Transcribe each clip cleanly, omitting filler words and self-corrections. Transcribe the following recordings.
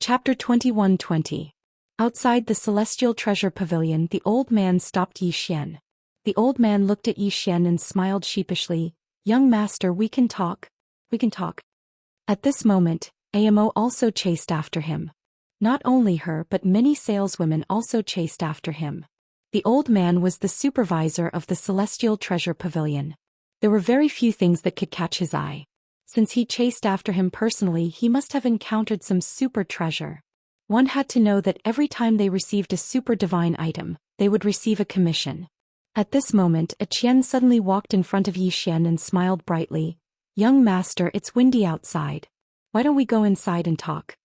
Chapter 2120. Outside the Celestial Treasure Pavilion, the old man stopped Zhou Xian. The old man looked at Zhou Xian and smiled sheepishly. "Young master, we can talk. We can talk." At this moment, Amo also chased after him. Not only her but many saleswomen also chased after him. The old man was the supervisor of the Celestial Treasure Pavilion. There were very few things that could catch his eye. Since he chased after him personally, he must have encountered some super treasure. One had to know that every time they received a super divine item, they would receive a commission. At this moment, a Qian suddenly walked in front of Zhou Xian and smiled brightly. "Young master, it's windy outside. Why don't we go inside and talk?"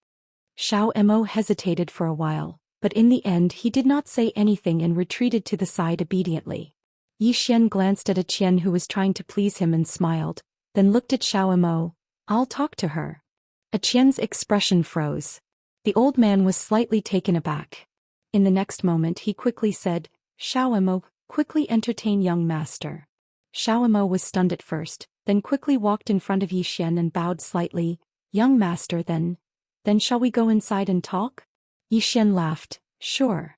Xiao Mo hesitated for a while, but in the end he did not say anything and retreated to the side obediently. Zhou Xian glanced at a Qian who was trying to please him and smiled, then looked at Xiao Mo. "I'll talk to her." A Qian's expression froze. The old man was slightly taken aback. In the next moment he quickly said, "Xiao Mo, quickly entertain young master." Xiao Mo was stunned at first, then quickly walked in front of Zhou Xian and bowed slightly. "Young master, then shall we go inside and talk?" Zhou Xian laughed. "Sure."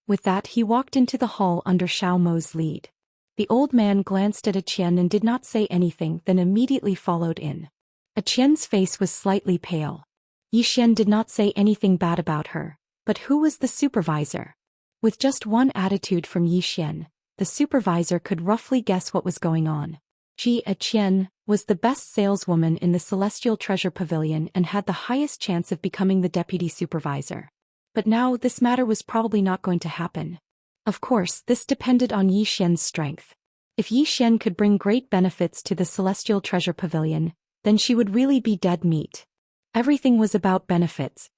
With that he walked into the hall under Xiao Mo's lead. The old man glanced at a Qian and did not say anything, then immediately followed in. A Qian's face was slightly pale. Zhou Xian did not say anything bad about her, but who was the supervisor? With just one attitude from Zhou Xian, the supervisor could roughly guess what was going on. Ji a Qian was the best saleswoman in the Celestial Treasure Pavilion and had the highest chance of becoming the deputy supervisor. But now this matter was probably not going to happen. Of course, this depended on Zhou Xian's strength. If Zhou Xian could bring great benefits to the Celestial Treasure Pavilion, then she would really be dead meat. Everything was about benefits.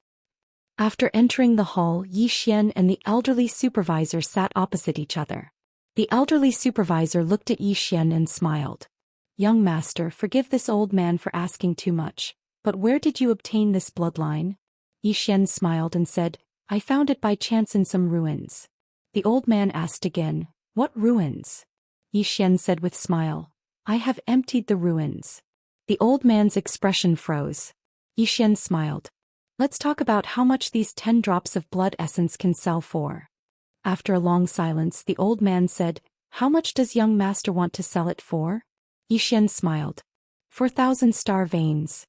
After entering the hall, Zhou Xian and the elderly supervisor sat opposite each other. The elderly supervisor looked at Zhou Xian and smiled. "Young master, forgive this old man for asking too much, but where did you obtain this bloodline?" Zhou Xian smiled and said, "I found it by chance in some ruins." The old man asked again, "What ruins?" Zhou Xian said with smile, "I have emptied the ruins." The old man's expression froze. Zhou Xian smiled. "Let's talk about how much these 10 drops of blood essence can sell for." After a long silence, the old man said, "How much does young master want to sell it for?" Zhou Xian smiled. 4,000 star veins.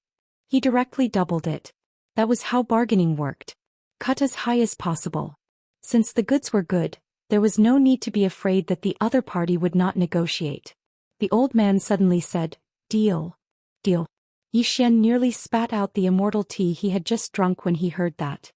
He directly doubled it. That was how bargaining worked. Cut as high as possible. Since the goods were good, there was no need to be afraid that the other party would not negotiate. The old man suddenly said, "Deal. Deal." Zhou Xian nearly spat out the immortal tea he had just drunk when he heard that.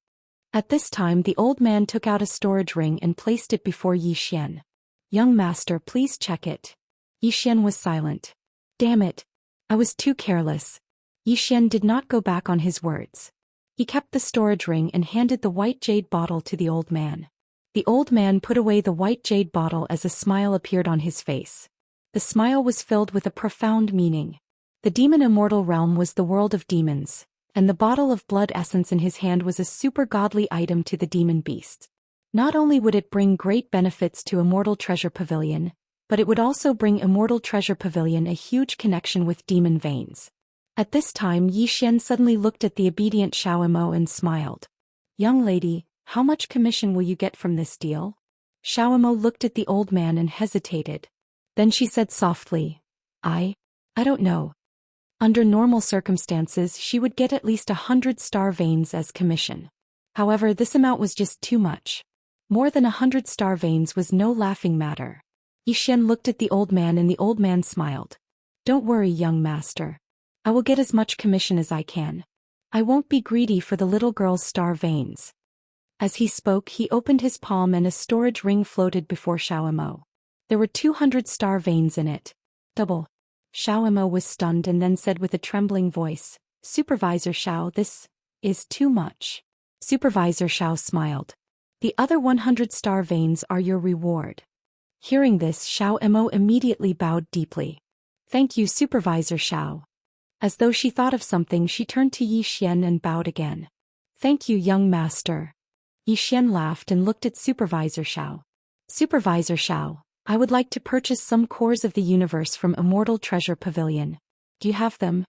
At this time the old man took out a storage ring and placed it before Zhou Xian. "Young master, please check it." Zhou Xian was silent. "Damn it. I was too careless." Zhou Xian did not go back on his words. He kept the storage ring and handed the white jade bottle to the old man. The old man put away the white jade bottle as a smile appeared on his face. The smile was filled with a profound meaning. The demon immortal realm was the world of demons, and the bottle of blood essence in his hand was a super godly item to the demon beasts. Not only would it bring great benefits to Immortal Treasure Pavilion, but it would also bring Immortal Treasure Pavilion a huge connection with demon veins. At this time Zhou Xian suddenly looked at the obedient Xiao Mo and smiled. "Young lady, how much commission will you get from this deal?" Xiao Mo looked at the old man and hesitated. Then she said softly, I don't know. Under normal circumstances she would get at least 100 star veins as commission. However, this amount was just too much. More than 100 star veins was no laughing matter. Zhou Xian looked at the old man and the old man smiled. "Don't worry, young master. I will get as much commission as I can. I won't be greedy for the little girl's star veins." As he spoke, he opened his palm and a storage ring floated before Xiao Mo. There were 200 star veins in it. Double. Xiao Mo was stunned and then said with a trembling voice, "Supervisor Xiao, this is too much." Supervisor Xiao smiled. "The other 100 star veins are your reward." Hearing this, Xiao Mo immediately bowed deeply. "Thank you, Supervisor Xiao." As though she thought of something, she turned to Zhou Xian and bowed again. "Thank you, young master." Zhou Xian laughed and looked at Supervisor Xiao. "Supervisor Xiao, I would like to purchase some cores of the universe from Immortal Treasure Pavilion. Do you have them?"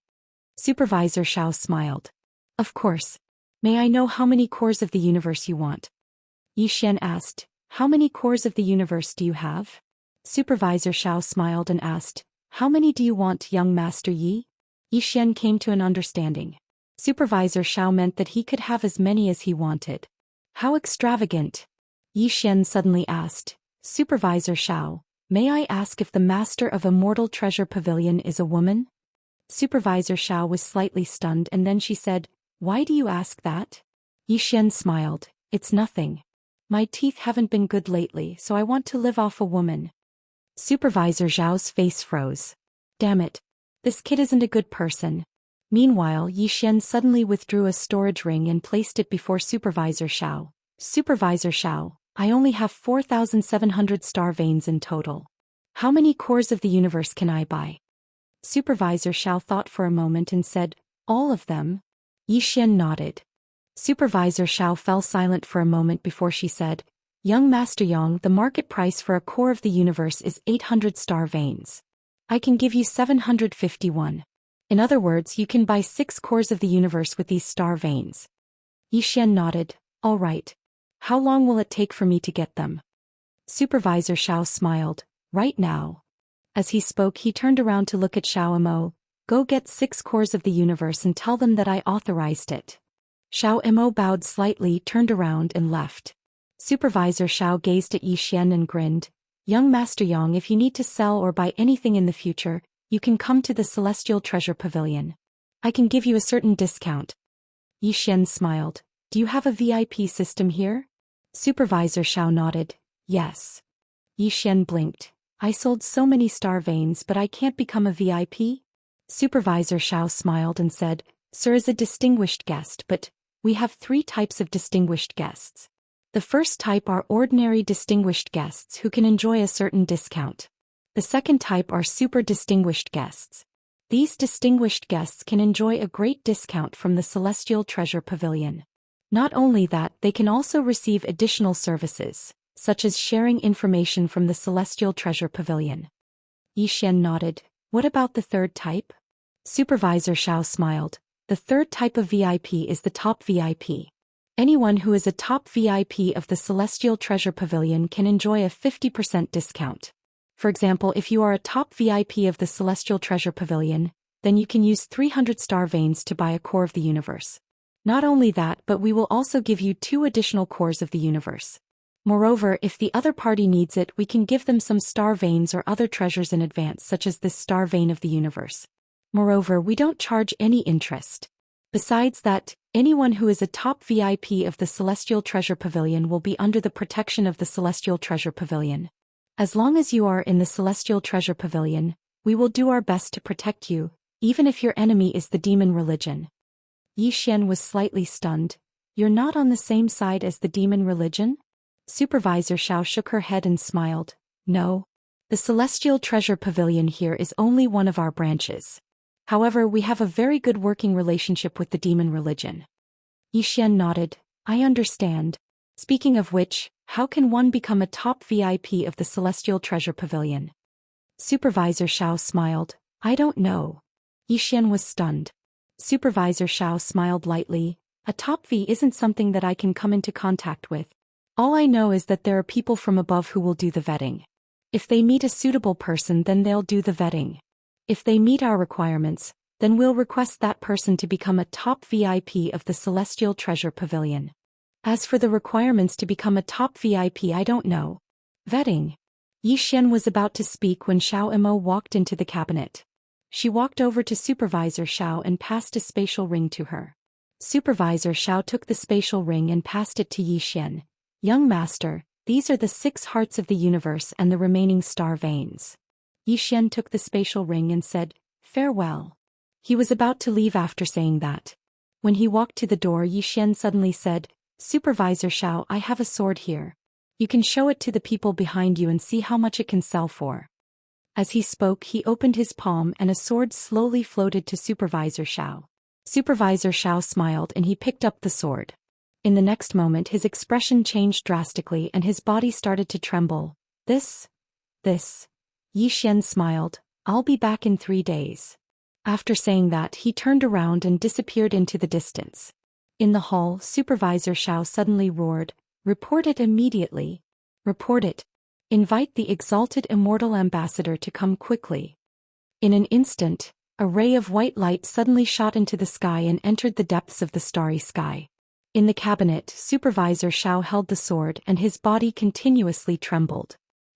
Supervisor Xiao smiled. "Of course. May I know how many cores of the universe you want? Xian asked. How many cores of the universe do you have? Supervisor Xiao smiled and asked, how many do you want, young Master Yi? Xian came to an understanding. Supervisor Xiao meant that he could have as many as he wanted. How extravagant! Xian suddenly asked, Supervisor Xiao, may I ask if the master of Immortal Treasure Pavilion is a woman? Supervisor Xiao was slightly stunned and then she said, why do you ask that? Xian smiled, it's nothing. My teeth haven't been good lately, so I want to live off a woman. Supervisor Zhao's face froze. Damn it. This kid isn't a good person. Meanwhile, Xian suddenly withdrew a storage ring and placed it before Supervisor Xiao. Supervisor Xiao, I only have 4,700 star veins in total. How many cores of the universe can I buy? Supervisor Xiao thought for a moment and said, all of them? Xian nodded. Supervisor Xiao fell silent for a moment before she said, young Master Yang, the market price for a core of the universe is 800 star veins. I can give you 751. In other words, you can buy 6 cores of the universe with these star veins. Xian nodded, all right. How long will it take for me to get them? Supervisor Xiao smiled, right now. As he spoke, he turned around to look at Xiao Imo. Go get 6 cores of the universe and tell them that I authorized it. Xiao Imo bowed slightly, turned around and left. Supervisor Xiao gazed at Xian and grinned. Young Master Yang, if you need to sell or buy anything in the future, you can come to the Celestial Treasure Pavilion. I can give you a certain discount. Xian smiled. Do you have a VIP system here? Supervisor Xiao nodded. Yes. Xian blinked. I sold so many star veins, but I can't become a VIP? Supervisor Xiao smiled and said, Sir is a distinguished guest, but we have 3 types of distinguished guests. The first type are ordinary distinguished guests who can enjoy a certain discount. The second type are super distinguished guests. These distinguished guests can enjoy a great discount from the Celestial Treasure Pavilion. Not only that, they can also receive additional services, such as sharing information from the Celestial Treasure Pavilion. Xian nodded. What about the third type? Supervisor Xiao smiled. The third type of VIP is the top VIP. Anyone who is a top VIP of the Celestial Treasure Pavilion can enjoy a 50% discount. For example, if you are a top VIP of the Celestial Treasure Pavilion, then you can use 300 star veins to buy a core of the universe. Not only that, but we will also give you 2 additional cores of the universe. Moreover, if the other party needs it, we can give them some star veins or other treasures in advance, such as this star vein of the universe. Moreover, we don't charge any interest. Besides that, anyone who is a top VIP of the Celestial Treasure Pavilion will be under the protection of the Celestial Treasure Pavilion. As long as you are in the Celestial Treasure Pavilion, we will do our best to protect you, even if your enemy is the demon religion. Xian was slightly stunned. You're not on the same side as the demon religion? Supervisor Xiao shook her head and smiled. No. The Celestial Treasure Pavilion here is only one of our branches. However, we have a very good working relationship with the demon religion. Xian nodded. I understand. Speaking of which, how can one become a top VIP of the Celestial Treasure Pavilion? Supervisor Xiao smiled. I don't know. Xian was stunned. Supervisor Xiao smiled lightly. A top V isn't something that I can come into contact with. All I know is that there are people from above who will do the vetting. If they meet a suitable person, then they'll do the vetting. If they meet our requirements, then we'll request that person to become a top VIP of the Celestial Treasure Pavilion. As for the requirements to become a top VIP, I don't know. Vetting. Xian was about to speak when Xiao Imo walked into the cabinet. She walked over to Supervisor Xiao and passed a spatial ring to her. Supervisor Xiao took the spatial ring and passed it to Xian. Young master, these are the 6 hearts of the universe and the remaining star veins. Xian took the spatial ring and said, farewell. He was about to leave after saying that. When he walked to the door, Xian suddenly said, Supervisor Xiao, I have a sword here. You can show it to the people behind you and see how much it can sell for. As he spoke, he opened his palm and a sword slowly floated to Supervisor Xiao. Supervisor Xiao smiled and he picked up the sword. In the next moment, his expression changed drastically and his body started to tremble. This. Xian smiled. I'll be back in 3 days. After saying that, he turned around and disappeared into the distance. In the hall, Supervisor Xiao suddenly roared, "Report it immediately. Report it. Invite the exalted Immortal Ambassador to come quickly." In an instant, a ray of white light suddenly shot into the sky and entered the depths of the starry sky. In the cabinet, Supervisor Xiao held the sword and his body continuously trembled.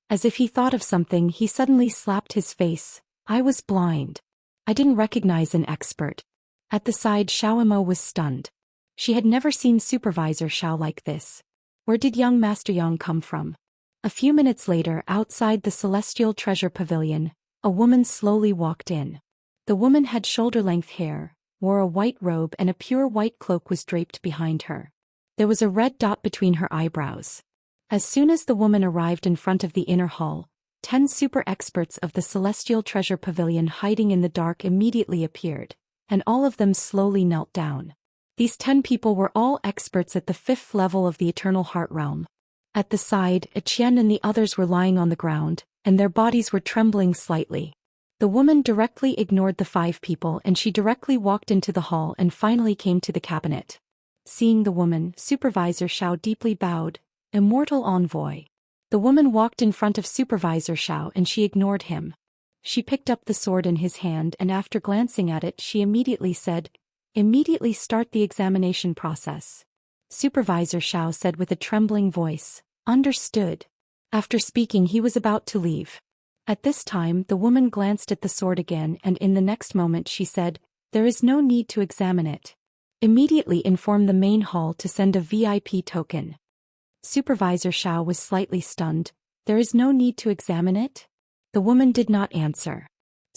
As if he thought of something, he suddenly slapped his face. "I was blind. I didn't recognize an expert." At the side, Xiaomo was stunned. She had never seen Supervisor Xiao like this. Where did young Master Yang come from? A few minutes later, outside the Celestial Treasure Pavilion, a woman slowly walked in. The woman had shoulder-length hair, wore a white robe, and a pure white cloak was draped behind her. There was a red dot between her eyebrows. As soon as the woman arrived in front of the inner hall, 10 super experts of the Celestial Treasure Pavilion hiding in the dark immediately appeared, and all of them slowly knelt down. These 10 people were all experts at the 5th level of the Eternal Heart Realm. At the side, Qian and the others were lying on the ground, and their bodies were trembling slightly. The woman directly ignored the 5 people and she directly walked into the hall and finally came to the cabinet. Seeing the woman, Supervisor Xiao deeply bowed. "Immortal Envoy." The woman walked in front of Supervisor Xiao and she ignored him. She picked up the sword in his hand and after glancing at it she immediately said, "Immediately start the examination process." Supervisor Xiao said with a trembling voice, "Understood." After speaking, he was about to leave. At this time, the woman glanced at the sword again and in the next moment she said, "There is no need to examine it. Immediately inform the main hall to send a VIP token." Supervisor Xiao was slightly stunned. "There is no need to examine it?" The woman did not answer.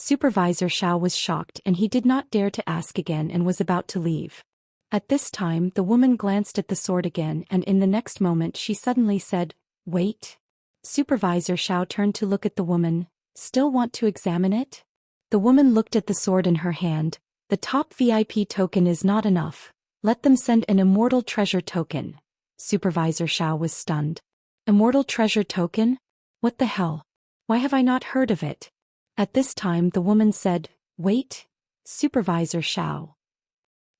Supervisor Xiao was shocked and he did not dare to ask again and was about to leave. At this time, the woman glanced at the sword again and in the next moment she suddenly said, "Wait." Supervisor Xiao turned to look at the woman. "Still want to examine it?" The woman looked at the sword in her hand. "The top VIP token is not enough. Let them send an Immortal Treasure token." Supervisor Xiao was stunned. Immortal Treasure token? What the hell? Why have I not heard of it? At this time the woman said, "Wait." Supervisor Xiao.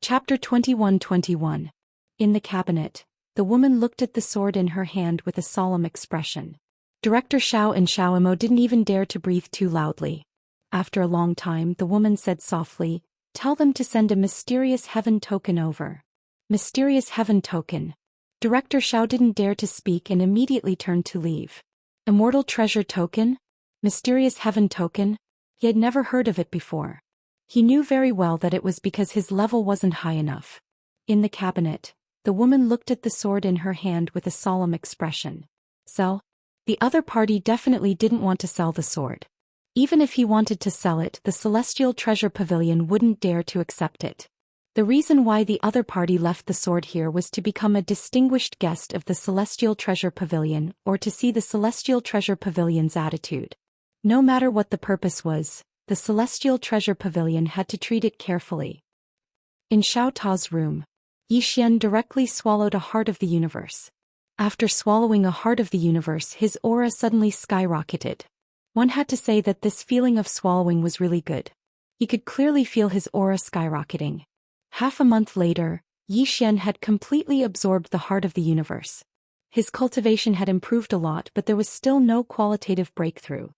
Chapter 21-21. In the cabinet, the woman looked at the sword in her hand with a solemn expression. Director Xiao and Xiaomo didn't even dare to breathe too loudly. After a long time the woman said softly, "Tell them to send a mysterious heaven token over." Mysterious heaven token. Director Xiao didn't dare to speak and immediately turned to leave. Immortal Treasure token? Mysterious heaven token? He had never heard of it before. He knew very well that it was because his level wasn't high enough. In the cabinet, the woman looked at the sword in her hand with a solemn expression. Sell? The other party definitely didn't want to sell the sword. Even if he wanted to sell it, the Celestial Treasure Pavilion wouldn't dare to accept it. The reason why the other party left the sword here was to become a distinguished guest of the Celestial Treasure Pavilion or to see the Celestial Treasure Pavilion's attitude. No matter what the purpose was, the Celestial Treasure Pavilion had to treat it carefully. In Xiao Ta's room, Yi Xian directly swallowed a heart of the universe. After swallowing a heart of the universe, his aura suddenly skyrocketed. One had to say that this feeling of swallowing was really good. He could clearly feel his aura skyrocketing. Half a month later, Yi Xian had completely absorbed the heart of the universe. His cultivation had improved a lot, but there was still no qualitative breakthrough.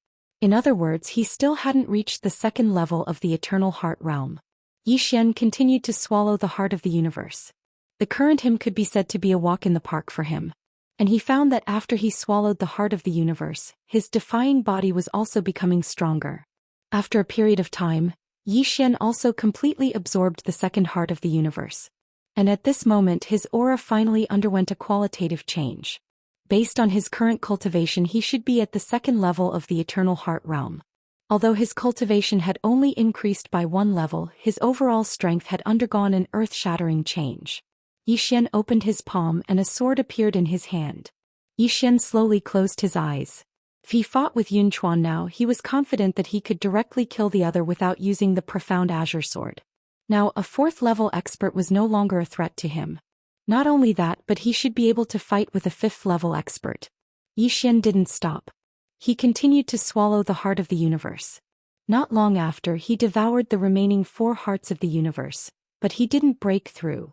In other words, he still hadn't reached the 2nd level of the Eternal Heart Realm. Yi Xian continued to swallow the heart of the universe. The current him could be said to be a walk in the park for him. And he found that after he swallowed the heart of the universe, his defying body was also becoming stronger. After a period of time, Yi Xian also completely absorbed the 2nd heart of the universe. And at this moment his aura finally underwent a qualitative change. Based on his current cultivation, he should be at the 2nd level of the Eternal Heart Realm. Although his cultivation had only increased by 1 level, his overall strength had undergone an earth-shattering change. Yi Xian opened his palm and a sword appeared in his hand. Yi Xian slowly closed his eyes. If he fought with Yun Chuan now, he was confident that he could directly kill the other without using the profound azure sword. Now a 4th-level expert was no longer a threat to him. Not only that, but he should be able to fight with a 5th-level expert. Yi Xian didn't stop. He continued to swallow the heart of the universe. Not long after, he devoured the remaining 4 hearts of the universe, but he didn't break through.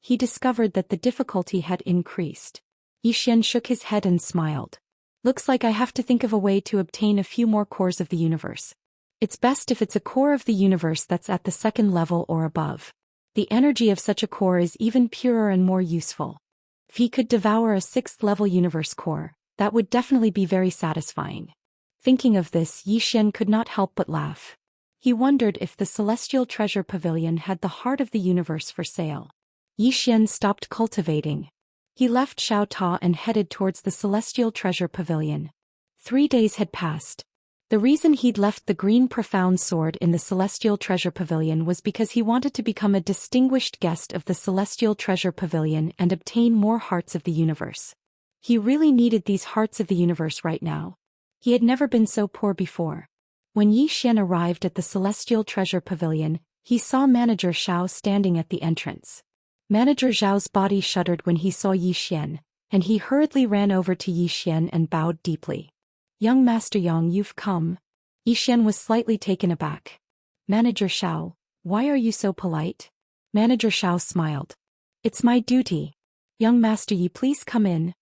he discovered that the difficulty had increased. Xian shook his head and smiled. Looks like I have to think of a way to obtain a few more cores of the universe. It's best if it's a core of the universe that's at the second level or above. The energy of such a core is even purer and more useful. If he could devour a 6th level universe core, that would definitely be very satisfying. Thinking of this, Xian could not help but laugh. He wondered if the Celestial Treasure Pavilion had the heart of the universe for sale. Xian stopped cultivating. He left Xiao Ta and headed towards the Celestial Treasure Pavilion. 3 days had passed. The reason he'd left the green profound sword in the Celestial Treasure Pavilion was because he wanted to become a distinguished guest of the Celestial Treasure Pavilion and obtain more hearts of the universe. He really needed these hearts of the universe right now. He had never been so poor before. When Xian arrived at the Celestial Treasure Pavilion, he saw Manager Xiao standing at the entrance. Manager Zhao's body shuddered when he saw Xian, and he hurriedly ran over to Xian and bowed deeply. Young Master Yang, you've come. Xian was slightly taken aback. Manager Xiao, why are you so polite? Manager Xiao smiled. It's my duty. Young Master Yi, please come in.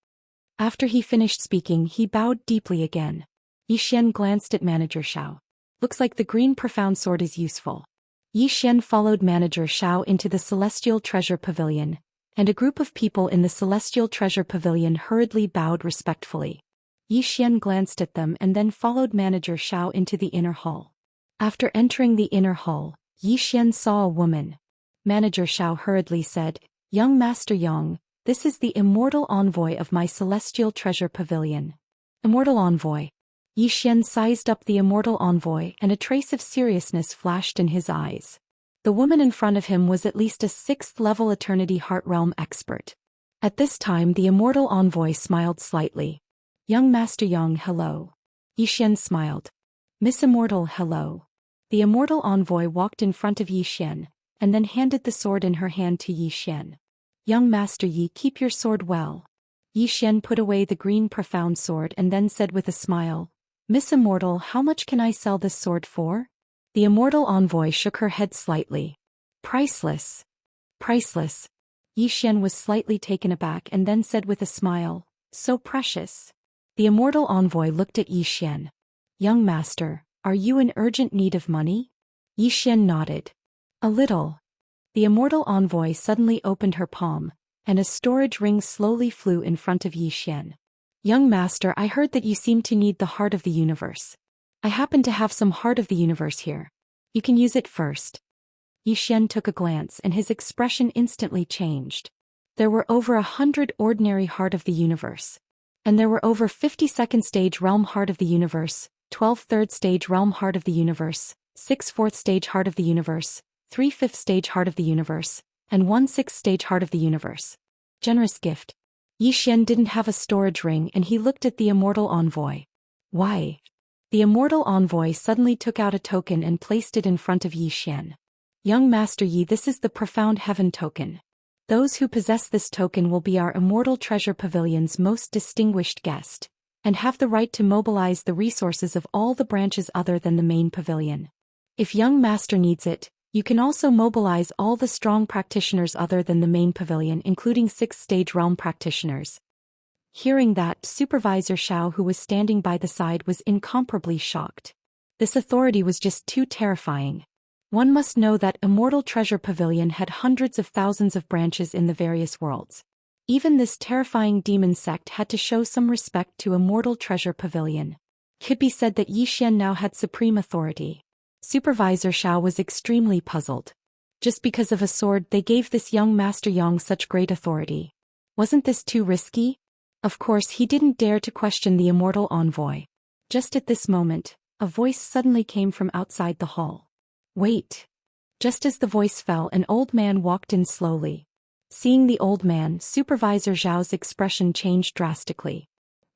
After he finished speaking, he bowed deeply again. Xian glanced at Manager Xiao. Looks like the green profound sword is useful. Xian followed Manager Xiao into the Celestial Treasure Pavilion, and a group of people in the Celestial Treasure Pavilion hurriedly bowed respectfully. Xian glanced at them and then followed Manager Xiao into the inner hall. After entering the inner hall, Xian saw a woman. Manager Xiao hurriedly said, Young Master Yang, this is the Immortal Envoy of my Celestial Treasure Pavilion. Immortal Envoy. Xian sized up the Immortal Envoy and a trace of seriousness flashed in his eyes. The woman in front of him was at least a 6th level Eternity Heart Realm expert. At this time the Immortal Envoy smiled slightly. Young Master Yang, hello. Xian smiled. Miss Immortal, hello. The Immortal Envoy walked in front of Xian, and then handed the sword in her hand to Xian. Young Master Yi, keep your sword well. Xian put away the green profound sword and then said with a smile, Miss Immortal, how much can I sell this sword for? The Immortal Envoy shook her head slightly. Priceless. Priceless. Xian was slightly taken aback and then said with a smile, so precious. The Immortal Envoy looked at Xian. Young Master, are you in urgent need of money? Xian nodded. A little. The Immortal Envoy suddenly opened her palm, and a storage ring slowly flew in front of Xian. Young Master, I heard that you seem to need the heart of the universe. I happen to have some heart of the universe here. You can use it first. Xian took a glance and his expression instantly changed. There were over 100 ordinary heart of the universe. And there were over 50 second stage realm heart of the universe, 12 third stage realm heart of the universe, 6 fourth stage heart of the universe, 3 fifth stage heart of the universe, and 1 sixth stage heart of the universe. Generous gift. Xian didn't have a storage ring and he looked at the Immortal Envoy. Why? The Immortal Envoy suddenly took out a token and placed it in front of Xian. Young Master Yi, this is the Profound Heaven token. Those who possess this token will be our Immortal Treasure Pavilion's most distinguished guest, and have the right to mobilize the resources of all the branches other than the main pavilion. If Young Master needs it, you can also mobilize all the strong practitioners other than the main pavilion, including 6th stage realm practitioners. Hearing that, Supervisor Xiao, who was standing by the side, was incomparably shocked. This authority was just too terrifying. One must know that Immortal Treasure Pavilion had hundreds of thousands of branches in the various worlds. Even this terrifying demon sect had to show some respect to Immortal Treasure Pavilion. It could be said that Xian now had supreme authority. Supervisor Xiao was extremely puzzled. Just because of a sword they gave this young Master Yang such great authority. Wasn't this too risky? Of course he didn't dare to question the Immortal Envoy. Just at this moment, a voice suddenly came from outside the hall. Wait. Just as the voice fell, an old man walked in slowly. Seeing the old man, Supervisor Zhao's expression changed drastically.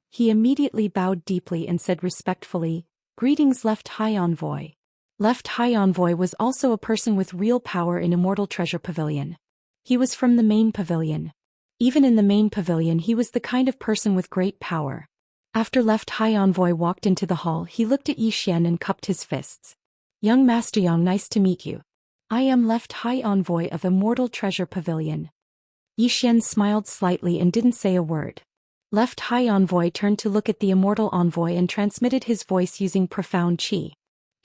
He immediately bowed deeply and said respectfully, Greetings, Left High Envoy. Left High Envoy was also a person with real power in Immortal Treasure Pavilion. He was from the main pavilion. Even in the main pavilion he was the kind of person with great power. After Left High Envoy walked into the hall, he looked at Xian and cupped his fists. Young Master Yang, nice to meet you. I am Left High Envoy of Immortal Treasure Pavilion. Yi Xian smiled slightly and didn't say a word. Left High Envoy turned to look at the Immortal Envoy and transmitted his voice using profound qi.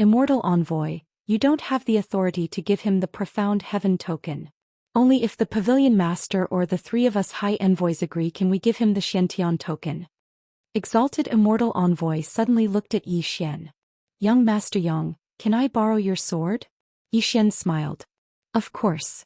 Immortal Envoy, you don't have the authority to give him the profound heaven token. Only if the Pavilion Master or the three of us High Envoys agree can we give him the Xiantian token. Exalted Immortal Envoy suddenly looked at Yi Xian. Young Master Yang, can I borrow your sword? Yi Xian smiled. Of course.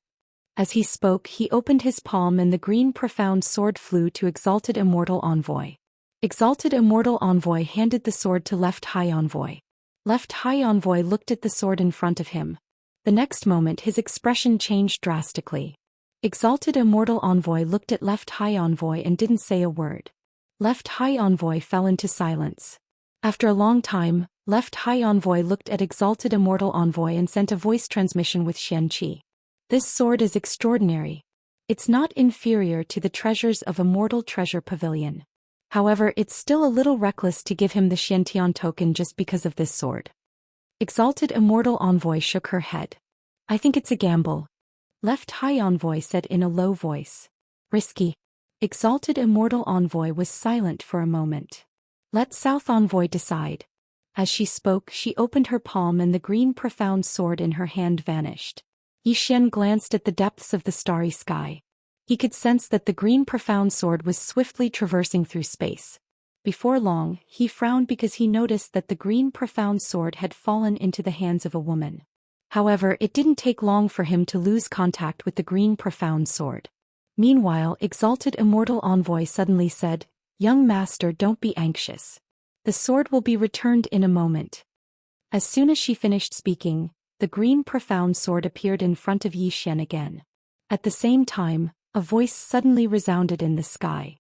As he spoke, he opened his palm and the green profound sword flew to Exalted Immortal Envoy. Exalted Immortal Envoy handed the sword to Left High Envoy. Left High Envoy looked at the sword in front of him. The next moment his expression changed drastically. Exalted Immortal Envoy looked at Left High Envoy and didn't say a word. Left High Envoy fell into silence. After a long time, Left High Envoy looked at Exalted Immortal Envoy and sent a voice transmission with Xianxia. This sword is extraordinary. It's not inferior to the treasures of Immortal Treasure Pavilion. However, it's still a little reckless to give him the Xiantian token just because of this sword. Exalted Immortal Envoy shook her head. I think it's a gamble. Left High Envoy said in a low voice. Risky. Exalted Immortal Envoy was silent for a moment. Let South Envoy decide. As she spoke, she opened her palm and the green profound sword in her hand vanished. Yi Xian glanced at the depths of the starry sky. He could sense that the green profound sword was swiftly traversing through space. Before long, he frowned because he noticed that the green profound sword had fallen into the hands of a woman. However, it didn't take long for him to lose contact with the green profound sword. Meanwhile, Exalted Immortal Envoy suddenly said, Young Master, don't be anxious. The sword will be returned in a moment. As soon as she finished speaking, the green profound sword appeared in front of Yi Xian again. At the same time, a voice suddenly resounded in the sky.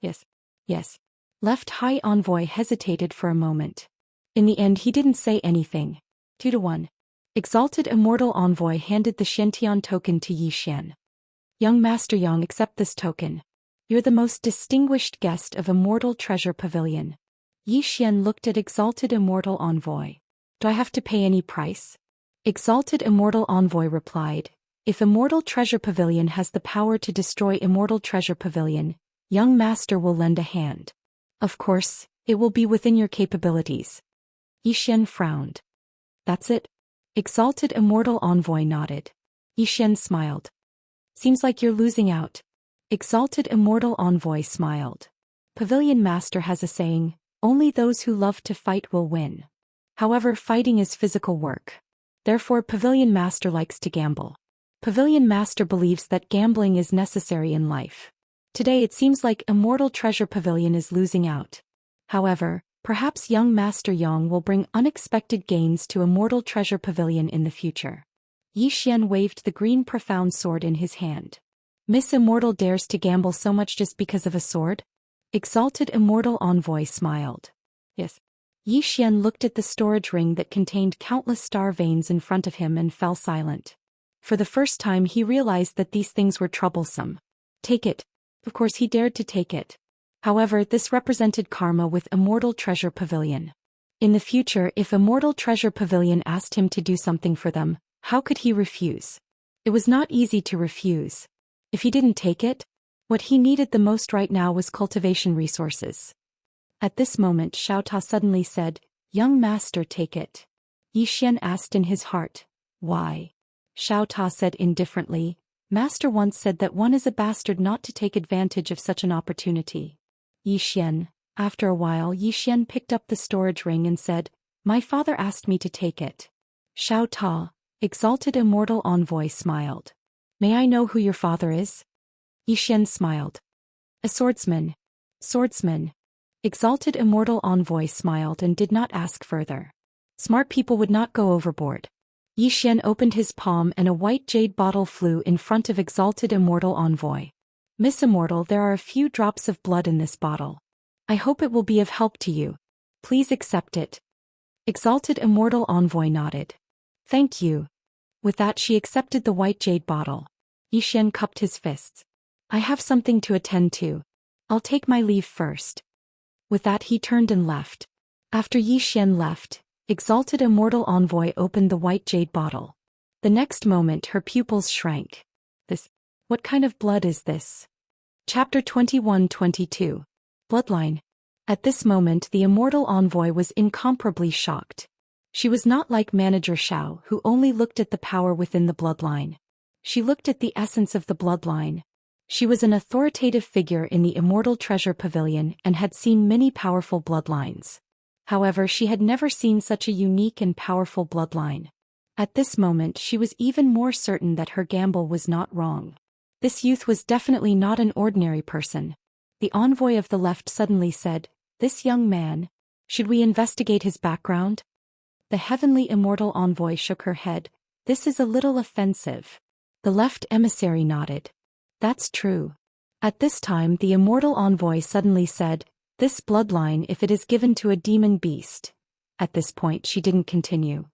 Yes. Yes. Left High Envoy hesitated for a moment. In the end he didn't say anything. 2-1. Exalted Immortal Envoy handed the Xiantian token to Yi Xian. Young Master Yang, accept this token. You're the most distinguished guest of Immortal Treasure Pavilion. Yi Xian looked at Exalted Immortal Envoy. Do I have to pay any price? Exalted Immortal Envoy replied, if Immortal Treasure Pavilion has the power to destroy Immortal Treasure Pavilion, Young Master will lend a hand. Of course, it will be within your capabilities. Yi Xian frowned. That's it? Exalted Immortal Envoy nodded. Yi Xian smiled. Seems like you're losing out. Exalted Immortal Envoy smiled. Pavilion Master has a saying, only those who love to fight will win. However, fighting is physical work. Therefore, Pavilion Master likes to gamble. Pavilion Master believes that gambling is necessary in life. Today it seems like Immortal Treasure Pavilion is losing out. However, perhaps young Master Yang will bring unexpected gains to Immortal Treasure Pavilion in the future. Yi Xian waved the green profound sword in his hand. Miss Immortal dares to gamble so much just because of a sword? Exalted Immortal Envoy smiled. Yes. Yi Xian looked at the storage ring that contained countless star veins in front of him and fell silent. For the first time he realized that these things were troublesome. Take it. Of course he dared to take it. However, this represented karma with Immortal Treasure Pavilion. In the future, if Immortal Treasure Pavilion asked him to do something for them, how could he refuse? It was not easy to refuse. If he didn't take it, what he needed the most right now was cultivation resources. At this moment Xiao Ta suddenly said, Young Master, take it. Yi Xian asked in his heart, why? Xiao Ta said indifferently, Master once said that one is a bastard not to take advantage of such an opportunity. Yi Xian. After a while Yi Xian picked up the storage ring and said, my father asked me to take it. Xiao Ta, Exalted Immortal Envoy smiled. May I know who your father is? Yi Xian smiled. A swordsman. Swordsman. Exalted Immortal Envoy smiled and did not ask further. Smart people would not go overboard. Yi Xian opened his palm and a white jade bottle flew in front of Exalted Immortal Envoy. Miss Immortal, there are a few drops of blood in this bottle. I hope it will be of help to you. Please accept it. Exalted Immortal Envoy nodded. Thank you. With that she accepted the white jade bottle. Yi Xian cupped his fists. I have something to attend to. I'll take my leave first. With that he turned and left. After Yi Xian left, Exalted Immortal Envoy opened the white jade bottle. The next moment her pupils shrank. What kind of blood is this? Chapter 21-22. Bloodline. At this moment the Immortal Envoy was incomparably shocked. She was not like Manager Xiao, who only looked at the power within the bloodline. She looked at the essence of the bloodline. She was an authoritative figure in the Immortal Treasure Pavilion and had seen many powerful bloodlines. However, she had never seen such a unique and powerful bloodline. At this moment she was even more certain that her gamble was not wrong. This youth was definitely not an ordinary person. The envoy of the left suddenly said, "This young man, should we investigate his background?" The heavenly Immortal Envoy shook her head. "This is a little offensive." The left emissary nodded. "That's true." At this time the Immortal Envoy suddenly said, "This bloodline, if it is given to a demon beast." At this point she didn't continue.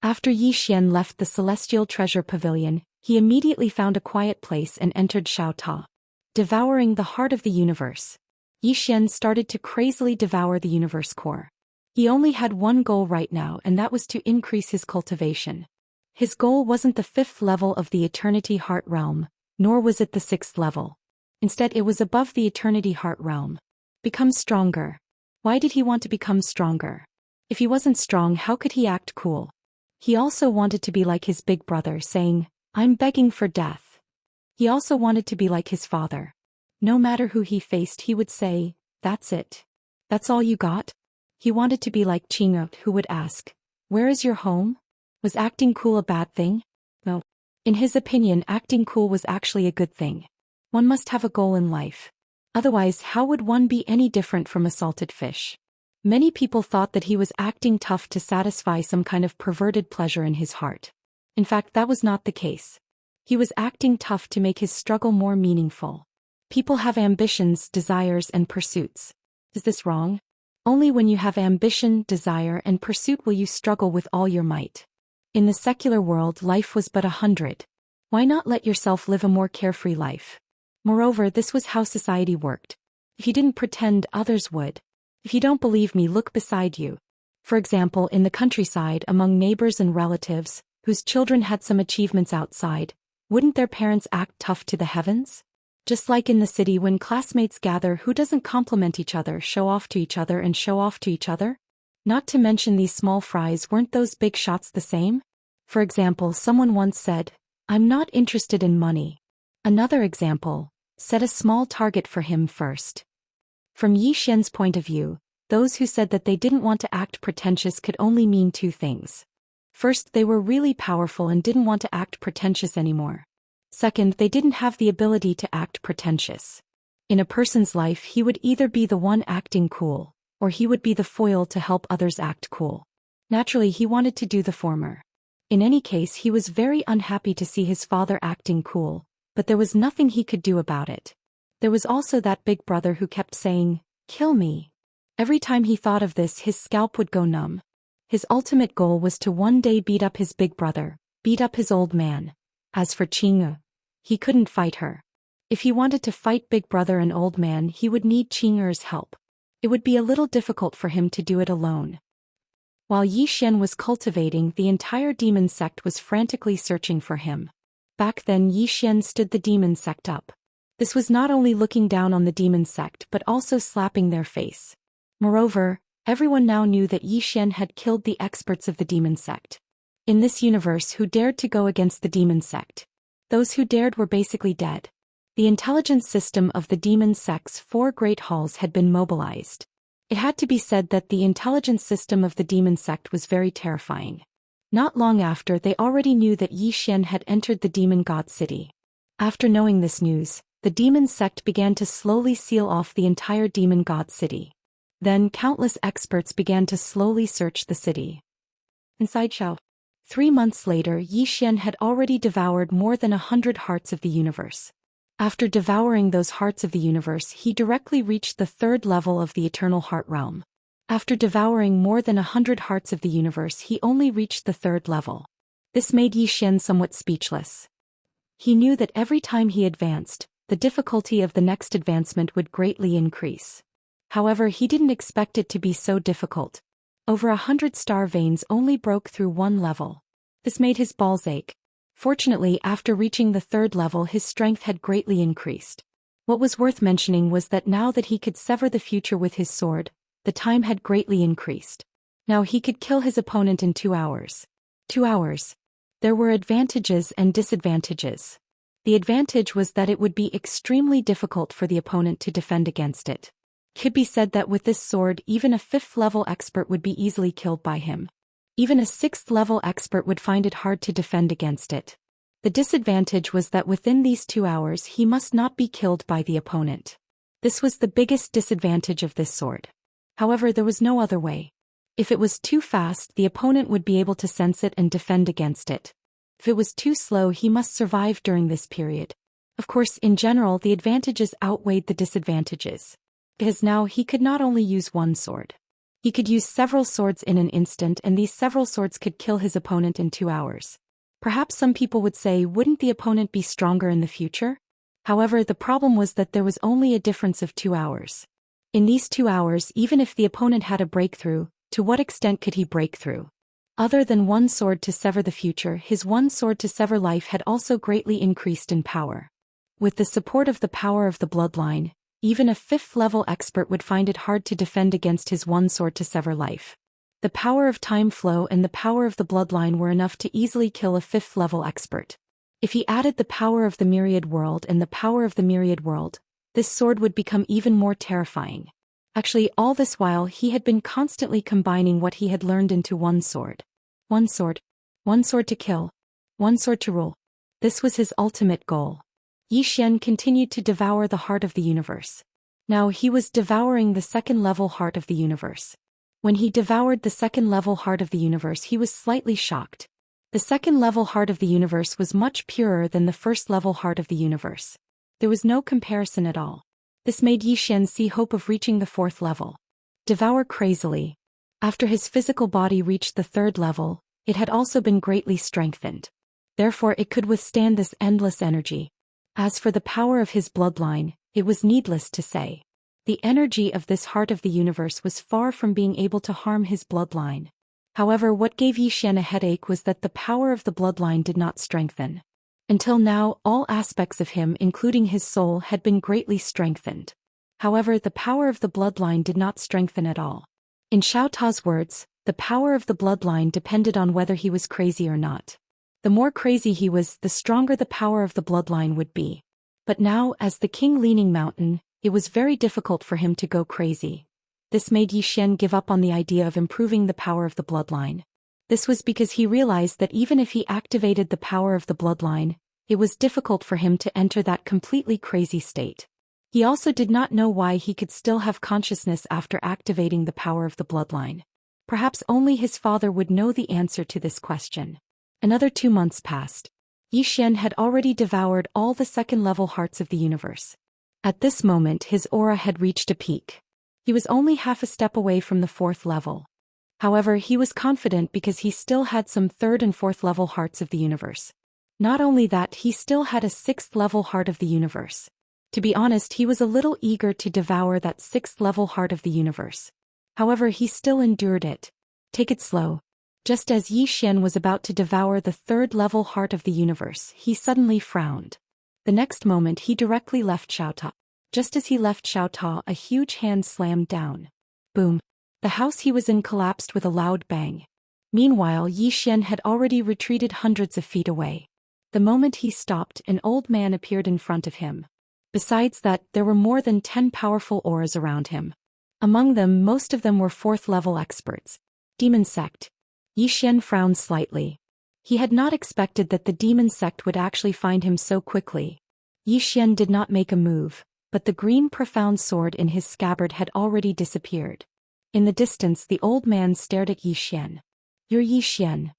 After Zhou Xian left the Celestial Treasure Pavilion, he immediately found a quiet place and entered Xiaota. Devouring the heart of the universe. Zhou Xian started to crazily devour the universe core. He only had one goal right now, and that was to increase his cultivation. His goal wasn't the 5th level of the Eternity Heart Realm, nor was it the 6th level. Instead it was above the Eternity Heart Realm. Become stronger. Why did he want to become stronger? If he wasn't strong, how could he act cool? He also wanted to be like his big brother, saying, "I'm begging for death." He also wanted to be like his father. No matter who he faced, he would say, "That's it. That's all you got?" He wanted to be like Qing'e, who would ask, "Where is your home?" Was acting cool a bad thing? No. In his opinion, acting cool was actually a good thing. One must have a goal in life. Otherwise, how would one be any different from a salted fish? Many people thought that he was acting tough to satisfy some kind of perverted pleasure in his heart. In fact, that was not the case. He was acting tough to make his struggle more meaningful. People have ambitions, desires, and pursuits. Is this wrong? Only when you have ambition, desire, and pursuit will you struggle with all your might. In the secular world, life was but 100. Why not let yourself live a more carefree life? Moreover, this was how society worked. If you didn't pretend, others would. If you don't believe me, look beside you. For example, in the countryside, among neighbors and relatives, whose children had some achievements outside, wouldn't their parents act tough to the heavens? Just like in the city, when classmates gather, who doesn't compliment each other, show off to each other, and show off to each other? Not to mention these small fries, weren't those big shots the same? For example, someone once said, "I'm not interested in money." Another example, set a small target for him first. From Zhou Xian's point of view, those who said that they didn't want to act pretentious could only mean two things. First, they were really powerful and didn't want to act pretentious anymore. Second, they didn't have the ability to act pretentious. In a person's life, he would either be the one acting cool, or he would be the foil to help others act cool. Naturally, he wanted to do the former. In any case, he was very unhappy to see his father acting cool, but there was nothing he could do about it. There was also that big brother who kept saying, "Kill me." Every time he thought of this, his scalp would go numb. His ultimate goal was to one day beat up his big brother, beat up his old man. As for Qing'e, he couldn't fight her. If he wanted to fight big brother and old man, he would need Qing'e's help. It would be a little difficult for him to do it alone. While Zhou Xian was cultivating, the entire demon sect was frantically searching for him. Back then, Zhou Xian stood the demon sect up. This was not only looking down on the demon sect but also slapping their face. Moreover, everyone now knew that Zhou Xian had killed the experts of the demon sect. In this universe, who dared to go against the demon sect? Those who dared were basically dead. The intelligence system of the demon sect's 4 great halls had been mobilized. It had to be said that the intelligence system of the demon sect was very terrifying. Not long after, they already knew that Zhou Xian had entered the demon god city. After knowing this news, the demon sect began to slowly seal off the entire demon god city. Then countless experts began to slowly search the city. Inside Xiao. 3 months later, Zhou Xian had already devoured more than 100 hearts of the universe. After devouring those hearts of the universe, he directly reached the 3rd level of the Eternal Heart Realm. After devouring more than 100 hearts of the universe, he only reached the 3rd level. This made Zhou Xian somewhat speechless. He knew that every time he advanced, the difficulty of the next advancement would greatly increase. However, he didn't expect it to be so difficult. Over 100 star veins only broke through 1 level. This made his balls ache. Fortunately, after reaching the third level, his strength had greatly increased. What was worth mentioning was that now that he could sever the future with his sword, the time had greatly increased. Now he could kill his opponent in 2 hours. 2 hours. There were advantages and disadvantages. The advantage was that it would be extremely difficult for the opponent to defend against it. Could be said that with this sword, even a 5th-level expert would be easily killed by him. Even a 6th-level expert would find it hard to defend against it. The disadvantage was that within these 2 hours he must not be killed by the opponent. This was the biggest disadvantage of this sword. However, there was no other way. If it was too fast, the opponent would be able to sense it and defend against it. If it was too slow, he must survive during this period. Of course, in general, the advantages outweighed the disadvantages. Because now he could not only use one sword. He could use several swords in an instant, and these several swords could kill his opponent in 2 hours. Perhaps some people would say, wouldn't the opponent be stronger in the future? However, the problem was that there was only a difference of 2 hours. In these 2 hours, even if the opponent had a breakthrough, to what extent could he break through? Other than one sword to sever the future, his one sword to sever life had also greatly increased in power. With the support of the power of the bloodline, even a 5th-level expert would find it hard to defend against his one sword to sever life. The power of time flow and the power of the bloodline were enough to easily kill a 5th-level expert. If he added the power of the myriad world and the power of the myriad world, this sword would become even more terrifying. Actually, all this while he had been constantly combining what he had learned into one sword. One sword. One sword to kill. One sword to rule. This was his ultimate goal. Xian continued to devour the heart of the universe. Now he was devouring the 2nd-level heart of the universe. When he devoured the 2nd-level heart of the universe, he was slightly shocked. The 2nd-level heart of the universe was much purer than the 1st-level heart of the universe. There was no comparison at all. This made Xian see hope of reaching the 4th level. Devour crazily. After his physical body reached the 3rd level, it had also been greatly strengthened. Therefore it could withstand this endless energy. As for the power of his bloodline, it was needless to say. The energy of this heart of the universe was far from being able to harm his bloodline. However, what gave Xian a headache was that the power of the bloodline did not strengthen. Until now, all aspects of him, including his soul, had been greatly strengthened. However, the power of the bloodline did not strengthen at all. In Xiao Ta's words, the power of the bloodline depended on whether he was crazy or not. The more crazy he was, the stronger the power of the bloodline would be. But now, as the king leaning mountain, it was very difficult for him to go crazy. This made Xian give up on the idea of improving the power of the bloodline. This was because he realized that even if he activated the power of the bloodline, it was difficult for him to enter that completely crazy state. He also did not know why he could still have consciousness after activating the power of the bloodline. Perhaps only his father would know the answer to this question. Another 2 months passed. Xian had already devoured all the 2nd-level hearts of the universe. At this moment his aura had reached a peak. He was only half a step away from the 4th level. However, he was confident because he still had some 3rd and 4th-level hearts of the universe. Not only that, he still had a 6th-level heart of the universe. To be honest, he was a little eager to devour that 6th-level heart of the universe. However, he still endured it. Take it slow. Just as Xian was about to devour the 3rd-level heart of the universe, he suddenly frowned. The next moment he directly left Xiao Ta. Just as he left Xiao Ta, a huge hand slammed down. Boom. The house he was in collapsed with a loud bang. Meanwhile, Xian had already retreated hundreds of feet away. The moment he stopped, an old man appeared in front of him. Besides that, there were more than 10 powerful auras around him. Among them, most of them were 4th-level experts. Demon sect. Xian frowned slightly. He had not expected that the demon sect would actually find him so quickly. Xian did not make a move, but the green profound sword in his scabbard had already disappeared. In the distance, the old man stared at Xian. You're Xian.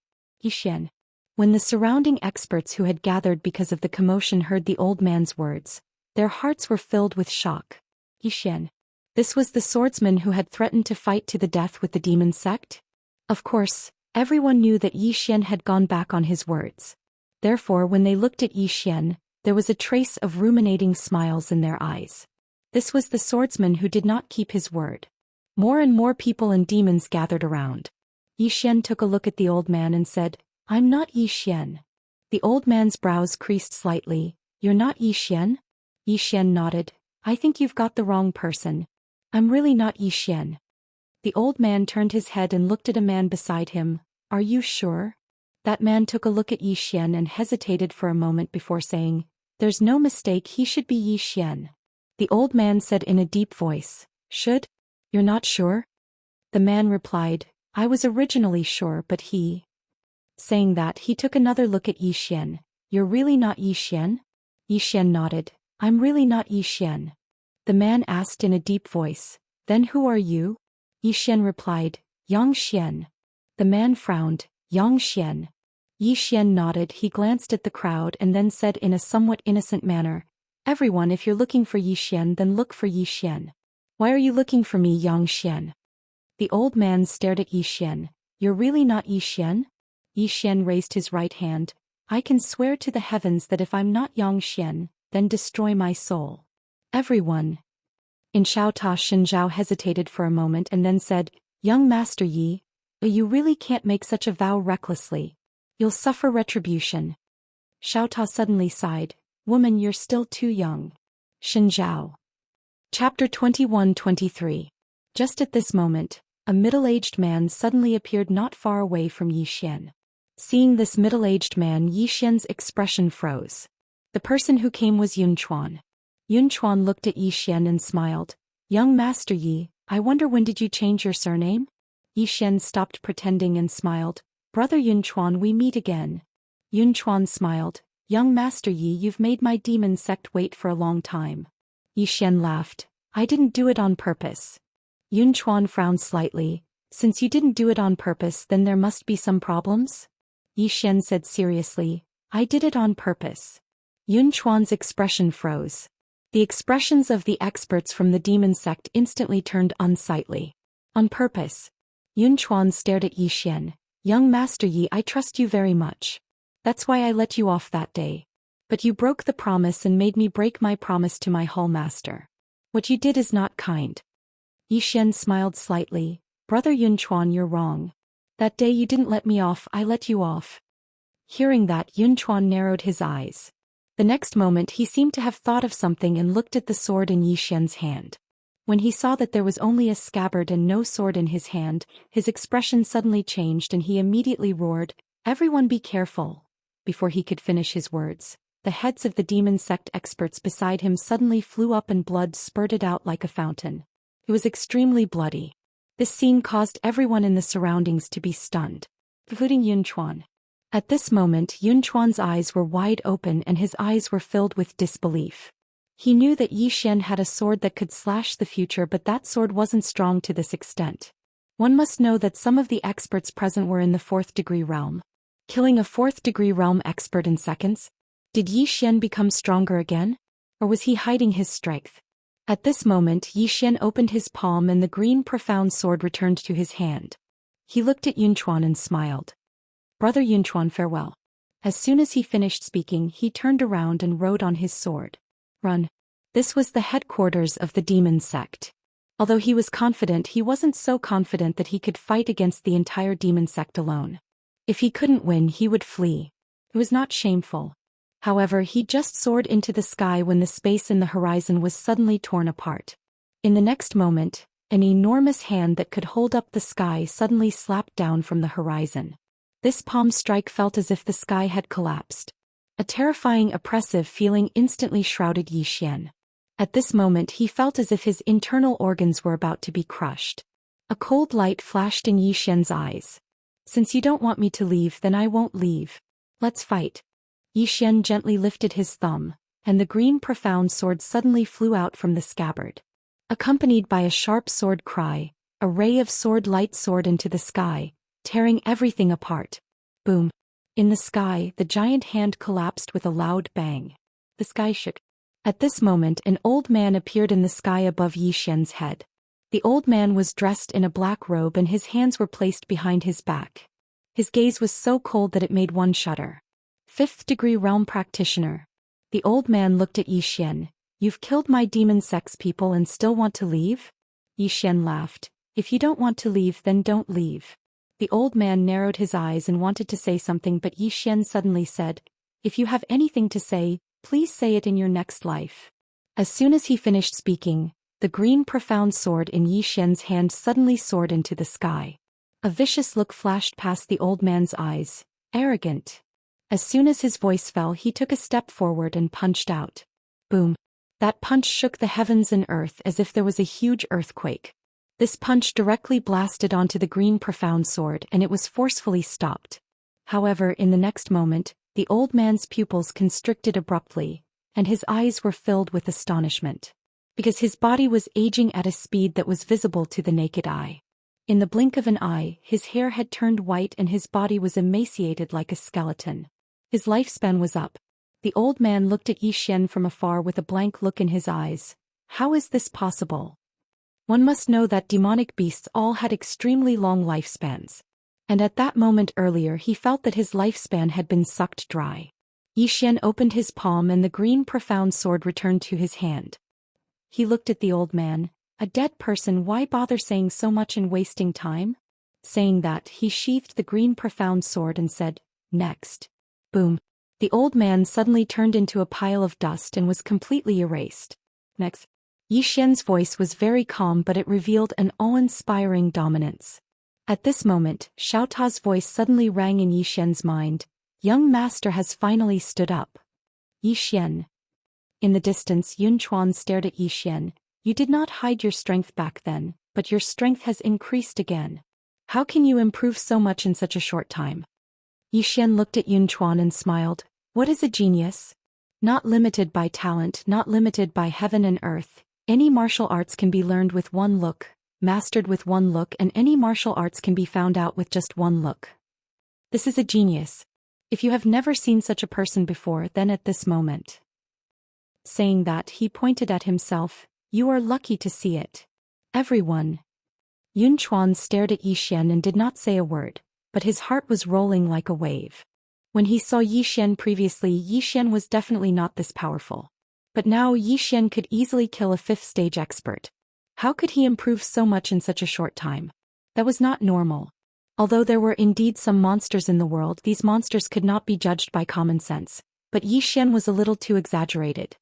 Xian. When the surrounding experts who had gathered because of the commotion heard the old man's words, their hearts were filled with shock. Xian. This was the swordsman who had threatened to fight to the death with the demon sect? Of course, everyone knew that Xian had gone back on his words. Therefore, when they looked at Xian, there was a trace of ruminating smiles in their eyes. This was the swordsman who did not keep his word. More and more people and demons gathered around. Xian took a look at the old man and said, I'm not Xian. The old man's brows creased slightly. You're not Yi Xian? Yi Xian nodded. I think you've got the wrong person. I'm really not Yi Xian. The old man turned his head and looked at a man beside him. Are you sure? That man took a look at Yi Xian and hesitated for a moment before saying, There's no mistake, he should be Yi Xian. The old man said in a deep voice, Should? You're not sure? The man replied, I was originally sure but he. Saying that, he took another look at Yi Xian. You're really not Yi Xian? Yi Xian nodded. I'm really not Yi Xian. The man asked in a deep voice, Then who are you? Yi Xian replied, Yang Xian. The man frowned, Yang Xian. Yi Xian nodded. He glanced at the crowd and then said in a somewhat innocent manner, Everyone, if you're looking for Yi Xian, then look for Yi Xian. Why are you looking for me, Yang Xian? The old man stared at Yi Xian. You're really not Yi Xian? Yi Xian raised his right hand. I can swear to the heavens that if I'm not Yang Xian, then destroy my soul. Everyone. In Xiaota Shinzhao hesitated for a moment and then said, Young Master Yi, you really can't make such a vow recklessly. You'll suffer retribution. Xiaota suddenly sighed. Woman, you're still too young. Shinzhao. Chapter 21-23. Just at this moment, a middle-aged man suddenly appeared not far away from Yi Xian. Seeing this middle-aged man, Yi Xian's expression froze. The person who came was Yun Chuan. Yun Chuan looked at Yi Xian and smiled. Young Master Yi, I wonder when did you change your surname? Yi Xian stopped pretending and smiled. Brother Yun Chuan, we meet again. Yun Chuan smiled. Young Master Yi, you've made my demon sect wait for a long time. Yi Xian laughed. I didn't do it on purpose. Yun Chuan frowned slightly. Since you didn't do it on purpose, then there must be some problems? Yi Xian said seriously. I did it on purpose. Yun Chuan's expression froze. The expressions of the experts from the demon sect instantly turned unsightly. On purpose. Yun Chuan stared at Yi Xian. Young Master Yi, I trust you very much. That's why I let you off that day. But you broke the promise and made me break my promise to my Hall Master. What you did is not kind. Yi Xian smiled slightly. Brother Yun Chuan, you're wrong. That day you didn't let me off, I let you off. Hearing that, Yun Chuan narrowed his eyes. The next moment he seemed to have thought of something and looked at the sword in Yi Xian's hand. When he saw that there was only a scabbard and no sword in his hand, his expression suddenly changed and he immediately roared, Everyone be careful. Before he could finish his words, the heads of the demon sect experts beside him suddenly flew up and blood spurted out like a fountain. It was extremely bloody. This scene caused everyone in the surroundings to be stunned, including Yun Chuan. At this moment, Yun Chuan's eyes were wide open and his eyes were filled with disbelief. He knew that Yi Xian had a sword that could slash the future, but that sword wasn't strong to this extent. One must know that some of the experts present were in the 4th degree realm. Killing a 4th degree realm expert in seconds? Did Yi Xian become stronger again? Or was he hiding his strength? At this moment, Yi Xian opened his palm and the green profound sword returned to his hand. He looked at Yun Chuan and smiled. Brother Yun Chuan, farewell. As soon as he finished speaking, he turned around and rode on his sword. Run. This was the headquarters of the demon sect. Although he was confident, he wasn't so confident that he could fight against the entire demon sect alone. If he couldn't win, he would flee. It was not shameful. However, he just soared into the sky when the space in the horizon was suddenly torn apart. In the next moment, an enormous hand that could hold up the sky suddenly slapped down from the horizon. This palm strike felt as if the sky had collapsed. A terrifying, oppressive feeling instantly shrouded Yi Xian. At this moment he felt as if his internal organs were about to be crushed. A cold light flashed in Yi Xian's eyes. Since you don't want me to leave, then I won't leave. Let's fight. Yi Xian gently lifted his thumb, and the green profound sword suddenly flew out from the scabbard. Accompanied by a sharp sword cry, a ray of sword light soared into the sky, tearing everything apart. Boom. In the sky, the giant hand collapsed with a loud bang. The sky shook. At this moment, an old man appeared in the sky above Yi Xian's head. The old man was dressed in a black robe and his hands were placed behind his back. His gaze was so cold that it made one shudder. 5th degree realm practitioner. The old man looked at Yi Xian. You've killed my demon sex people and still want to leave? Yi Xian laughed. If you don't want to leave, then don't leave. The old man narrowed his eyes and wanted to say something, but Yi Xian suddenly said, If you have anything to say, please say it in your next life. As soon as he finished speaking, the green profound sword in Yi Xian's hand suddenly soared into the sky. A vicious look flashed past the old man's eyes, arrogant. As soon as his voice fell, he took a step forward and punched out. Boom. That punch shook the heavens and earth as if there was a huge earthquake. This punch directly blasted onto the green profound sword and it was forcefully stopped. However, in the next moment, the old man's pupils constricted abruptly, and his eyes were filled with astonishment. Because his body was aging at a speed that was visible to the naked eye. In the blink of an eye, his hair had turned white and his body was emaciated like a skeleton. His lifespan was up. The old man looked at Yi Xian from afar with a blank look in his eyes. How is this possible? One must know that demonic beasts all had extremely long lifespans. And at that moment earlier he felt that his lifespan had been sucked dry. Yi Xian opened his palm and the green profound sword returned to his hand. He looked at the old man. A dead person, why bother saying so much and wasting time? Saying that, he sheathed the green profound sword and said, next. Boom. The old man suddenly turned into a pile of dust and was completely erased. Next. Yi Xian's voice was very calm but it revealed an awe-inspiring dominance. At this moment, Xiao Ta's voice suddenly rang in Yi Xian's mind. Young master has finally stood up. Yi Xian. In the distance, Yun Chuan stared at Yi Xian. You did not hide your strength back then, but your strength has increased again. How can you improve so much in such a short time? Yi Xian looked at Yun Chuan and smiled. What is a genius? Not limited by talent, not limited by heaven and earth. Any martial arts can be learned with one look, mastered with one look, and any martial arts can be found out with just one look. This is a genius. If you have never seen such a person before, then at this moment. Saying that, he pointed at himself. You are lucky to see it. Everyone. Yun Chuan stared at Yi Xian and did not say a word, but his heart was rolling like a wave. When he saw Yi Xian previously, Yi Xian was definitely not this powerful. But now Yi Xian could easily kill a 5th stage expert. How could he improve so much in such a short time? That was not normal. Although there were indeed some monsters in the world, these monsters could not be judged by common sense. But Yi Xian was a little too exaggerated.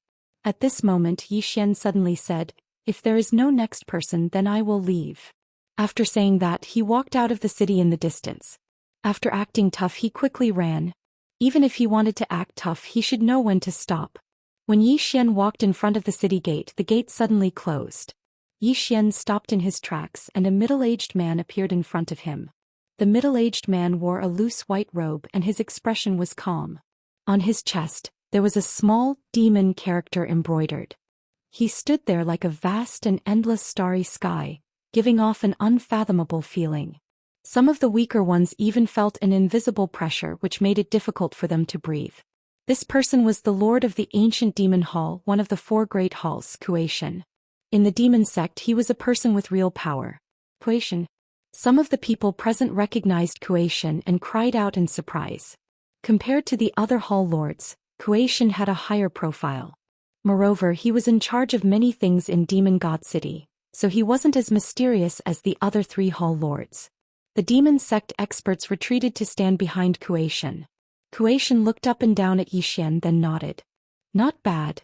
At this moment Yi Xian suddenly said, if there is no next person then I will leave. After saying that he walked out of the city in the distance. After acting tough he quickly ran. Even if he wanted to act tough he should know when to stop. When Yi Xian walked in front of the city gate, the gate suddenly closed. Yi Xian stopped in his tracks and a middle-aged man appeared in front of him. The middle-aged man wore a loose white robe and his expression was calm. On his chest, there was a small, demon character embroidered. He stood there like a vast and endless starry sky, giving off an unfathomable feeling. Some of the weaker ones even felt an invisible pressure which made it difficult for them to breathe. This person was the lord of the ancient demon hall, one of the 4 great halls, Cultivation. In the demon sect he was a person with real power. Cultivation. Some of the people present recognized Cultivation and cried out in surprise. Compared to the other hall lords, Cultivation had a higher profile. Moreover, he was in charge of many things in Demon God City, so he wasn't as mysterious as the other 3 hall lords. The demon sect experts retreated to stand behind Cultivation. Cultivation looked up and down at Yi Xian then nodded. Not bad.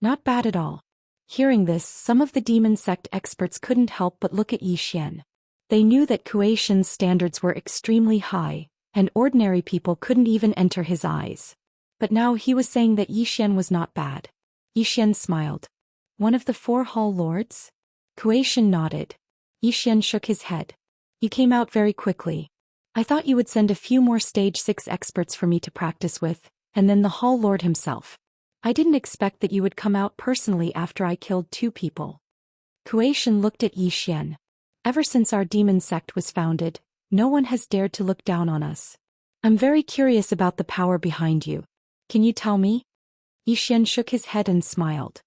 Not bad at all. Hearing this, some of the demon sect experts couldn't help but look at Yi Xian. They knew that Cultivation's standards were extremely high, and ordinary people couldn't even enter his eyes. But now he was saying that Yi Xian was not bad. Yi Xian smiled. One of the 4 hall lords? Cultivation nodded. Yi Xian shook his head. You came out very quickly. I thought you would send a few more stage 6 experts for me to practice with, and then the hall lord himself. I didn't expect that you would come out personally after I killed 2 people. Cultivation looked at Yi Xian. Ever since our demon sect was founded, no one has dared to look down on us. I'm very curious about the power behind you. Can you tell me? Yi Xian shook his head and smiled.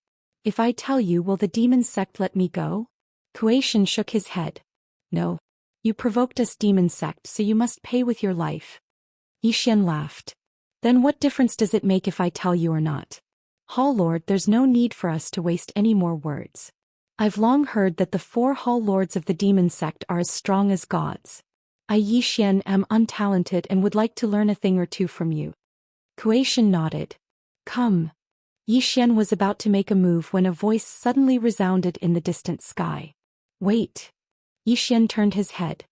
If I tell you, will the demon sect let me go? Cultivation shook his head. No. You provoked us, demon sect, so you must pay with your life. Yi Xian laughed. Then what difference does it make if I tell you or not? Hall Lord, there's no need for us to waste any more words. I've long heard that the 4 hall lords of the demon sect are as strong as gods. I, Yi Xian, am untalented and would like to learn a thing or two from you. Xian nodded. Come. Xian was about to make a move when a voice suddenly resounded in the distant sky. Wait. Xian turned his head.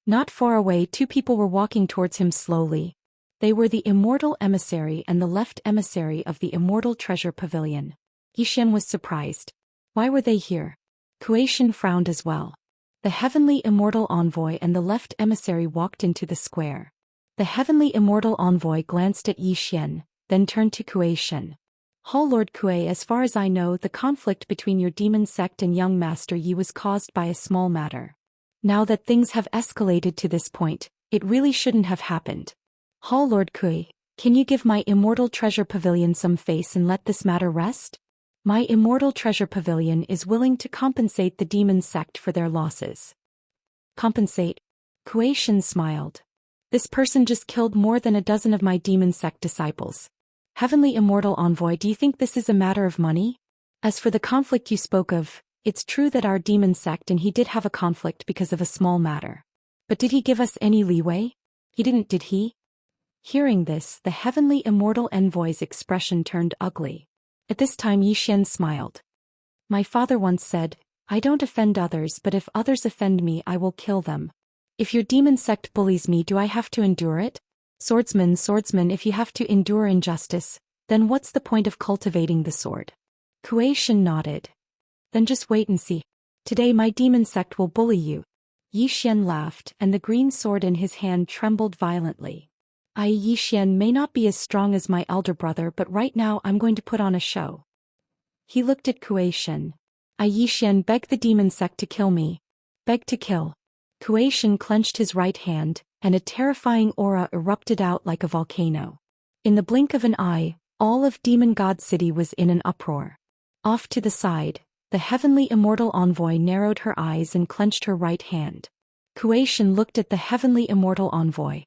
Not far away, two people were walking towards him slowly. They were the Immortal Emissary and the left emissary of the Immortal Treasure Pavilion. Xian was surprised. Why were they here? Xian frowned as well. The Heavenly Immortal Envoy and the left emissary walked into the square. The Heavenly Immortal Envoy glanced at Xian, then turned to Xian. Lord Kuei, as far as I know, the conflict between your demon sect and young Master Yi was caused by a small matter. Now that things have escalated to this point, it really shouldn't have happened. Lord Kuei, can you give my Immortal Treasure Pavilion some face and let this matter rest? My Immortal Treasure Pavilion is willing to compensate the demon sect for their losses. Compensate? Xian smiled. This person just killed more than a dozen of my demon sect disciples. Heavenly Immortal Envoy, do you think this is a matter of money? As for the conflict you spoke of, it's true that our demon sect and he did have a conflict because of a small matter. But did he give us any leeway? He didn't, did he? Hearing this, the Heavenly Immortal Envoy's expression turned ugly. At this time Xian smiled. My father once said, I don't offend others, but if others offend me I will kill them. If your demon sect bullies me, do I have to endure it? Swordsman, if you have to endure injustice, then what's the point of cultivating the sword? Xian nodded. Then just wait and see. Today my demon sect will bully you. Xian laughed, and the green sword in his hand trembled violently. Xian may not be as strong as my elder brother, but right now I'm going to put on a show. He looked at Xian. Xian, beg the demon sect to kill me. Beg to kill. Xian clenched his right hand, and a terrifying aura erupted out like a volcano. In the blink of an eye, all of Demon God City was in an uproar. Off to the side, the Heavenly Immortal Envoy narrowed her eyes and clenched her right hand. Xian looked at the Heavenly Immortal Envoy.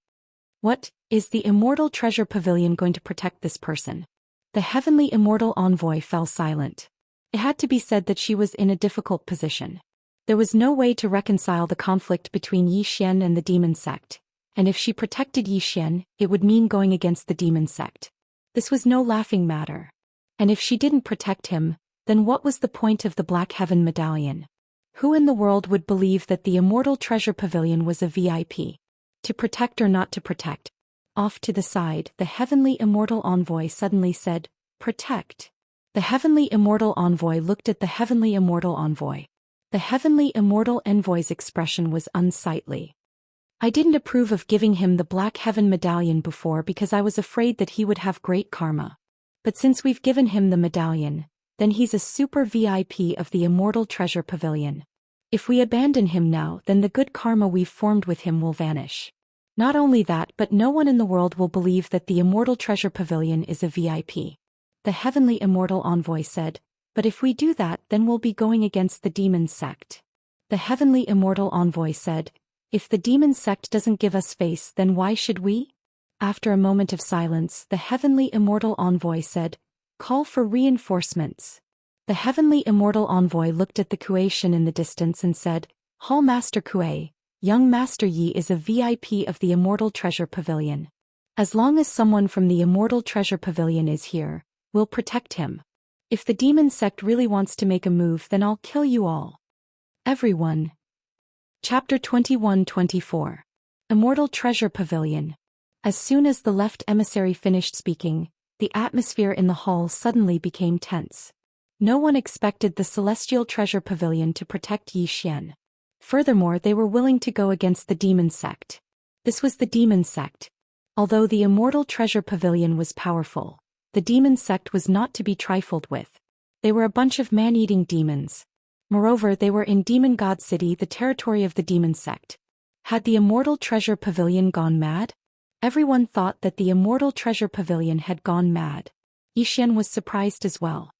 What, is the Immortal Treasure Pavilion going to protect this person? The Heavenly Immortal Envoy fell silent. It had to be said that she was in a difficult position. There was no way to reconcile the conflict between Xian and the demon sect, and if she protected Xian, it would mean going against the demon sect. This was no laughing matter. And if she didn't protect him, then what was the point of the Black Heaven Medallion? Who in the world would believe that the Immortal Treasure Pavilion was a VIP? To protect or not to protect? Off to the side, the Heavenly Immortal Envoy suddenly said, Protect. The Heavenly Immortal Envoy looked at the Heavenly Immortal Envoy. The Heavenly Immortal Envoy's expression was unsightly. I didn't approve of giving him the Black Heaven Medallion before because I was afraid that he would have great karma. But since we've given him the medallion, then he's a super VIP of the Immortal Treasure Pavilion. If we abandon him now, then the good karma we've formed with him will vanish. Not only that, but no one in the world will believe that the Immortal Treasure Pavilion is a VIP. The Heavenly Immortal Envoy said, But if we do that, then we'll be going against the demon sect. The Heavenly Immortal Envoy said, If the demon sect doesn't give us face, then why should we? After a moment of silence, the Heavenly Immortal Envoy said, Call for reinforcements. The Heavenly Immortal Envoy looked at the Xian in the distance and said, Hall Master Kuei, young Master Yi is a VIP of the Immortal Treasure Pavilion. As long as someone from the Immortal Treasure Pavilion is here, we'll protect him. If the demon sect really wants to make a move, then I'll kill you all. Everyone. Chapter 21-24. Immortal Treasure Pavilion. As soon as the left emissary finished speaking, the atmosphere in the hall suddenly became tense. No one expected the Celestial Treasure Pavilion to protect Xian. Furthermore, they were willing to go against the demon sect. This was the demon sect. Although the Immortal Treasure Pavilion was powerful, the demon sect was not to be trifled with. They were a bunch of man-eating demons. Moreover, they were in Demon God City, the territory of the demon sect. Had the Immortal Treasure Pavilion gone mad? Everyone thought that the Immortal Treasure Pavilion had gone mad. Xian was surprised as well.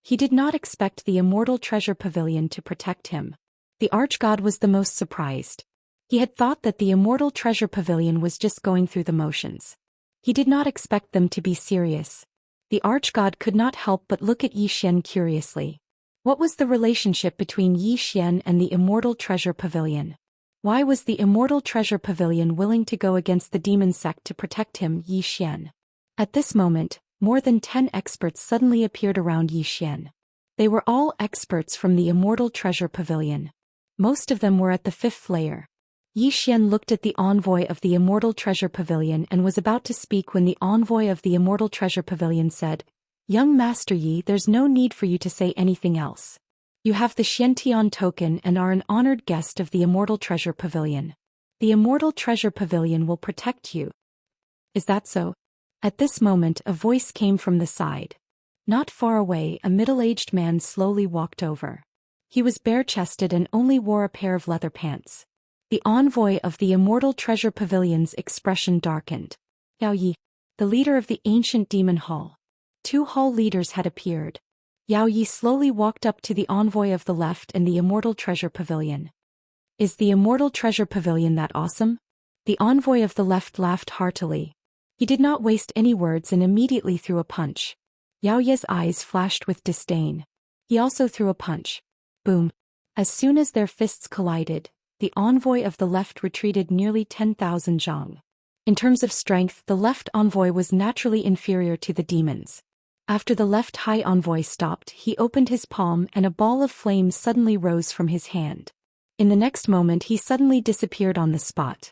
He did not expect the Immortal Treasure Pavilion to protect him. The Archgod was the most surprised. He had thought that the Immortal Treasure Pavilion was just going through the motions. He did not expect them to be serious. The Archgod could not help but look at Xian curiously. What was the relationship between Xian and the Immortal Treasure Pavilion? Why was the Immortal Treasure Pavilion willing to go against the demon sect to protect him, Xian? At this moment, more than 10 experts suddenly appeared around Yi Xian. They were all experts from the Immortal Treasure Pavilion. Most of them were at the 5th layer. Yi Xian looked at the envoy of the Immortal Treasure Pavilion and was about to speak when the envoy of the Immortal Treasure Pavilion said, "Young Master Yi, there's no need for you to say anything else. You have the Xiantian token and are an honored guest of the Immortal Treasure Pavilion. The Immortal Treasure Pavilion will protect you." "Is that so?" At this moment a voice came from the side. Not far away, a middle-aged man slowly walked over. He was bare-chested and only wore a pair of leather pants. The envoy of the Immortal Treasure Pavilion's expression darkened. Yao Yi, the leader of the ancient demon hall. 2 hall leaders had appeared. Yao Yi slowly walked up to the envoy of the left and the Immortal Treasure Pavilion. "Is the Immortal Treasure Pavilion that awesome?" The envoy of the left laughed heartily. He did not waste any words and immediately threw a punch. Yao Ye's eyes flashed with disdain. He also threw a punch. Boom. As soon as their fists collided, the envoy of the left retreated nearly 10,000 zhang. In terms of strength, the left envoy was naturally inferior to the demons. After the left high envoy stopped, he opened his palm and a ball of flame suddenly rose from his hand. In the next moment he suddenly disappeared on the spot.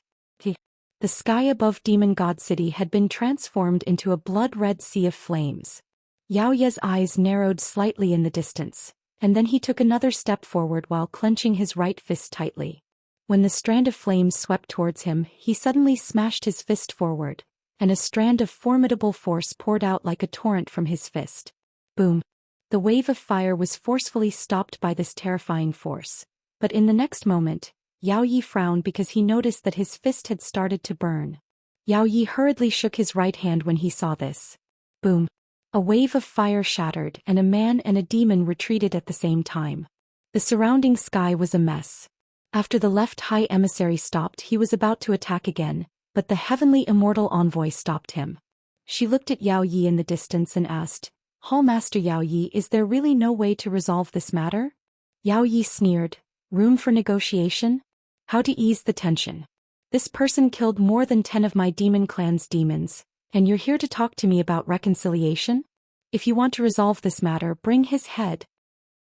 The sky above Demon God City had been transformed into a blood-red sea of flames. Yao Ye's eyes narrowed slightly in the distance, and then he took another step forward while clenching his right fist tightly. When the strand of flames swept towards him, he suddenly smashed his fist forward, and a strand of formidable force poured out like a torrent from his fist. Boom! The wave of fire was forcefully stopped by this terrifying force, but in the next moment, Yao Yi frowned because he noticed that his fist had started to burn. Yao Yi hurriedly shook his right hand when he saw this. Boom! A wave of fire shattered and a man and a demon retreated at the same time. The surrounding sky was a mess. After the left high emissary stopped, he was about to attack again, but the heavenly immortal envoy stopped him. She looked at Yao Yi in the distance and asked, "Hall Master Yao Yi, is there really no way to resolve this matter?" Yao Yi sneered, "Room for negotiation? How to ease the tension? This person killed more than 10 of my demon clan's demons, and you're here to talk to me about reconciliation? If you want to resolve this matter, bring his head."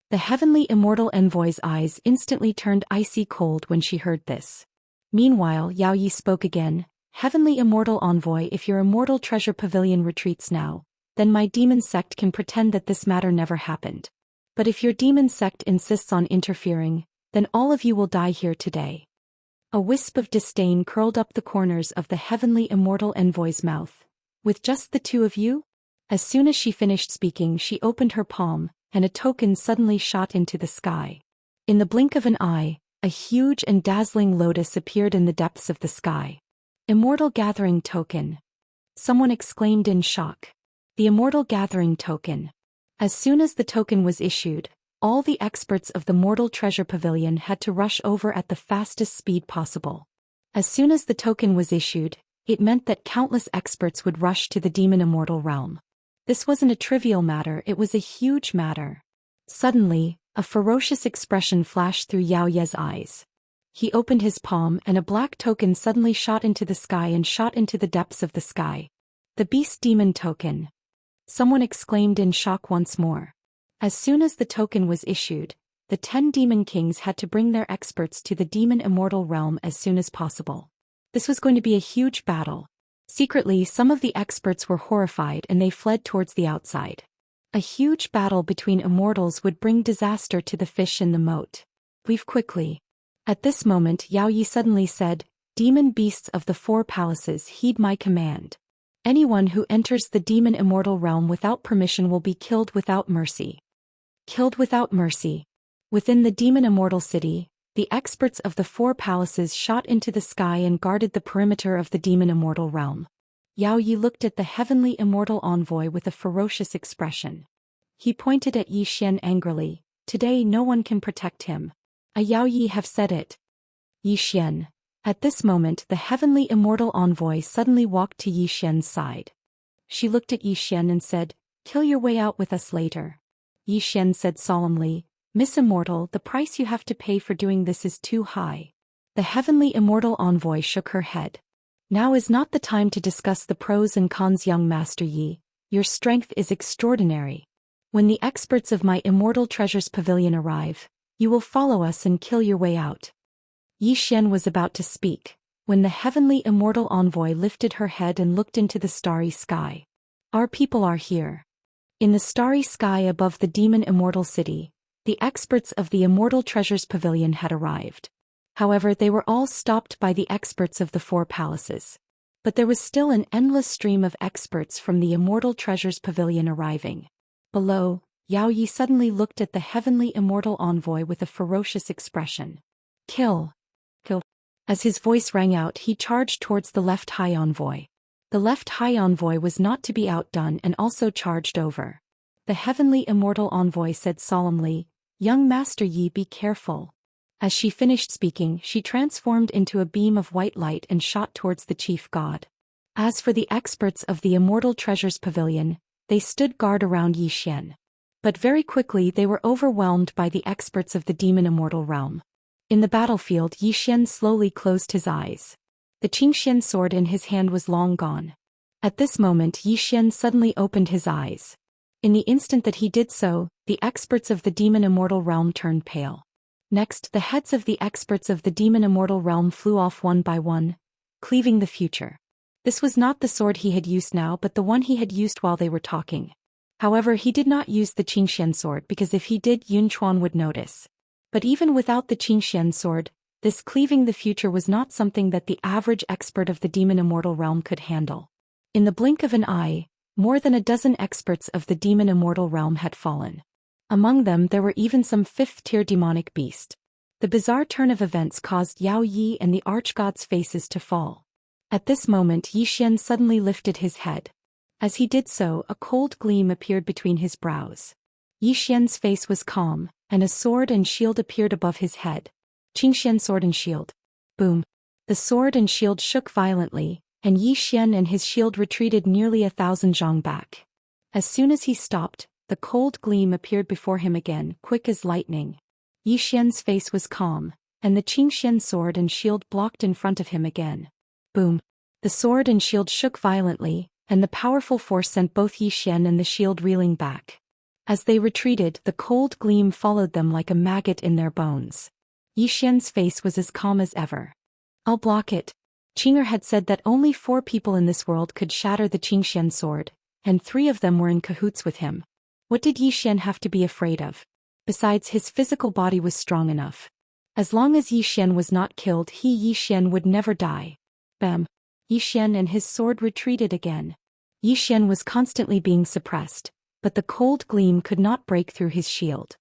The heavenly immortal envoy's eyes instantly turned icy cold when she heard this. Meanwhile, Yao Yi spoke again, "Heavenly immortal envoy, if your Immortal Treasure Pavilion retreats now, then my demon sect can pretend that this matter never happened. But if your demon sect insists on interfering, then all of you will die here today." A wisp of disdain curled up the corners of the heavenly immortal envoy's mouth. "With just the 2 of you?" As soon as she finished speaking, she opened her palm, and a token suddenly shot into the sky. In the blink of an eye, a huge and dazzling lotus appeared in the depths of the sky. "Immortal Gathering Token!" Someone exclaimed in shock. The Immortal Gathering Token. As soon as the token was issued, all the experts of the Mortal Treasure Pavilion had to rush over at the fastest speed possible. As soon as the token was issued, it meant that countless experts would rush to the Demon Immortal realm. This wasn't a trivial matter, it was a huge matter. Suddenly, a ferocious expression flashed through Yao Ye's eyes. He opened his palm and a black token suddenly shot into the sky and shot into the depths of the sky. "The Beast Demon Token!" Someone exclaimed in shock once more. As soon as the token was issued, the 10 demon kings had to bring their experts to the Demon Immortal realm as soon as possible. This was going to be a huge battle. Secretly, some of the experts were horrified and they fled towards the outside. A huge battle between immortals would bring disaster to the fish in the moat. "Leave quickly." At this moment, Yao Yi suddenly said, "Demon beasts of the 4 palaces, heed my command. Anyone who enters the Demon Immortal realm without permission will be killed without mercy." Killed without mercy. Within the Demon Immortal City, the experts of the 4 palaces shot into the sky and guarded the perimeter of the Demon Immortal realm. Yao Yi looked at the heavenly immortal envoy with a ferocious expression. He pointed at Yi Xian angrily, "Today no one can protect him. I Yao Yi have said it." Yi Xian. At this moment the heavenly immortal envoy suddenly walked to Yi Xian's side. She looked at Yi Xian and said, "Kill your way out with us later." Yi Xian said solemnly, "Miss Immortal, the price you have to pay for doing this is too high." The heavenly immortal envoy shook her head. Now is not the time to discuss the pros and cons, young Master Yi. Your strength is extraordinary. When the experts of my Immortal Treasures Pavilion arrive, you will follow us and kill your way out. Yi Xian was about to speak, when the heavenly immortal envoy lifted her head and looked into the starry sky. Our people are here. In the starry sky above the demon immortal city, the experts of the Immortal Treasures Pavilion had arrived. However, they were all stopped by the experts of the four palaces. But there was still an endless stream of experts from the Immortal Treasures Pavilion arriving. Below, Yao Yi suddenly looked at the heavenly immortal envoy with a ferocious expression. Kill! Kill! As his voice rang out, he charged towards the left high envoy. The left high envoy was not to be outdone and also charged over. The heavenly immortal envoy said solemnly, Young Master Yi, be careful. As she finished speaking, she transformed into a beam of white light and shot towards the chief god. As for the experts of the Immortal Treasures Pavilion, they stood guard around Yi Xian. But very quickly they were overwhelmed by the experts of the demon immortal realm. In the battlefield, Yi Xian slowly closed his eyes. The Xianxia sword in his hand was long gone. At this moment, Yi Xian suddenly opened his eyes. In the instant that he did so, the experts of the demon immortal realm turned pale. Next, the heads of the experts of the demon immortal realm flew off one by one, cleaving the future. This was not the sword he had used now, but the one he had used while they were talking. However, he did not use the Xianxia sword because if he did, Yun Chuan would notice. But even without the Xianxia sword, this cleaving the future was not something that the average expert of the demon immortal realm could handle. In the blink of an eye, more than a dozen experts of the demon immortal realm had fallen. Among them there were even some fifth-tier demonic beasts. The bizarre turn of events caused Yao Yi and the archgod's faces to fall. At this moment Yi Xian suddenly lifted his head. As he did so, a cold gleam appeared between his brows. Yi Xian's face was calm, and a sword and shield appeared above his head. Xianxian sword and shield. Boom. The sword and shield shook violently, and Yi Xian and his shield retreated nearly 1,000 zhang back. As soon as he stopped, the cold gleam appeared before him again, quick as lightning. Yi Xian's face was calm, and the Xianxian sword and shield blocked in front of him again. Boom. The sword and shield shook violently, and the powerful force sent both Yi Xian and the shield reeling back. As they retreated, the cold gleam followed them like a maggot in their bones. Yi Xian's face was as calm as ever. I'll block it. Qinger had said that only 4 people in this world could shatter the Xianxian sword, and 3 of them were in cahoots with him. What did Yi Xian have to be afraid of? Besides, his physical body was strong enough. As long as Yi Xian was not killed, Yi Xian would never die. Bam! Yi Xian and his sword retreated again. Yi Xian was constantly being suppressed, but the cold gleam could not break through his shield.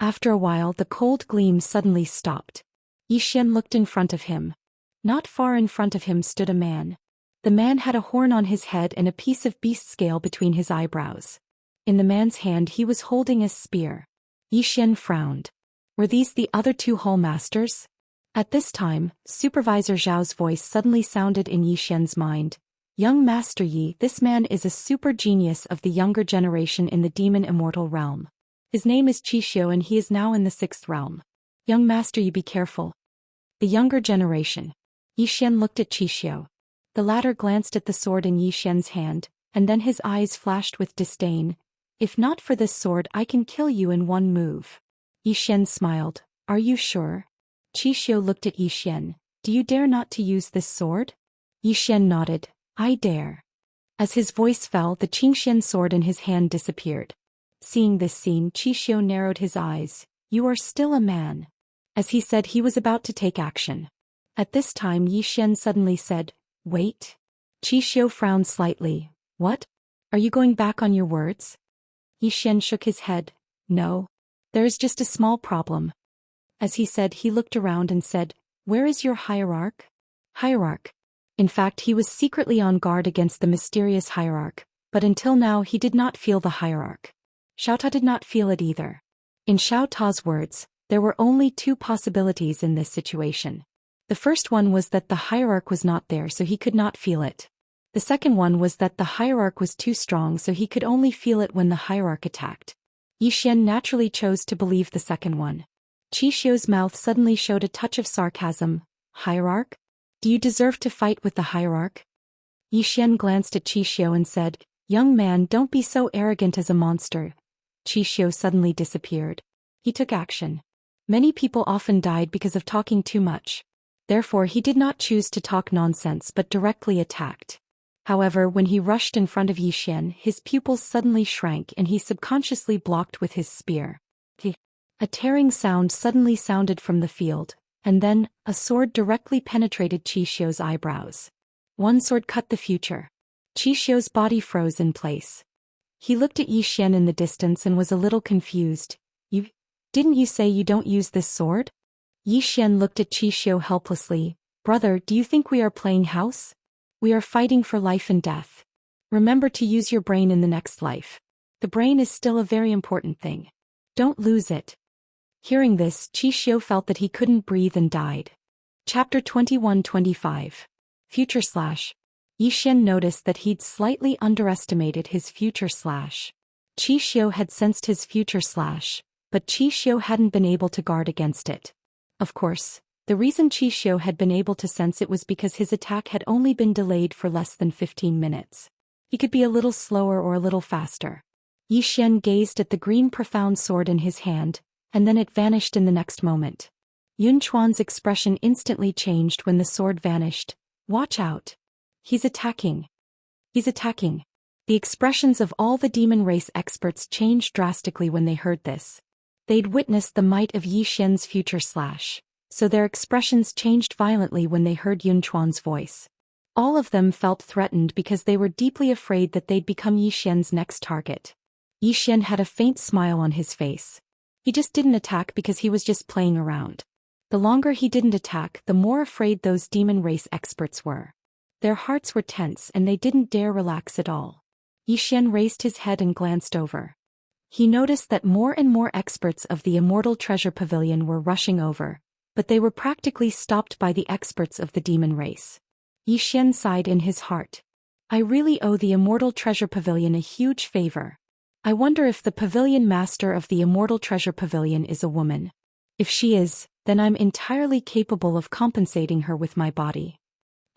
After a while, the cold gleam suddenly stopped. Yi Xian looked in front of him. Not far in front of him stood a man. The man had a horn on his head and a piece of beast scale between his eyebrows. In the man's hand he was holding a spear. Yi Xian frowned. Were these the other 2 hall masters? At this time, Supervisor Zhao's voice suddenly sounded in Yi Xian's mind. Young Master Yi, this man is a super genius of the younger generation in the demon immortal realm. His name is Xixiu and he is now in the 6th realm. Young Master Yi, be careful. The younger generation. Yi Xian looked at Xixiu. The latter glanced at the sword in Yi Xian's hand, and then his eyes flashed with disdain. If not for this sword, I can kill you in one move. Yi Xian smiled. Are you sure? Xixiu looked at Yi Xian. Do you dare not to use this sword? Yi Xian nodded. I dare. As his voice fell, the Xianxian sword in his hand disappeared. Seeing this scene, Xixiu narrowed his eyes. You are still a man. As he said, he was about to take action. At this time Yi Xian suddenly said, Wait. Xixiu frowned slightly. What? Are you going back on your words? Yi Xian shook his head. No. There is just a small problem. As he said, he looked around and said, Where is your hierarch? Hierarch. In fact, he was secretly on guard against the mysterious hierarch, but until now he did not feel the hierarch. Xiao Ta did not feel it either. In Xiao Ta's words, there were only 2 possibilities in this situation. The first one was that the hierarch was not there, so he could not feel it. The second one was that the hierarch was too strong, so he could only feel it when the hierarch attacked. Yi Xian naturally chose to believe the second one. Xixiu's mouth suddenly showed a touch of sarcasm. Hierarch? Do you deserve to fight with the hierarch? Yi Xian glanced at Qi Xiu and said, young man, don't be so arrogant as a monster. Qi Xiu suddenly disappeared. He took action. Many people often died because of talking too much. Therefore he did not choose to talk nonsense but directly attacked. However, when he rushed in front of Yi Xian, his pupils suddenly shrank and he subconsciously blocked with his spear. A tearing sound suddenly sounded from the field, and then, a sword directly penetrated Qi Xiu's eyebrows. One sword cut the future. Qi Xiu's body froze in place. He looked at Yi Xian in the distance and was a little confused. Didn't you say you don't use this sword? Yi Xian looked at Qi Xiu helplessly. Brother, do you think we are playing house? We are fighting for life and death. Remember to use your brain in the next life. The brain is still a very important thing. Don't lose it. Hearing this, Qi Xiu felt that he couldn't breathe and died. Chapter 21-25. Future slash. Yi Xian noticed that he'd slightly underestimated his future slash. Qi Xiu had sensed his future slash, but Qi Xiu hadn't been able to guard against it. Of course, the reason Qi Xiu had been able to sense it was because his attack had only been delayed for less than 15 minutes. He could be a little slower or a little faster. Yi Xian gazed at the green profound sword in his hand, and then it vanished in the next moment. Yun Chuan's expression instantly changed when the sword vanished. Watch out. He's attacking. He's attacking. The expressions of all the demon race experts changed drastically when they heard this. They'd witnessed the might of Yi Xian's future slash, so their expressions changed violently when they heard Yun Chuan's voice. All of them felt threatened because they were deeply afraid that they'd become Yi Xian's next target. Yi Xian had a faint smile on his face. He just didn't attack because he was just playing around. The longer he didn't attack, the more afraid those demon race experts were. Their hearts were tense and they didn't dare relax at all. Yi Xian raised his head and glanced over. He noticed that more and more experts of the Immortal Treasure Pavilion were rushing over, but they were practically stopped by the experts of the demon race. Yi Xian sighed in his heart. I really owe the Immortal Treasure Pavilion a huge favor. I wonder if the pavilion master of the Immortal Treasure Pavilion is a woman. If she is, then I'm entirely capable of compensating her with my body.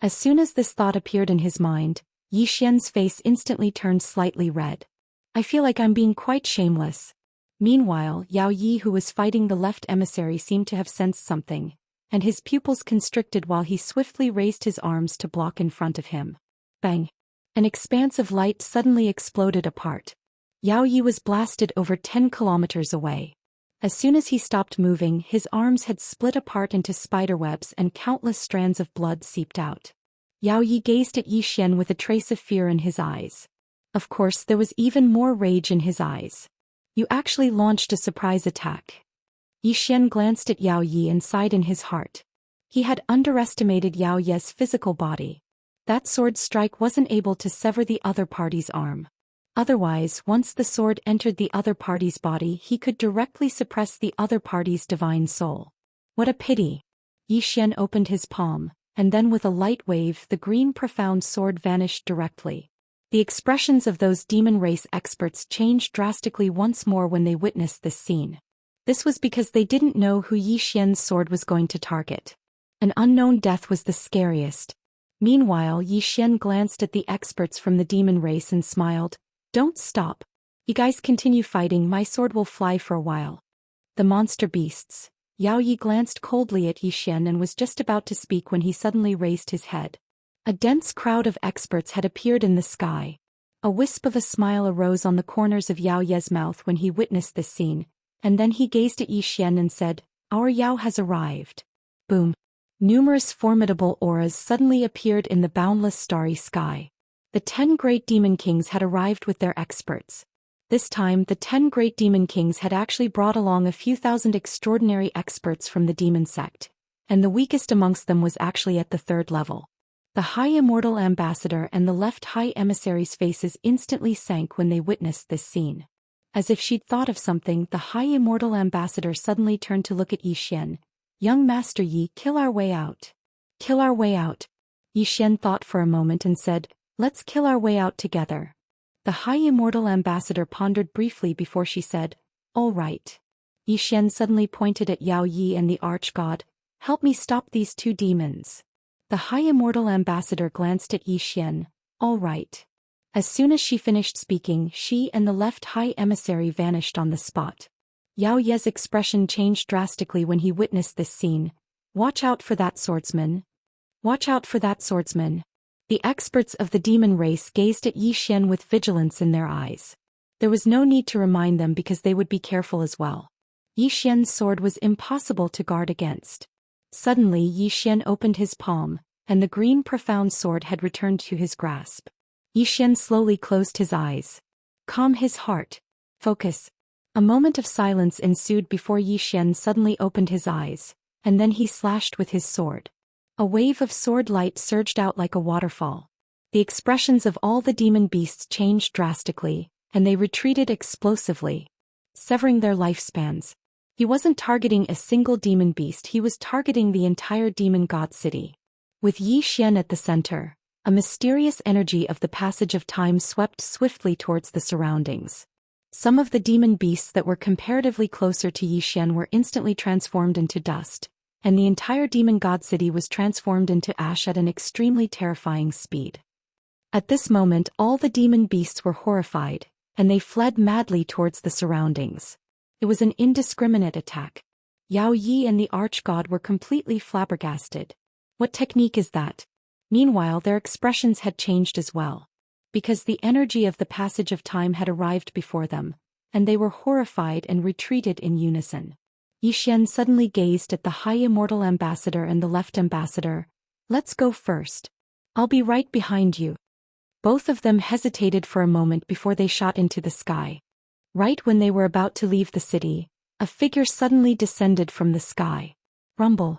As soon as this thought appeared in his mind, Yi Xian's face instantly turned slightly red. I feel like I'm being quite shameless. Meanwhile, Yao Yi, who was fighting the left emissary, seemed to have sensed something, and his pupils constricted while he swiftly raised his arms to block in front of him. Bang! An expanse of light suddenly exploded apart. Yao Yi was blasted over 10 kilometers away. As soon as he stopped moving, his arms had split apart into spiderwebs and countless strands of blood seeped out. Yao Yi gazed at Yi Xian with a trace of fear in his eyes. Of course, there was even more rage in his eyes. You actually launched a surprise attack. Yi Xian glanced at Yao Yi and sighed in his heart. He had underestimated Yao Ye's physical body. That sword strike wasn't able to sever the other party's arm. Otherwise, once the sword entered the other party's body, he could directly suppress the other party's divine soul. What a pity! Yi Xian opened his palm, and then with a light wave the green profound sword vanished directly. The expressions of those demon race experts changed drastically once more when they witnessed this scene. This was because they didn't know who Yi Xian's sword was going to target. An unknown death was the scariest. Meanwhile, Yi Xian glanced at the experts from the demon race and smiled. Don't stop. You guys continue fighting, my sword will fly for a while. The monster beasts. Yao Yi glanced coldly at Yi Xian and was just about to speak when he suddenly raised his head. A dense crowd of experts had appeared in the sky. A wisp of a smile arose on the corners of Yao Ye's mouth when he witnessed this scene, and then he gazed at Yi Xian and said, Our Yao has arrived. Boom. Numerous formidable auras suddenly appeared in the boundless starry sky. The 10 great demon kings had arrived with their experts. This time, the 10 great demon kings had actually brought along a few thousand extraordinary experts from the demon sect, and the weakest amongst them was actually at the 3rd level. The High Immortal Ambassador and the left High Emissary's faces instantly sank when they witnessed this scene. As if she'd thought of something, the High Immortal Ambassador suddenly turned to look at Yi Xian. Young Master Yi, kill our way out. Kill our way out. Yi Xian thought for a moment and said, Let's kill our way out together. The High Immortal Ambassador pondered briefly before she said, All right. Yi Xian suddenly pointed at Yao Yi and the Arch-God. Help me stop these 2 demons. The High Immortal Ambassador glanced at Yi Xian. All right. As soon as she finished speaking, she and the left high emissary vanished on the spot. Yao Ye's expression changed drastically when he witnessed this scene. Watch out for that swordsman. Watch out for that swordsman. The experts of the demon race gazed at Yi Xian with vigilance in their eyes. There was no need to remind them because they would be careful as well. Yi Xian's sword was impossible to guard against. Suddenly Yi Xian opened his palm, and the green profound sword had returned to his grasp. Yi Xian slowly closed his eyes. Calm his heart. Focus. A moment of silence ensued before Yi Xian suddenly opened his eyes, and then he slashed with his sword. A wave of sword light surged out like a waterfall. The expressions of all the demon beasts changed drastically, and they retreated explosively, severing their lifespans. He wasn't targeting a single demon beast, he was targeting the entire demon god city. With Yi Xian at the center, a mysterious energy of the passage of time swept swiftly towards the surroundings. Some of the demon beasts that were comparatively closer to Yi Xian were instantly transformed into dust, and the entire demon god city was transformed into ash at an extremely terrifying speed. At this moment all the demon beasts were horrified, and they fled madly towards the surroundings. It was an indiscriminate attack. Yao Yi and the arch-god were completely flabbergasted. What technique is that? Meanwhile their expressions had changed as well. Because the energy of the passage of time had arrived before them, and they were horrified and retreated in unison. Yi Xian suddenly gazed at the High Immortal Ambassador and the left ambassador. Let's go first. I'll be right behind you. Both of them hesitated for a moment before they shot into the sky. Right when they were about to leave the city, a figure suddenly descended from the sky. Rumble.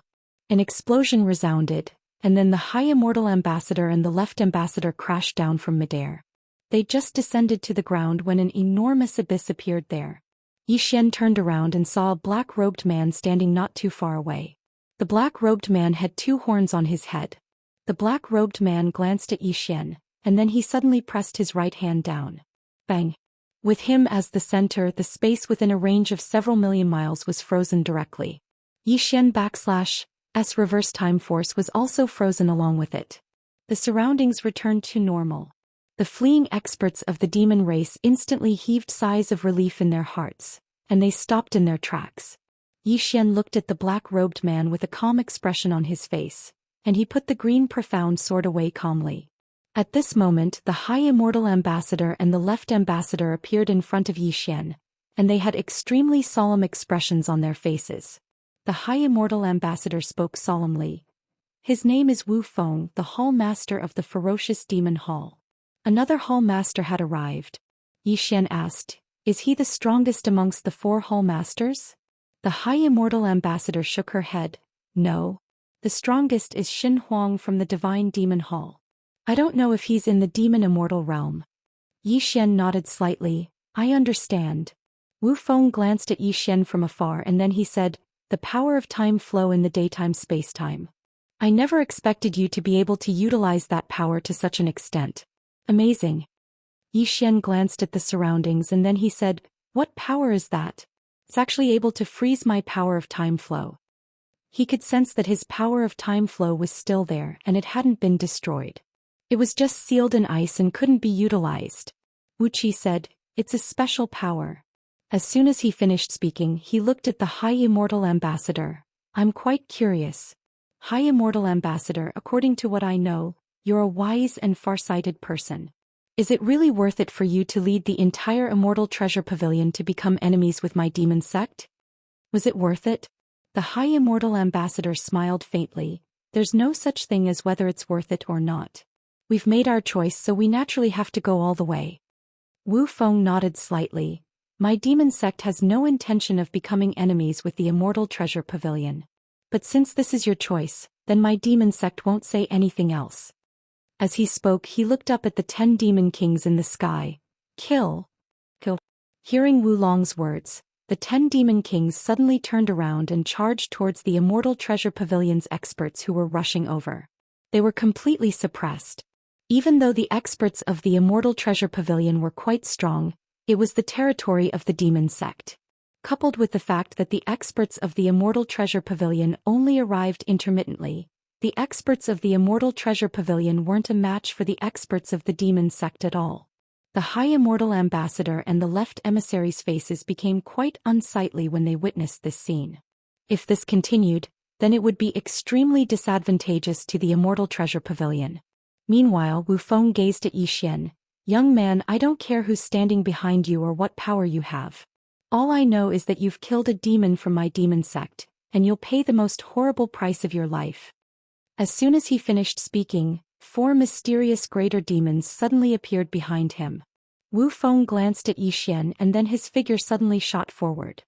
An explosion resounded, and then the High Immortal Ambassador and the left ambassador crashed down from midair. They just descended to the ground when an enormous abyss appeared there. Yi Xian turned around and saw a black-robed man standing not too far away. The black-robed man had 2 horns on his head. The black-robed man glanced at Yi Xian, and then he suddenly pressed his right hand down. Bang! With him as the center, the space within a range of several million miles was frozen directly. Yi Xian /S reverse time force was also frozen along with it. The surroundings returned to normal. The fleeing experts of the demon race instantly heaved sighs of relief in their hearts, and they stopped in their tracks. Yi Xian looked at the black-robed man with a calm expression on his face, and he put the green profound sword away calmly. At this moment the High Immortal Ambassador and the left ambassador appeared in front of Yi Xian, and they had extremely solemn expressions on their faces. The High Immortal Ambassador spoke solemnly. His name is Wu Feng, the Hall Master of the Ferocious Demon Hall. Another Hall Master had arrived. Yi Xian asked, is he the strongest amongst the 4 Hall Masters? The High Immortal Ambassador shook her head. No. The strongest is Xin Huang from the Divine Demon Hall. I don't know if he's in the Demon Immortal realm. Yi Xian nodded slightly. I understand. Wu Feng glanced at Yi Xian from afar and then he said, the power of time flow in the daytime space-time. I never expected you to be able to utilize that power to such an extent. Amazing. Yi Xian glanced at the surroundings and then he said, what power is that? It's actually able to freeze my power of time flow. He could sense that his power of time flow was still there and it hadn't been destroyed. It was just sealed in ice and couldn't be utilized. Wuxia said, it's a special power. As soon as he finished speaking, he looked at the High Immortal Ambassador. I'm quite curious. High Immortal Ambassador, according to what I know, you're a wise and far-sighted person. Is it really worth it for you to lead the entire Immortal Treasure Pavilion to become enemies with my demon sect? Was it worth it? The High Immortal Ambassador smiled faintly. There's no such thing as whether it's worth it or not. We've made our choice, so we naturally have to go all the way. Wu Feng nodded slightly. My demon sect has no intention of becoming enemies with the Immortal Treasure Pavilion. But since this is your choice, then my demon sect won't say anything else. As he spoke, he looked up at the 10 demon kings in the sky. Kill. Kill. Hearing Wu Long's words, the 10 demon kings suddenly turned around and charged towards the Immortal Treasure Pavilion's experts who were rushing over. They were completely suppressed. Even though the experts of the Immortal Treasure Pavilion were quite strong, it was the territory of the demon sect. Coupled with the fact that the experts of the Immortal Treasure Pavilion only arrived intermittently, The experts of the Immortal Treasure Pavilion weren't a match for the experts of the demon sect at all. The High Immortal Ambassador and the left emissaries' faces became quite unsightly when they witnessed this scene. If this continued, then it would be extremely disadvantageous to the Immortal Treasure Pavilion. Meanwhile, Wu Feng gazed at Yi Xian. Young man, I don't care who's standing behind you or what power you have. All I know is that you've killed a demon from my demon sect, and you'll pay the most horrible price of your life. As soon as he finished speaking, 4 mysterious greater demons suddenly appeared behind him. Wu Feng glanced at Yi Xian and then his figure suddenly shot forward.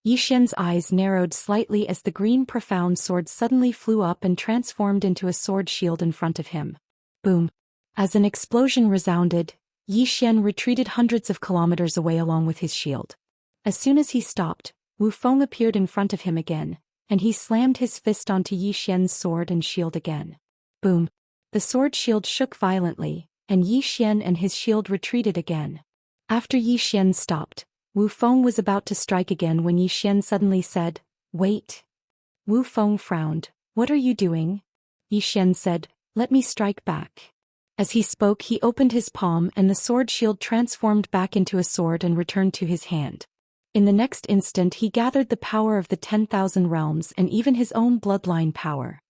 Yi Xian's eyes narrowed slightly as the green profound sword suddenly flew up and transformed into a sword shield in front of him. Boom! As an explosion resounded, Yi Xian retreated hundreds of kilometers away along with his shield. As soon as he stopped, Wu Feng appeared in front of him again, and he slammed his fist onto Yi Xian's sword and shield again. Boom! The sword shield shook violently, and Yi Xian and his shield retreated again. After Yi Xian stopped, Wu Feng was about to strike again when Yi Xian suddenly said, "Wait." Wu Feng frowned. "What are you doing?" Yi Xian said, "Let me strike back." As he spoke, he opened his palm and the sword shield transformed back into a sword and returned to his hand. In the next instant he gathered the power of the 10,000 realms and even his own bloodline power.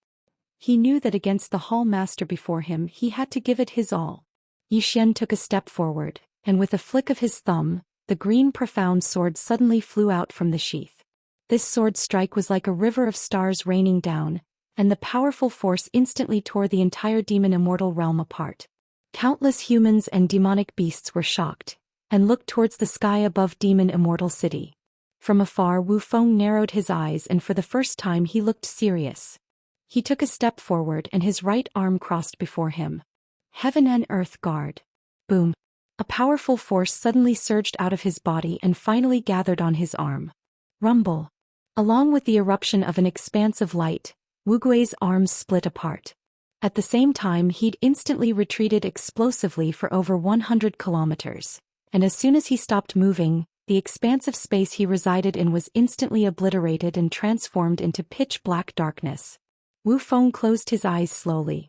He knew that against the Hall Master before him he had to give it his all. Yi Xian took a step forward, and with a flick of his thumb, the green profound sword suddenly flew out from the sheath. This sword strike was like a river of stars raining down, and the powerful force instantly tore the entire demon immortal realm apart. Countless humans and demonic beasts were shocked, and looked towards the sky above demon immortal city. From afar Wu Feng narrowed his eyes and for the first time he looked serious. He took a step forward and his right arm crossed before him. Heaven and earth guard. Boom! A powerful force suddenly surged out of his body and finally gathered on his arm. Rumble! Along with the eruption of an expanse of light, Wu Gui's arms split apart. At the same time he'd instantly retreated explosively for over 100 kilometers, and as soon as he stopped moving, the expanse of space he resided in was instantly obliterated and transformed into pitch-black darkness. Wu Feng closed his eyes slowly.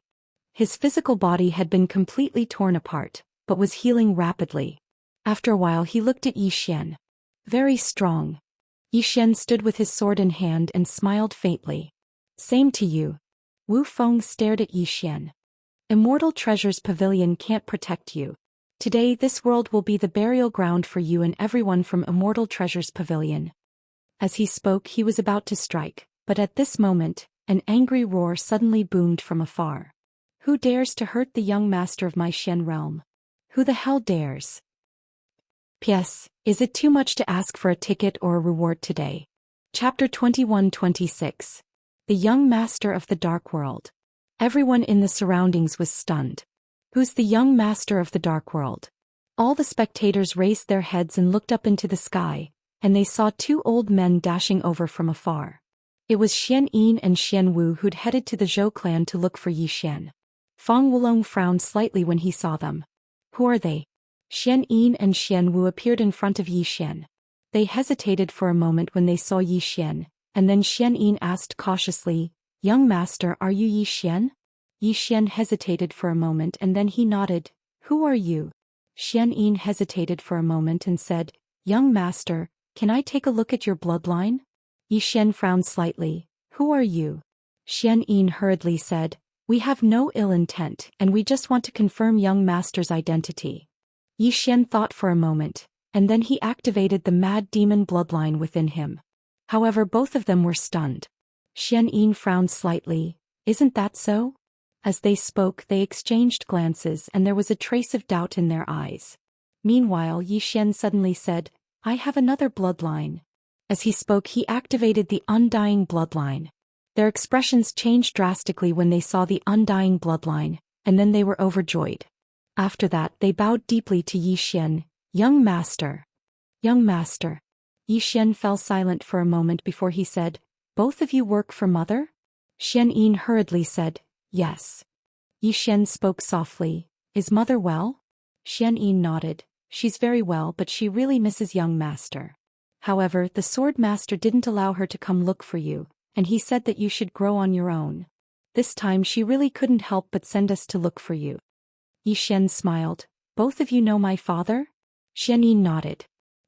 His physical body had been completely torn apart, but was healing rapidly. After a while he looked at Yi Xian. Very strong. Yi Xian stood with his sword in hand and smiled faintly. Same to you. Wu Feng stared at Yi Xian. Immortal Treasures Pavilion can't protect you. Today this world will be the burial ground for you and everyone from Immortal Treasures Pavilion. As he spoke he was about to strike, but at this moment, an angry roar suddenly boomed from afar. Who dares to hurt the young master of my Xian realm? Who the hell dares? P.S. Is it too much to ask for a ticket or a reward today? Chapter 21-26. The Young Master of the Dark World. Everyone in the surroundings was stunned. Who's the young master of the Dark World? All the spectators raised their heads and looked up into the sky, and they saw 2 old men dashing over from afar. It was Xian Yin and Xian Wu who'd headed to the Zhou clan to look for Yi Xian. Fang Wulong frowned slightly when he saw them. Who are they? Xian Yin and Xian Wu appeared in front of Yi Xian. They hesitated for a moment when they saw Yi Xian, and then Xian Yin asked cautiously, "Young master, are you Yi Xian?" Yi Xian hesitated for a moment and then he nodded. "Who are you?" Xian Yin hesitated for a moment and said, "Young master, can I take a look at your bloodline?" Yi Xian frowned slightly. "Who are you?" Xian Yin hurriedly said, "We have no ill intent and we just want to confirm young master's identity." Yi Xian thought for a moment, and then he activated the mad demon bloodline within him. However, both of them were stunned. Xian Yin frowned slightly. "Isn't that so?" As they spoke they exchanged glances and there was a trace of doubt in their eyes. Meanwhile Yi Xian suddenly said, "I have another bloodline." As he spoke he activated the undying bloodline. Their expressions changed drastically when they saw the undying bloodline, and then they were overjoyed. After that they bowed deeply to Yi Xian. "Young master." "Young master." Yi Xian fell silent for a moment before he said, "Both of you work for mother?" Xian Yin hurriedly said, "Yes." Yi Xian spoke softly, "Is mother well?" Xian Yin nodded. "She's very well but she really misses young master. However, the sword master didn't allow her to come look for you, and he said that you should grow on your own." This time she really couldn't help but send us to look for you. Xian smiled. Both of you know my father? Xianyin nodded.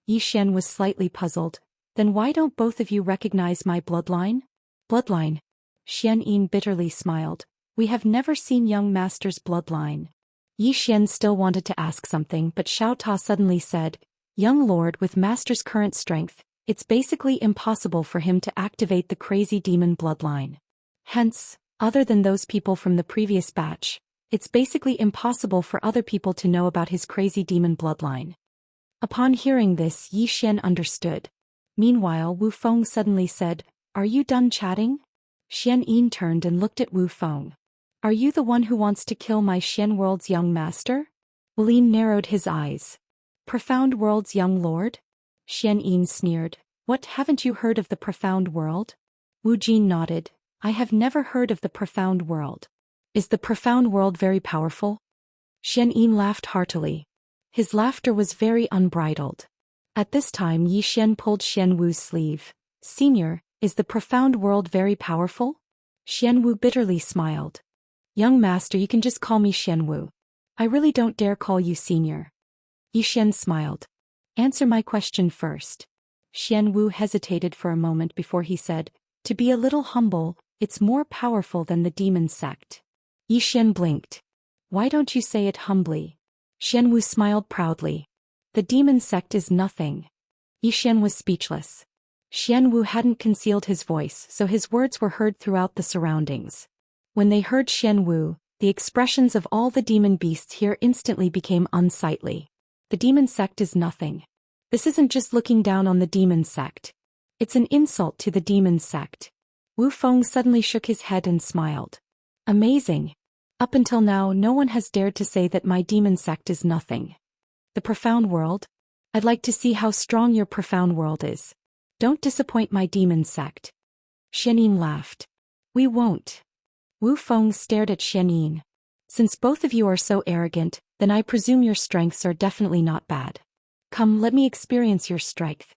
Xian was slightly puzzled. Then why don't both of you recognize my bloodline? Bloodline? Xianyin bitterly smiled. We have never seen young master's bloodline. Xian still wanted to ask something, but Xiao Ta suddenly said, Young lord with master's current strength, it's basically impossible for him to activate the crazy demon bloodline. Hence, other than those people from the previous batch, it's basically impossible for other people to know about his crazy demon bloodline. Upon hearing this, Xian understood. Meanwhile, Wu Feng suddenly said, Are you done chatting? Xianyin turned and looked at Wu Feng. Are you the one who wants to kill my Xian world's young master? Wu Lin narrowed his eyes. Profound world's young lord? Xianyin sneered. What, haven't you heard of the profound world? Wu Jin nodded. I have never heard of the profound world. Is the profound world very powerful? Xianyin laughed heartily. His laughter was very unbridled. At this time Xian pulled Xian Wu's sleeve. Senior, is the profound world very powerful? Xian Wu bitterly smiled. Young master, you can just call me Xian Wu. I really don't dare call you senior. Xian smiled. Answer my question first. Xian Wu hesitated for a moment before he said, To be a little humble, it's more powerful than the demon sect. Xian blinked. Why don't you say it humbly? Xian Wu smiled proudly. The demon sect is nothing. Xian was speechless. Xian Wu hadn't concealed his voice, so his words were heard throughout the surroundings. When they heard Xian Wu, the expressions of all the demon beasts here instantly became unsightly. The demon sect is nothing. This isn't just looking down on the demon sect. It's an insult to the demon sect. Wu Feng suddenly shook his head and smiled. Amazing. Up until now no one has dared to say that my demon sect is nothing. The profound world? I'd like to see how strong your profound world is. Don't disappoint my demon sect. Xianyin laughed. We won't. Wu Feng stared at Xianyin. Since both of you are so arrogant, then I presume your strengths are definitely not bad. Come, let me experience your strength.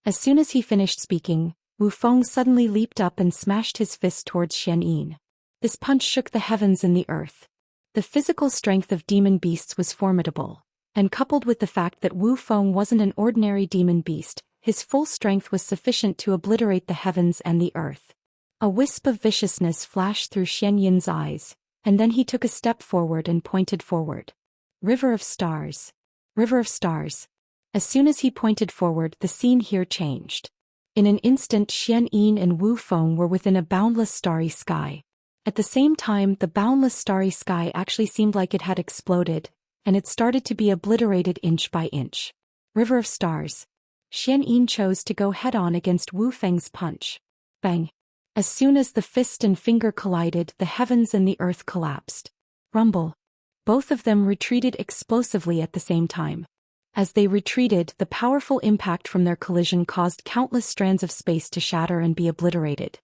As soon as he finished speaking, Wu Feng suddenly leaped up and smashed his fist towards Xianyin. This punch shook the heavens and the earth. The physical strength of demon beasts was formidable, and coupled with the fact that Wu Feng wasn't an ordinary demon beast, his full strength was sufficient to obliterate the heavens and the earth. A wisp of viciousness flashed through Xianyin's eyes, and then he took a step forward and pointed forward. River of stars. River of stars. As soon as he pointed forward, the scene here changed. In an instant Xianyin and Wu Feng were within a boundless starry sky. At the same time, the boundless starry sky actually seemed like it had exploded, and it started to be obliterated inch by inch. River of stars. Xianyin chose to go head-on against Wu Feng's punch. Bang! As soon as the fist and finger collided, the heavens and the earth collapsed. Rumble. Both of them retreated explosively at the same time. As they retreated, the powerful impact from their collision caused countless strands of space to shatter and be obliterated.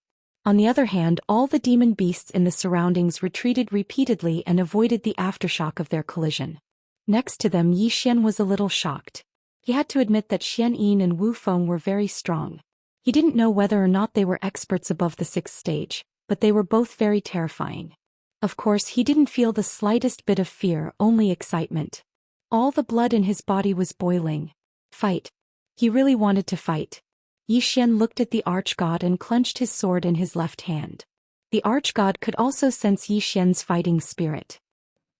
On the other hand, all the demon beasts in the surroundings retreated repeatedly and avoided the aftershock of their collision. Next to them, Xian was a little shocked. He had to admit that Xianyin and Wu Feng were very strong. He didn't know whether or not they were experts above the 6th stage, but they were both very terrifying. Of course, he didn't feel the slightest bit of fear, only excitement. All the blood in his body was boiling. Fight. He really wanted to fight. Xian looked at the archgod and clenched his sword in his left hand. The archgod could also sense Xian's fighting spirit.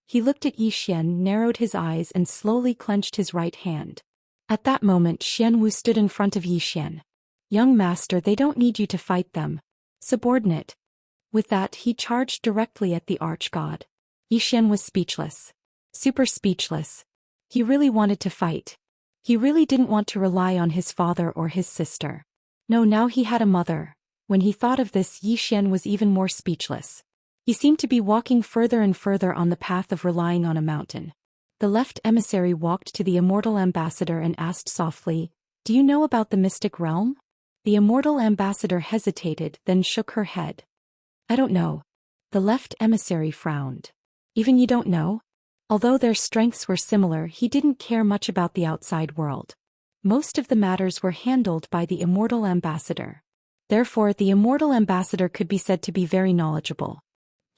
He looked at Xian, narrowed his eyes and slowly clenched his right hand. At that moment Xian Wu stood in front of Xian. Young master, they don't need you to fight them. Subordinate. With that he charged directly at the archgod. Xian was speechless. Super speechless. He really wanted to fight. He really didn't want to rely on his father or his sister. No, now he had a mother. When he thought of this, Xian was even more speechless. He seemed to be walking further and further on the path of relying on a mountain. The left emissary walked to the Immortal ambassador and asked softly, Do you know about the mystic realm? The Immortal ambassador hesitated, then shook her head. I don't know. The left emissary frowned. Even you don't know? Although their strengths were similar, he didn't care much about the outside world. Most of the matters were handled by the Immortal ambassador. Therefore, the Immortal ambassador could be said to be very knowledgeable.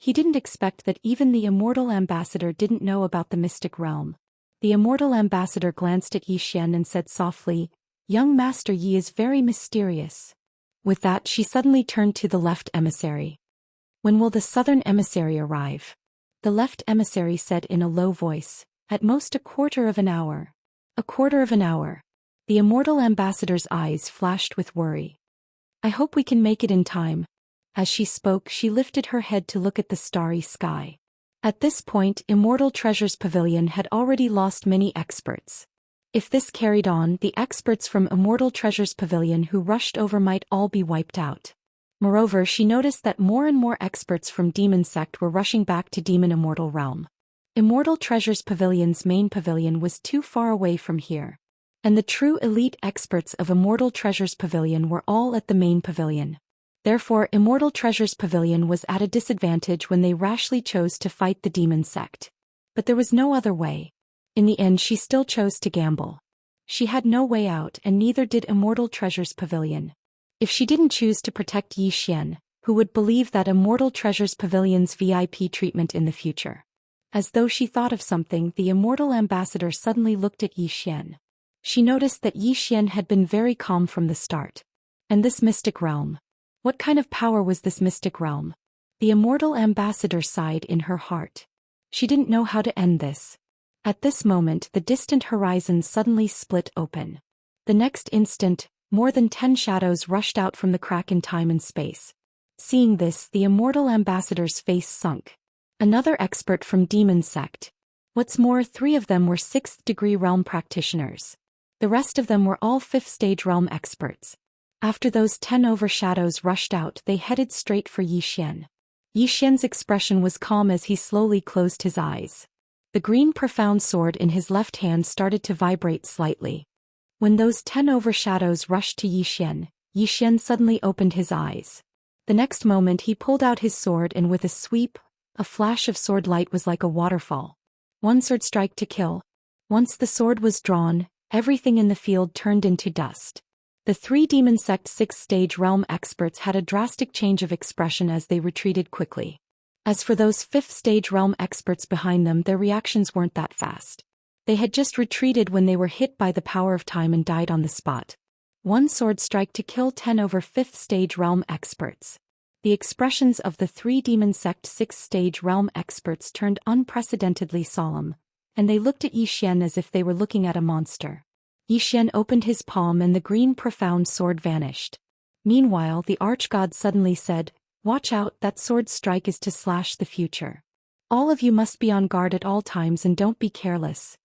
He didn't expect that even the Immortal ambassador didn't know about the mystic realm. The Immortal ambassador glanced at Yi Xian and said softly, "Young Master Yi is very mysterious." With that, she suddenly turned to the left emissary. "When will the southern emissary arrive?" The left emissary said in a low voice, "At most a quarter of an hour." "A quarter of an hour." The Immortal ambassador's eyes flashed with worry. "I hope we can make it in time." As she spoke, she lifted her head to look at the starry sky. At this point, Immortal Treasure's pavilion had already lost many experts. If this carried on, the experts from Immortal Treasure's pavilion who rushed over might all be wiped out. Moreover, she noticed that more and more experts from Demon Sect were rushing back to Demon Immortal Realm. Immortal Treasure's pavilion's main pavilion was too far away from here. And the true elite experts of Immortal Treasure's pavilion were all at the main pavilion. Therefore, Immortal Treasure's pavilion was at a disadvantage when they rashly chose to fight the Demon Sect. But there was no other way. In the end, she still chose to gamble. She had no way out, and neither did Immortal Treasure's pavilion. If she didn't choose to protect Yi Xian, who would believe that Immortal Treasure's pavilion's VIP treatment in the future? As though she thought of something, the Immortal ambassador suddenly looked at Yi Xian. She noticed that Yi Xian had been very calm from the start. And this mystic realm. What kind of power was this mystic realm? The Immortal ambassador sighed in her heart. She didn't know how to end this. At this moment, the distant horizon suddenly split open. The next instant, more than 10 shadows rushed out from the crack in time and space. Seeing this, the Immortal ambassador's face sunk. Another expert from Demon Sect. What's more, 3 of them were 6th degree realm practitioners. The rest of them were all 5th stage realm experts. After those 10 overshadows rushed out, they headed straight for Yi Xian. Yi Xian's expression was calm as he slowly closed his eyes. The green profound sword in his left hand started to vibrate slightly. When those 10 overshadows rushed to Yi Xian suddenly opened his eyes. The next moment he pulled out his sword and with a sweep, a flash of sword light was like a waterfall. One sword strike to kill. Once the sword was drawn, everything in the field turned into dust. The 3 Demon Sect 6th stage realm experts had a drastic change of expression as they retreated quickly. As for those 5th stage realm experts behind them, their reactions weren't that fast. They had just retreated when they were hit by the power of time and died on the spot. One sword strike to kill 10 over 5th stage realm experts. The expressions of the 3 Demon Sect 6th stage realm experts turned unprecedentedly solemn, and they looked at Yi Xian as if they were looking at a monster. Yi Xian opened his palm and the green profound sword vanished. Meanwhile, the archgod suddenly said, "Watch out, that sword strike is to slash the future. All of you must be on guard at all times and don't be careless."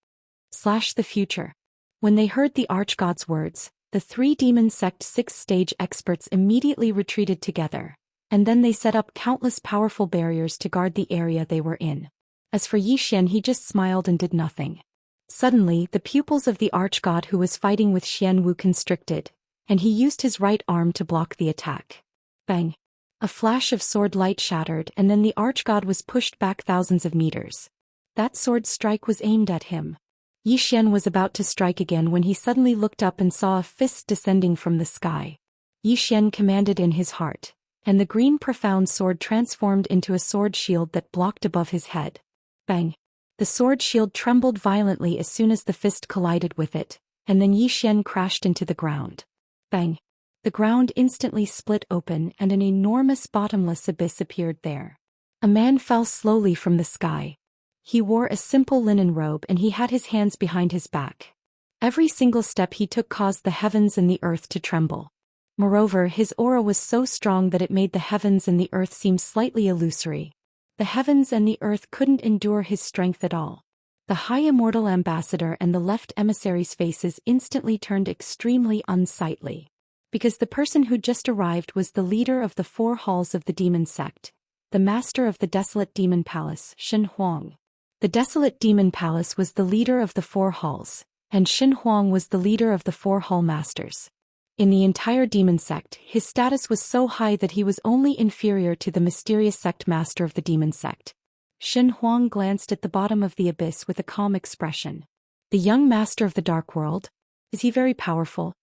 Slash the future. When they heard the archgod's words, the 3 Demon Sect 6th stage experts immediately retreated together, and then they set up countless powerful barriers to guard the area they were in. As for Yi Xian, he just smiled and did nothing. Suddenly, the pupils of the archgod who was fighting with Xian Wu constricted, and he used his right arm to block the attack. Bang! A flash of sword light shattered, and then the archgod was pushed back thousands of meters. That sword strike was aimed at him. Yi Xian was about to strike again when he suddenly looked up and saw a fist descending from the sky. Yi Xian commanded in his heart, and the green profound sword transformed into a sword shield that blocked above his head. Bang! The sword shield trembled violently as soon as the fist collided with it, and then Yi Xian crashed into the ground. Bang! The ground instantly split open and an enormous bottomless abyss appeared there. A man fell slowly from the sky. He wore a simple linen robe and he had his hands behind his back. Every single step he took caused the heavens and the earth to tremble. Moreover, his aura was so strong that it made the heavens and the earth seem slightly illusory. The heavens and the earth couldn't endure his strength at all. The High Immortal Ambassador and the left emissary's faces instantly turned extremely unsightly. Because the person who just arrived was the leader of the 4 halls of the Demon Sect, the master of the Desolate Demon Palace, Shen Huang. The Desolate Demon Palace was the leader of the 4 halls, and Shen Huang was the leader of the 4 hall masters. In the entire Demon Sect, his status was so high that he was only inferior to the mysterious sect master of the Demon Sect. Shen Huang glanced at the bottom of the abyss with a calm expression. The young master of the Dark World? Is he very powerful?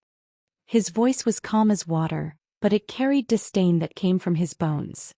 His voice was calm as water, but it carried disdain that came from his bones.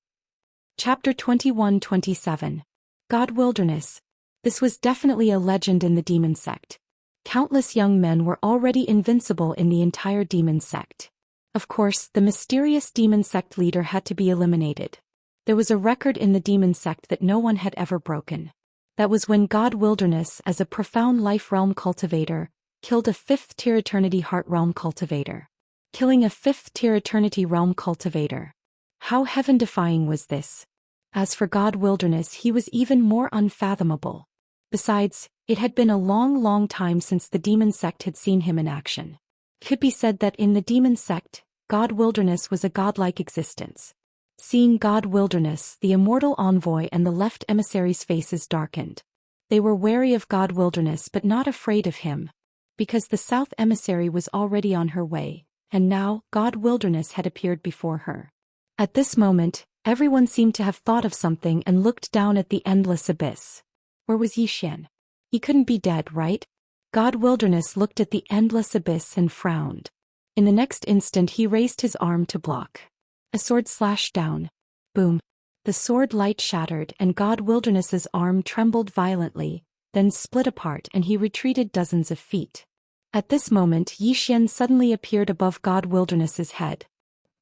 Chapter 21-27. God Wilderness. This was definitely a legend in the demon sect. Countless young men were already invincible in the entire demon sect. Of course, the mysterious demon sect leader had to be eliminated. There was a record in the demon sect that no one had ever broken. That was when God Wilderness, as a profound life realm cultivator, killed a 5th-tier Eternity Heart Realm cultivator. Killing a 5th-tier Eternity Realm cultivator. How heaven-defying was this? As for God Wilderness, he was even more unfathomable. Besides, it had been a long time since the demon sect had seen him in action. It could be said that in the demon sect, God Wilderness was a godlike existence. Seeing God Wilderness, the immortal envoy and the left emissary's faces darkened. They were wary of God Wilderness but not afraid of him. Because the south emissary was already on her way, and now God Wilderness had appeared before her. At this moment, everyone seemed to have thought of something and looked down at the endless abyss. Where was Zhou Xian? He couldn't be dead, right? God Wilderness looked at the endless abyss and frowned. In the next instant he raised his arm to block. A sword slashed down. Boom. The sword light shattered and God Wilderness's arm trembled violently, then split apart and he retreated dozens of feet. At this moment Zhou Xian suddenly appeared above God Wilderness's head.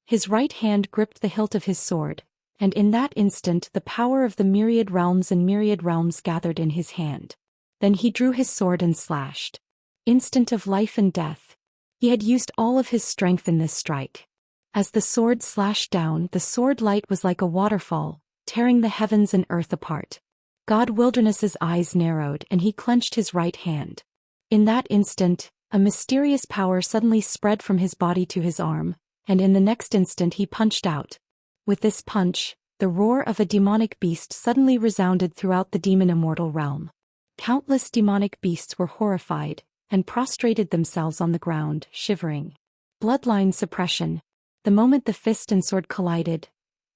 His right hand gripped the hilt of his sword, and in that instant the power of the myriad realms gathered in his hand. Then he drew his sword and slashed. Instant of life and death. He had used all of his strength in this strike. As the sword slashed down, the sword light was like a waterfall, tearing the heavens and earth apart. God Wilderness's eyes narrowed and he clenched his right hand. In that instant, a mysterious power suddenly spread from his body to his arm, and in the next instant he punched out. With this punch, the roar of a demonic beast suddenly resounded throughout the demon immortal realm. Countless demonic beasts were horrified, and prostrated themselves on the ground, shivering. Bloodline suppression. The moment the fist and sword collided,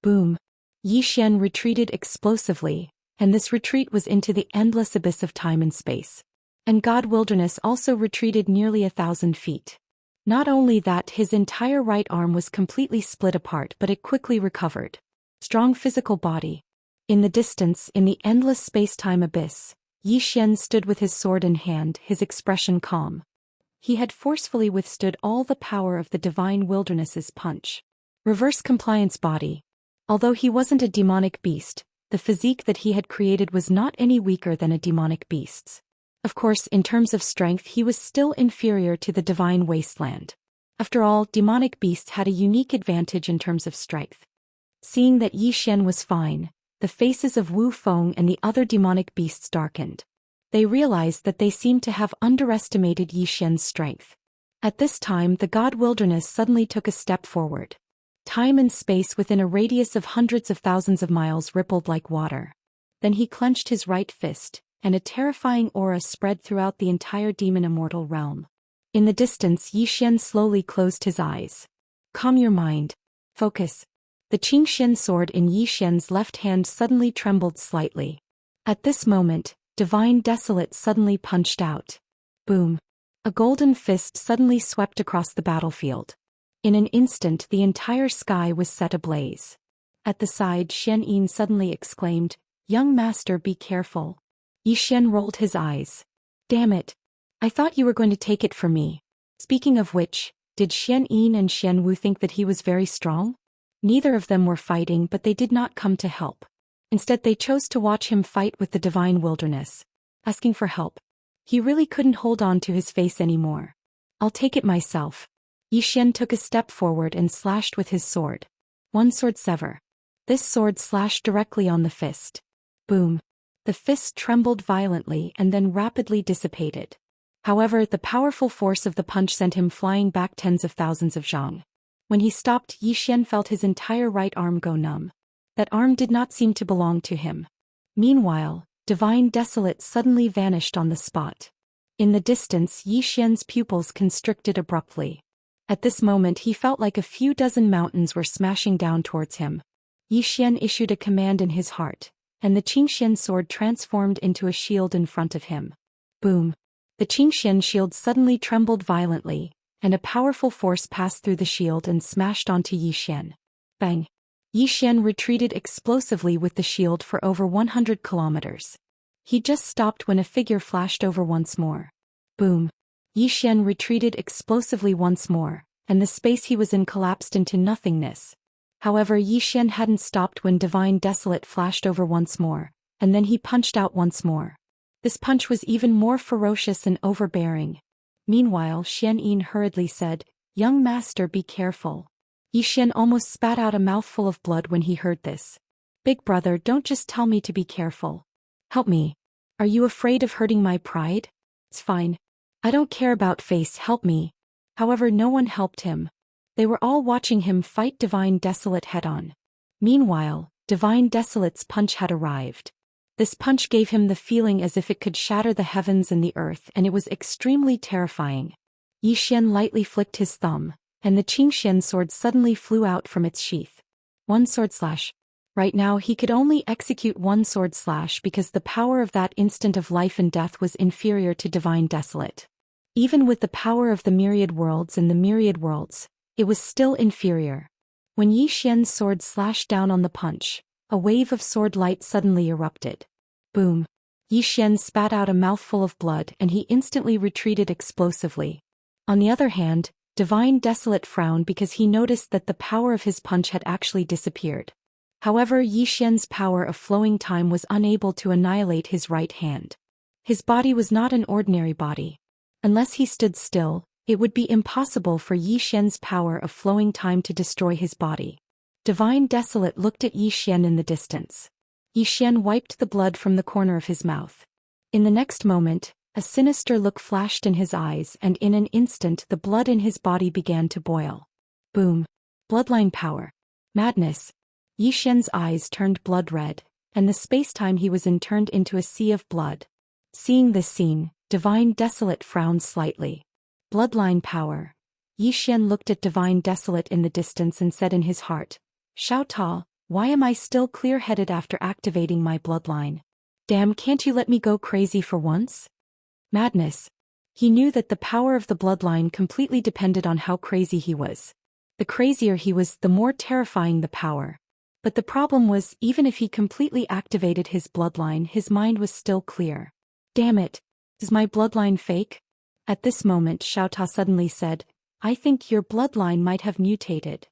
boom, Zhou Xian retreated explosively, and this retreat was into the endless abyss of time and space. And God Wilderness also retreated nearly 1,000 feet. Not only that, his entire right arm was completely split apart, but it quickly recovered. Strong physical body. In the distance, in the endless space-time abyss, Zhou Xian stood with his sword in hand, his expression calm. He had forcefully withstood all the power of the divine Wilderness's punch. Reverse compliance body. Although he wasn't a demonic beast, the physique that he had created was not any weaker than a demonic beast's. Of course, in terms of strength he was still inferior to the divine wasteland. After all, demonic beasts had a unique advantage in terms of strength. Seeing that Zhou Xian was fine, the faces of Wu Feng and the other demonic beasts darkened. They realized that they seemed to have underestimated Zhou Xian's strength. At this time the God Wilderness suddenly took a step forward. Time and space within a radius of hundreds of thousands of miles rippled like water. Then he clenched his right fist, and a terrifying aura spread throughout the entire demon immortal realm. In the distance Zhou Xian slowly closed his eyes. Calm your mind. Focus. The Xianxia sword in Zhou Xian's left hand suddenly trembled slightly. At this moment, Divine Desolate suddenly punched out. Boom. A golden fist suddenly swept across the battlefield. In an instant the entire sky was set ablaze. At the side Xian suddenly exclaimed, "Young master, be careful." Zhou Xian rolled his eyes. "Damn it. I thought you were going to take it from me." Speaking of which, did Xian and Xian Wu think that he was very strong? Neither of them were fighting, but they did not come to help. Instead they chose to watch him fight with the divine Wilderness, asking for help. He really couldn't hold on to his face anymore. "I'll take it myself." Zhou Xian took a step forward and slashed with his sword. One sword sever. This sword slashed directly on the fist. Boom. The fist trembled violently and then rapidly dissipated. However, the powerful force of the punch sent him flying back tens of thousands of zhang. When he stopped, Zhou Xian felt his entire right arm go numb. That arm did not seem to belong to him. Meanwhile, Divine Desolate suddenly vanished on the spot. In the distance Zhou Xian's pupils constricted abruptly. At this moment he felt like a few dozen mountains were smashing down towards him. Zhou Xian issued a command in his heart, and the Xianxia sword transformed into a shield in front of him. Boom. The Xianxia shield suddenly trembled violently, and a powerful force passed through the shield and smashed onto Zhou Xian. Bang. Zhou Yi Xian retreated explosively with the shield for over 100 kilometers. He just stopped when a figure flashed over once more. Boom. Yi Xian retreated explosively once more, and the space he was in collapsed into nothingness. However, Yi Xian hadn't stopped when Divine Desolate flashed over once more, and then he punched out once more. This punch was even more ferocious and overbearing. Meanwhile, Xian Yin hurriedly said, "Young master, be careful." Yi Xian almost spat out a mouthful of blood when he heard this. "Big brother, don't just tell me to be careful. Help me. Are you afraid of hurting my pride? It's fine. I don't care about face, help me." However, no one helped him. They were all watching him fight Divine Desolate head-on. Meanwhile, Divine Desolate's punch had arrived. This punch gave him the feeling as if it could shatter the heavens and the earth, and it was extremely terrifying. Yi Xian lightly flicked his thumb, and the Qingxian sword suddenly flew out from its sheath. One sword slash. Right now he could only execute one sword slash because the power of that instant of life and death was inferior to Divine Desolate. Even with the power of the myriad worlds and the myriad worlds, it was still inferior. When Yi Xian's sword slashed down on the punch, a wave of sword light suddenly erupted. Boom. Yi Xian spat out a mouthful of blood and he instantly retreated explosively. On the other hand, Divine Desolate frowned because he noticed that the power of his punch had actually disappeared. However, Yi Xian's power of flowing time was unable to annihilate his right hand. His body was not an ordinary body. Unless he stood still, it would be impossible for Yi Xian's power of flowing time to destroy his body. Divine Desolate looked at Yi Xian in the distance. Yi Xian wiped the blood from the corner of his mouth. In the next moment, a sinister look flashed in his eyes and in an instant the blood in his body began to boil. Boom. Bloodline power. Madness. Yi Xian's eyes turned blood red, and the space-time he was in turned into a sea of blood. Seeing this scene, Divine Desolate frowned slightly. Bloodline power. Yi Xian looked at Divine Desolate in the distance and said in his heart, "Xiao Ta, why am I still clear-headed after activating my bloodline? Damn, can't you let me go crazy for once?" Madness. He knew that the power of the bloodline completely depended on how crazy he was. The crazier he was, the more terrifying the power. But the problem was, even if he completely activated his bloodline, his mind was still clear. "Damn it. Is my bloodline fake?" At this moment, Xiao Ta suddenly said, "I think your bloodline might have mutated."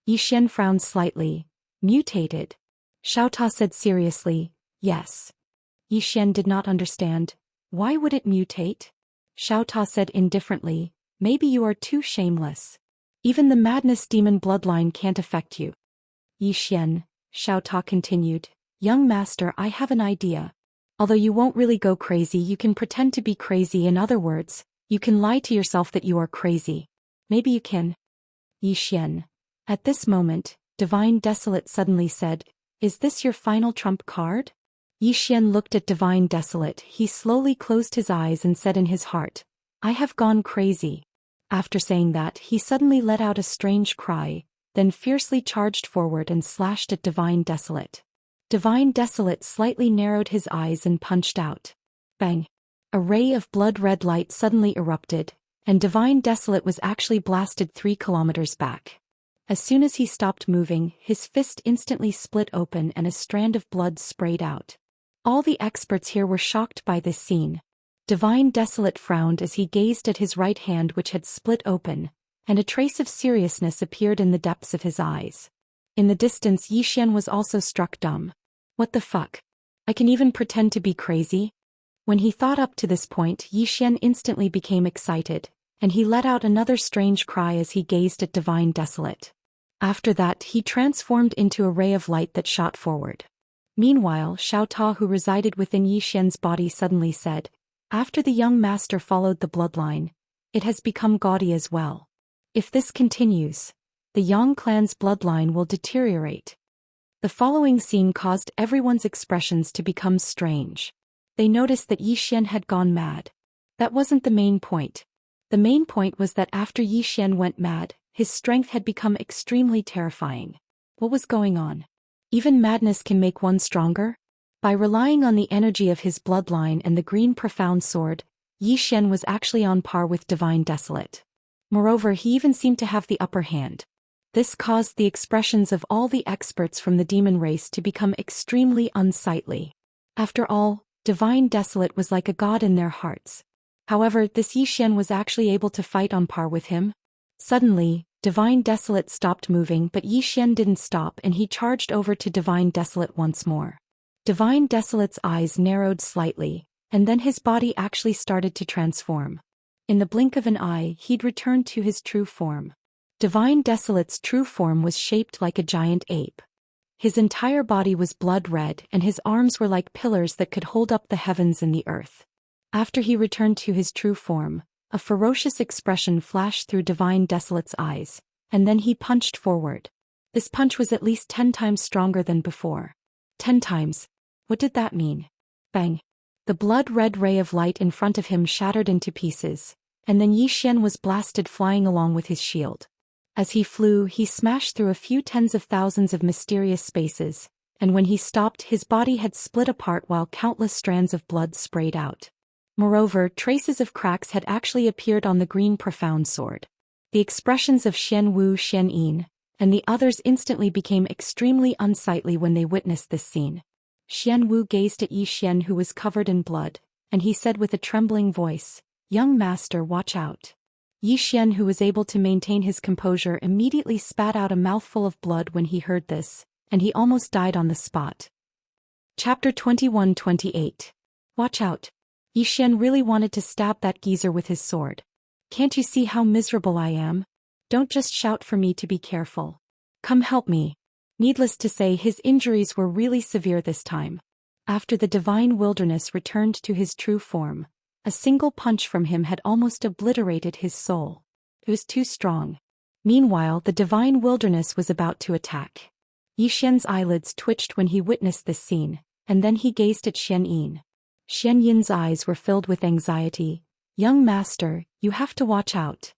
Yi Xian frowned slightly. "Mutated?" Xiao Ta said seriously, "Yes." Yi Xian did not understand. "Why would it mutate?" Xiao Ta said indifferently, "Maybe you are too shameless. Even the madness demon bloodline can't affect you." Yi Xian, Xiao Ta continued, "Young master, I have an idea. Although you won't really go crazy, you can pretend to be crazy. In other words, you can lie to yourself that you are crazy. Maybe you can." Yi Xian. At this moment, Divine Desolate suddenly said, "Is this your final trump card?" Yi Xian looked at Divine Desolate. He slowly closed his eyes and said in his heart, "I have gone crazy." After saying that, he suddenly let out a strange cry, then fiercely charged forward and slashed at Divine Desolate. Divine Desolate slightly narrowed his eyes and punched out. Bang! A ray of blood-red light suddenly erupted, and Divine Desolate was actually blasted 3 kilometers back. As soon as he stopped moving, his fist instantly split open and a strand of blood sprayed out. All the experts here were shocked by this scene. Divine Desolate frowned as he gazed at his right hand, which had split open, and a trace of seriousness appeared in the depths of his eyes. In the distance, Yi Xian was also struck dumb. What the fuck? I can even pretend to be crazy? When he thought up to this point, Yi Xian instantly became excited, and he let out another strange cry as he gazed at Divine Desolate. After that, he transformed into a ray of light that shot forward. Meanwhile, Xiao Ta, who resided within Yi Xian's body, suddenly said, "After the young master followed the bloodline, it has become gaudy as well. If this continues, the Yang clan's bloodline will deteriorate." The following scene caused everyone's expressions to become strange. They noticed that Yi Xian had gone mad. That wasn't the main point. The main point was that after Yi Xian went mad, his strength had become extremely terrifying. What was going on? Even madness can make one stronger? By relying on the energy of his bloodline and the green profound sword, Yi Xian was actually on par with Divine Desolate. Moreover, he even seemed to have the upper hand. This caused the expressions of all the experts from the demon race to become extremely unsightly. After all, Divine Desolate was like a god in their hearts. However, this Zhou Xian was actually able to fight on par with him. Suddenly, Divine Desolate stopped moving, but Zhou Xian didn't stop and he charged over to Divine Desolate once more. Divine Desolate's eyes narrowed slightly, and then his body actually started to transform. In the blink of an eye, he'd returned to his true form. Divine Desolate's true form was shaped like a giant ape. His entire body was blood red and his arms were like pillars that could hold up the heavens and the earth. After he returned to his true form, a ferocious expression flashed through Divine Desolate's eyes, and then he punched forward. This punch was at least 10 times stronger than before. 10 times. What did that mean? Bang. The blood-red ray of light in front of him shattered into pieces, and then Zhou Xian was blasted flying along with his shield. As he flew, he smashed through a few tens of thousands of mysterious spaces, and when he stopped, his body had split apart while countless strands of blood sprayed out. Moreover, traces of cracks had actually appeared on the green profound sword. The expressions of Xian and the others instantly became extremely unsightly when they witnessed this scene. Xian Wu gazed at Zhou Xian, who was covered in blood, and he said with a trembling voice, "Young master, watch out." Zhou Xian, who was able to maintain his composure, immediately spat out a mouthful of blood when he heard this, and he almost died on the spot. Chapter 21-28. Watch out. Zhou Xian really wanted to stab that geezer with his sword. Can't you see how miserable I am? Don't just shout for me to be careful. Come help me. Needless to say, his injuries were really severe this time. After the divine wilderness returned to his true form, a single punch from him had almost obliterated his soul. It was too strong. Meanwhile, the divine wilderness was about to attack. Zhou Xian's eyelids twitched when he witnessed this scene, and then he gazed at Xian Yin. Xian Yin's eyes were filled with anxiety. "Young master, you have to watch out."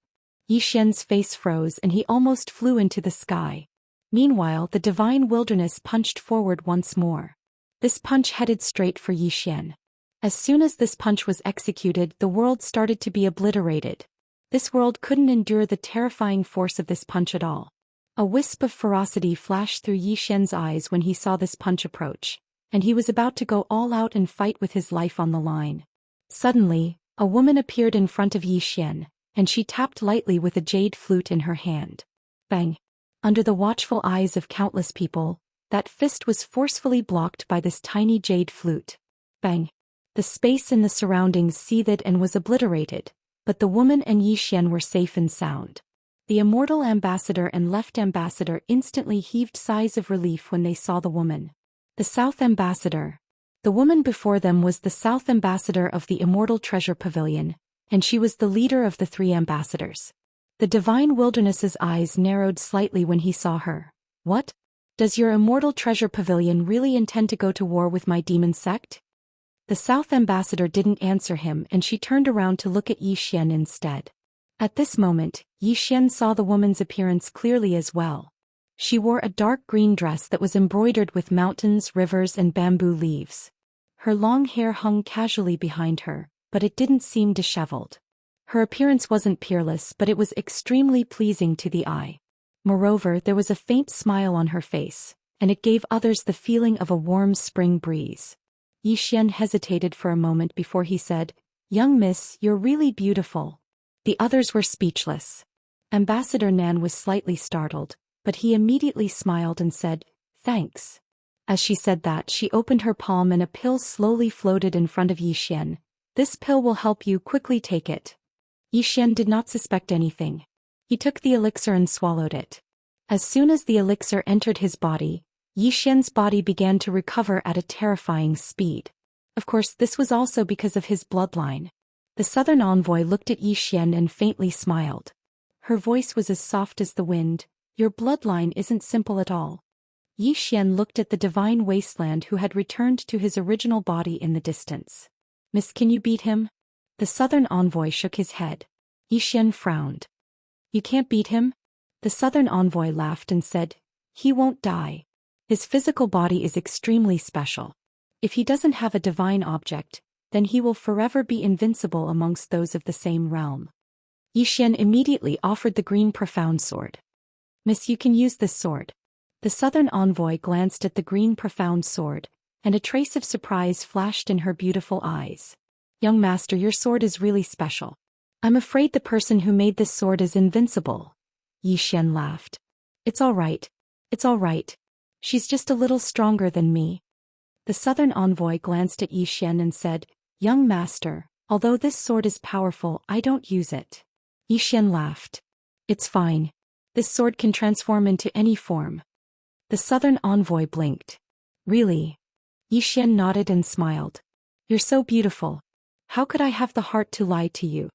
Zhou Xian's face froze and he almost flew into the sky. Meanwhile, the divine wilderness punched forward once more. This punch headed straight for Zhou Xian. As soon as this punch was executed, the world started to be obliterated. This world couldn't endure the terrifying force of this punch at all. A wisp of ferocity flashed through Zhou Xian's eyes when he saw this punch approach, and he was about to go all out and fight with his life on the line. Suddenly, a woman appeared in front of Zhou Xian, and she tapped lightly with a jade flute in her hand. Bang! Under the watchful eyes of countless people, that fist was forcefully blocked by this tiny jade flute. Bang! The space in the surroundings seethed and was obliterated, but the woman and Zhou Xian were safe and sound. The Immortal Ambassador and Left Ambassador instantly heaved sighs of relief when they saw the woman. The South Ambassador. The woman before them was the South Ambassador of the Immortal Treasure Pavilion, and she was the leader of the 3 ambassadors. The Divine Wilderness's eyes narrowed slightly when he saw her. "What? Does your Immortal Treasure Pavilion really intend to go to war with my demon sect?" The South Ambassador didn't answer him and she turned around to look at Zhou Xian instead. At this moment, Zhou Xian saw the woman's appearance clearly as well. She wore a dark green dress that was embroidered with mountains, rivers, and bamboo leaves. Her long hair hung casually behind her, but it didn't seem disheveled. Her appearance wasn't peerless, but it was extremely pleasing to the eye. Moreover, there was a faint smile on her face, and it gave others the feeling of a warm spring breeze. Zhou Xian hesitated for a moment before he said, "Young miss, you're really beautiful." The others were speechless. Ambassador Nan was slightly startled, but he immediately smiled and said, "Thanks." As she said that, she opened her palm and a pill slowly floated in front of Zhou Xian. "This pill will help you, quickly take it." Zhou Xian did not suspect anything. He took the elixir and swallowed it. As soon as the elixir entered his body, Zhou Xian's body began to recover at a terrifying speed. Of course, this was also because of his bloodline. The southern envoy looked at Zhou Xian and faintly smiled. Her voice was as soft as the wind. "Your bloodline isn't simple at all." Zhou Xian looked at the divine wasteland who had returned to his original body in the distance. "Miss, can you beat him?" The southern envoy shook his head. Zhou Xian frowned. "You can't beat him?" The southern envoy laughed and said, "He won't die. His physical body is extremely special. If he doesn't have a divine object, then he will forever be invincible amongst those of the same realm." Zhou Xian immediately offered the green profound sword. Miss, you can use this sword. The southern envoy glanced at the green profound sword, and a trace of surprise flashed in her beautiful eyes. Young master, your sword is really special. I'm afraid the person who made this sword is invincible. Xian laughed. It's all right. It's all right. She's just a little stronger than me. The southern envoy glanced at Xian and said, Young master, although this sword is powerful, I don't use it. Xian laughed. It's fine. This sword can transform into any form. The southern envoy blinked. Really? Xian nodded and smiled. You're so beautiful. How could I have the heart to lie to you?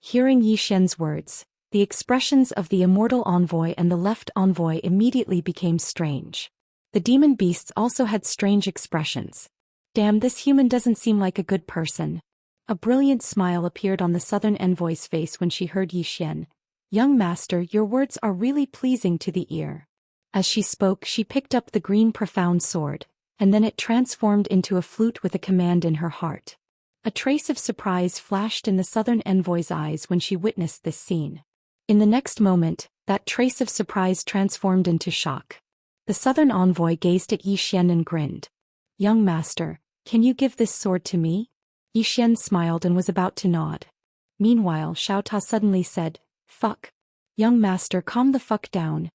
Hearing Xian's words, the expressions of the immortal envoy and the left envoy immediately became strange. The demon beasts also had strange expressions. Damn, this human doesn't seem like a good person. A brilliant smile appeared on the southern envoy's face when she heard Xian. Young master, your words are really pleasing to the ear. As she spoke, she picked up the green profound sword, and then it transformed into a flute with a command in her heart. A trace of surprise flashed in the southern envoy's eyes when she witnessed this scene. In the next moment, that trace of surprise transformed into shock. The southern envoy gazed at Xian and grinned. Young master, can you give this sword to me? Xian smiled and was about to nod. Meanwhile, Xiaota suddenly said, Fuck. Young master, calm the fuck down.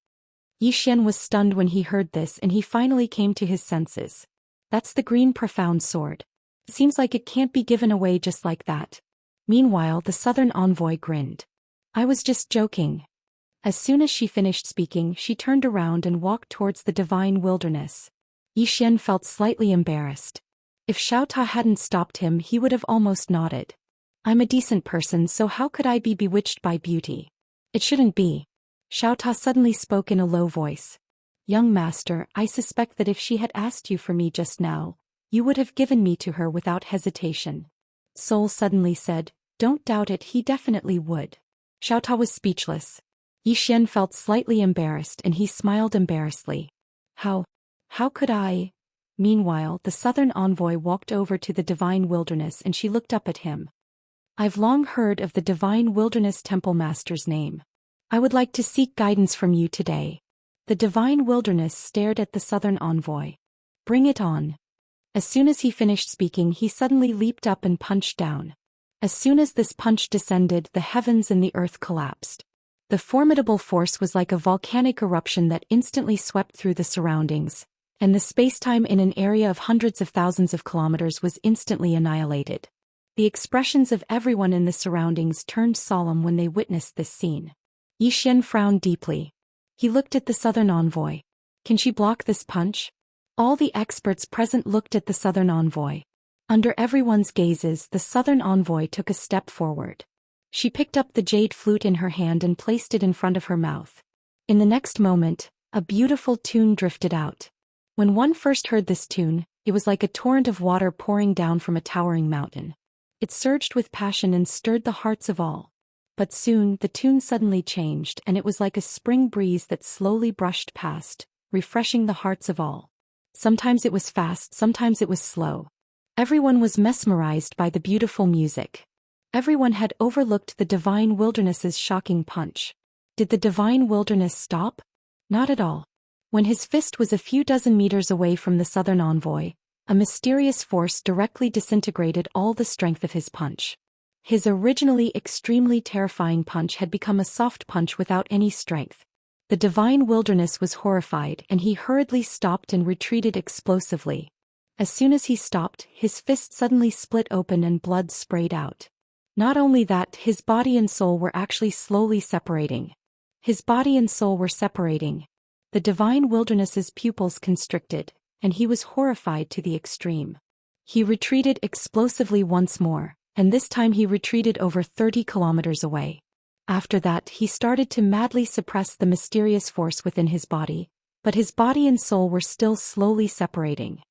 Xian was stunned when he heard this and he finally came to his senses. That's the green profound sword. Seems like it can't be given away just like that. Meanwhile, the southern envoy grinned. I was just joking. As soon as she finished speaking, she turned around and walked towards the divine wilderness. Xian felt slightly embarrassed. If Xiaota hadn't stopped him, he would have almost nodded. I'm a decent person, so how could I be bewitched by beauty? It shouldn't be. Xiaota suddenly spoke in a low voice. Young master, I suspect that if she had asked you for me just now, you would have given me to her without hesitation. Soul suddenly said, Don't doubt it, he definitely would. Xiaota was speechless. Xian felt slightly embarrassed and he smiled embarrassedly. How could I? Meanwhile, the southern envoy walked over to the divine wilderness and she looked up at him. I've long heard of the divine wilderness temple master's name. I would like to seek guidance from you today. The divine wilderness stared at the southern envoy. Bring it on. As soon as he finished speaking, he suddenly leaped up and punched down. As soon as this punch descended, the heavens and the earth collapsed. The formidable force was like a volcanic eruption that instantly swept through the surroundings, and the spacetime in an area of hundreds of thousands of kilometers was instantly annihilated. The expressions of everyone in the surroundings turned solemn when they witnessed this scene. Xian frowned deeply. He looked at the southern envoy. Can she block this punch? All the experts present looked at the southern envoy. Under everyone's gazes, the southern envoy took a step forward. She picked up the jade flute in her hand and placed it in front of her mouth. In the next moment, a beautiful tune drifted out. When one first heard this tune, it was like a torrent of water pouring down from a towering mountain. It surged with passion and stirred the hearts of all. But soon, the tune suddenly changed and it was like a spring breeze that slowly brushed past, refreshing the hearts of all. Sometimes it was fast, sometimes it was slow. Everyone was mesmerized by the beautiful music. Everyone had overlooked the divine wilderness's shocking punch. Did the divine wilderness stop? Not at all. When his fist was a few dozen meters away from the southern envoy, a mysterious force directly disintegrated all the strength of his punch. His originally extremely terrifying punch had become a soft punch without any strength. The divine wilderness was horrified and he hurriedly stopped and retreated explosively. As soon as he stopped, his fist suddenly split open and blood sprayed out. Not only that, his body and soul were actually slowly separating. His body and soul were separating. The divine wilderness's pupils constricted, and he was horrified to the extreme. He retreated explosively once more, and this time he retreated over 30 kilometers away. After that, he started to madly suppress the mysterious force within his body, but his body and soul were still slowly separating.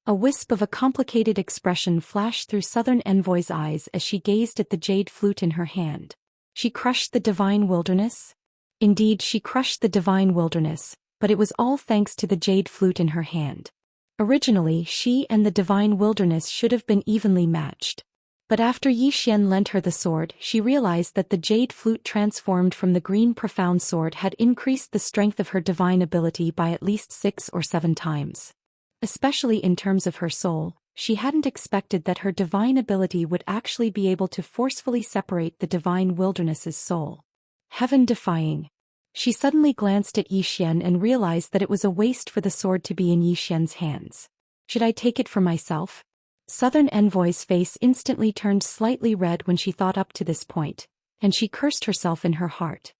A wisp of a complicated expression flashed through Southern Envoy's eyes as she gazed at the jade flute in her hand. She crushed the divine wilderness? Indeed, she crushed the divine wilderness, but it was all thanks to the jade flute in her hand. Originally, she and the divine wilderness should have been evenly matched. But after Yi Xian lent her the sword, she realized that the jade flute transformed from the green profound sword had increased the strength of her divine ability by at least 6 or 7 times. Especially in terms of her soul, she hadn't expected that her divine ability would actually be able to forcefully separate the divine wilderness's soul. Heaven-defying. She suddenly glanced at Yi Xian and realized that it was a waste for the sword to be in Yi Xian's hands. Should I take it for myself? Southern Envoy's face instantly turned slightly red when she thought up to this point, and she cursed herself in her heart.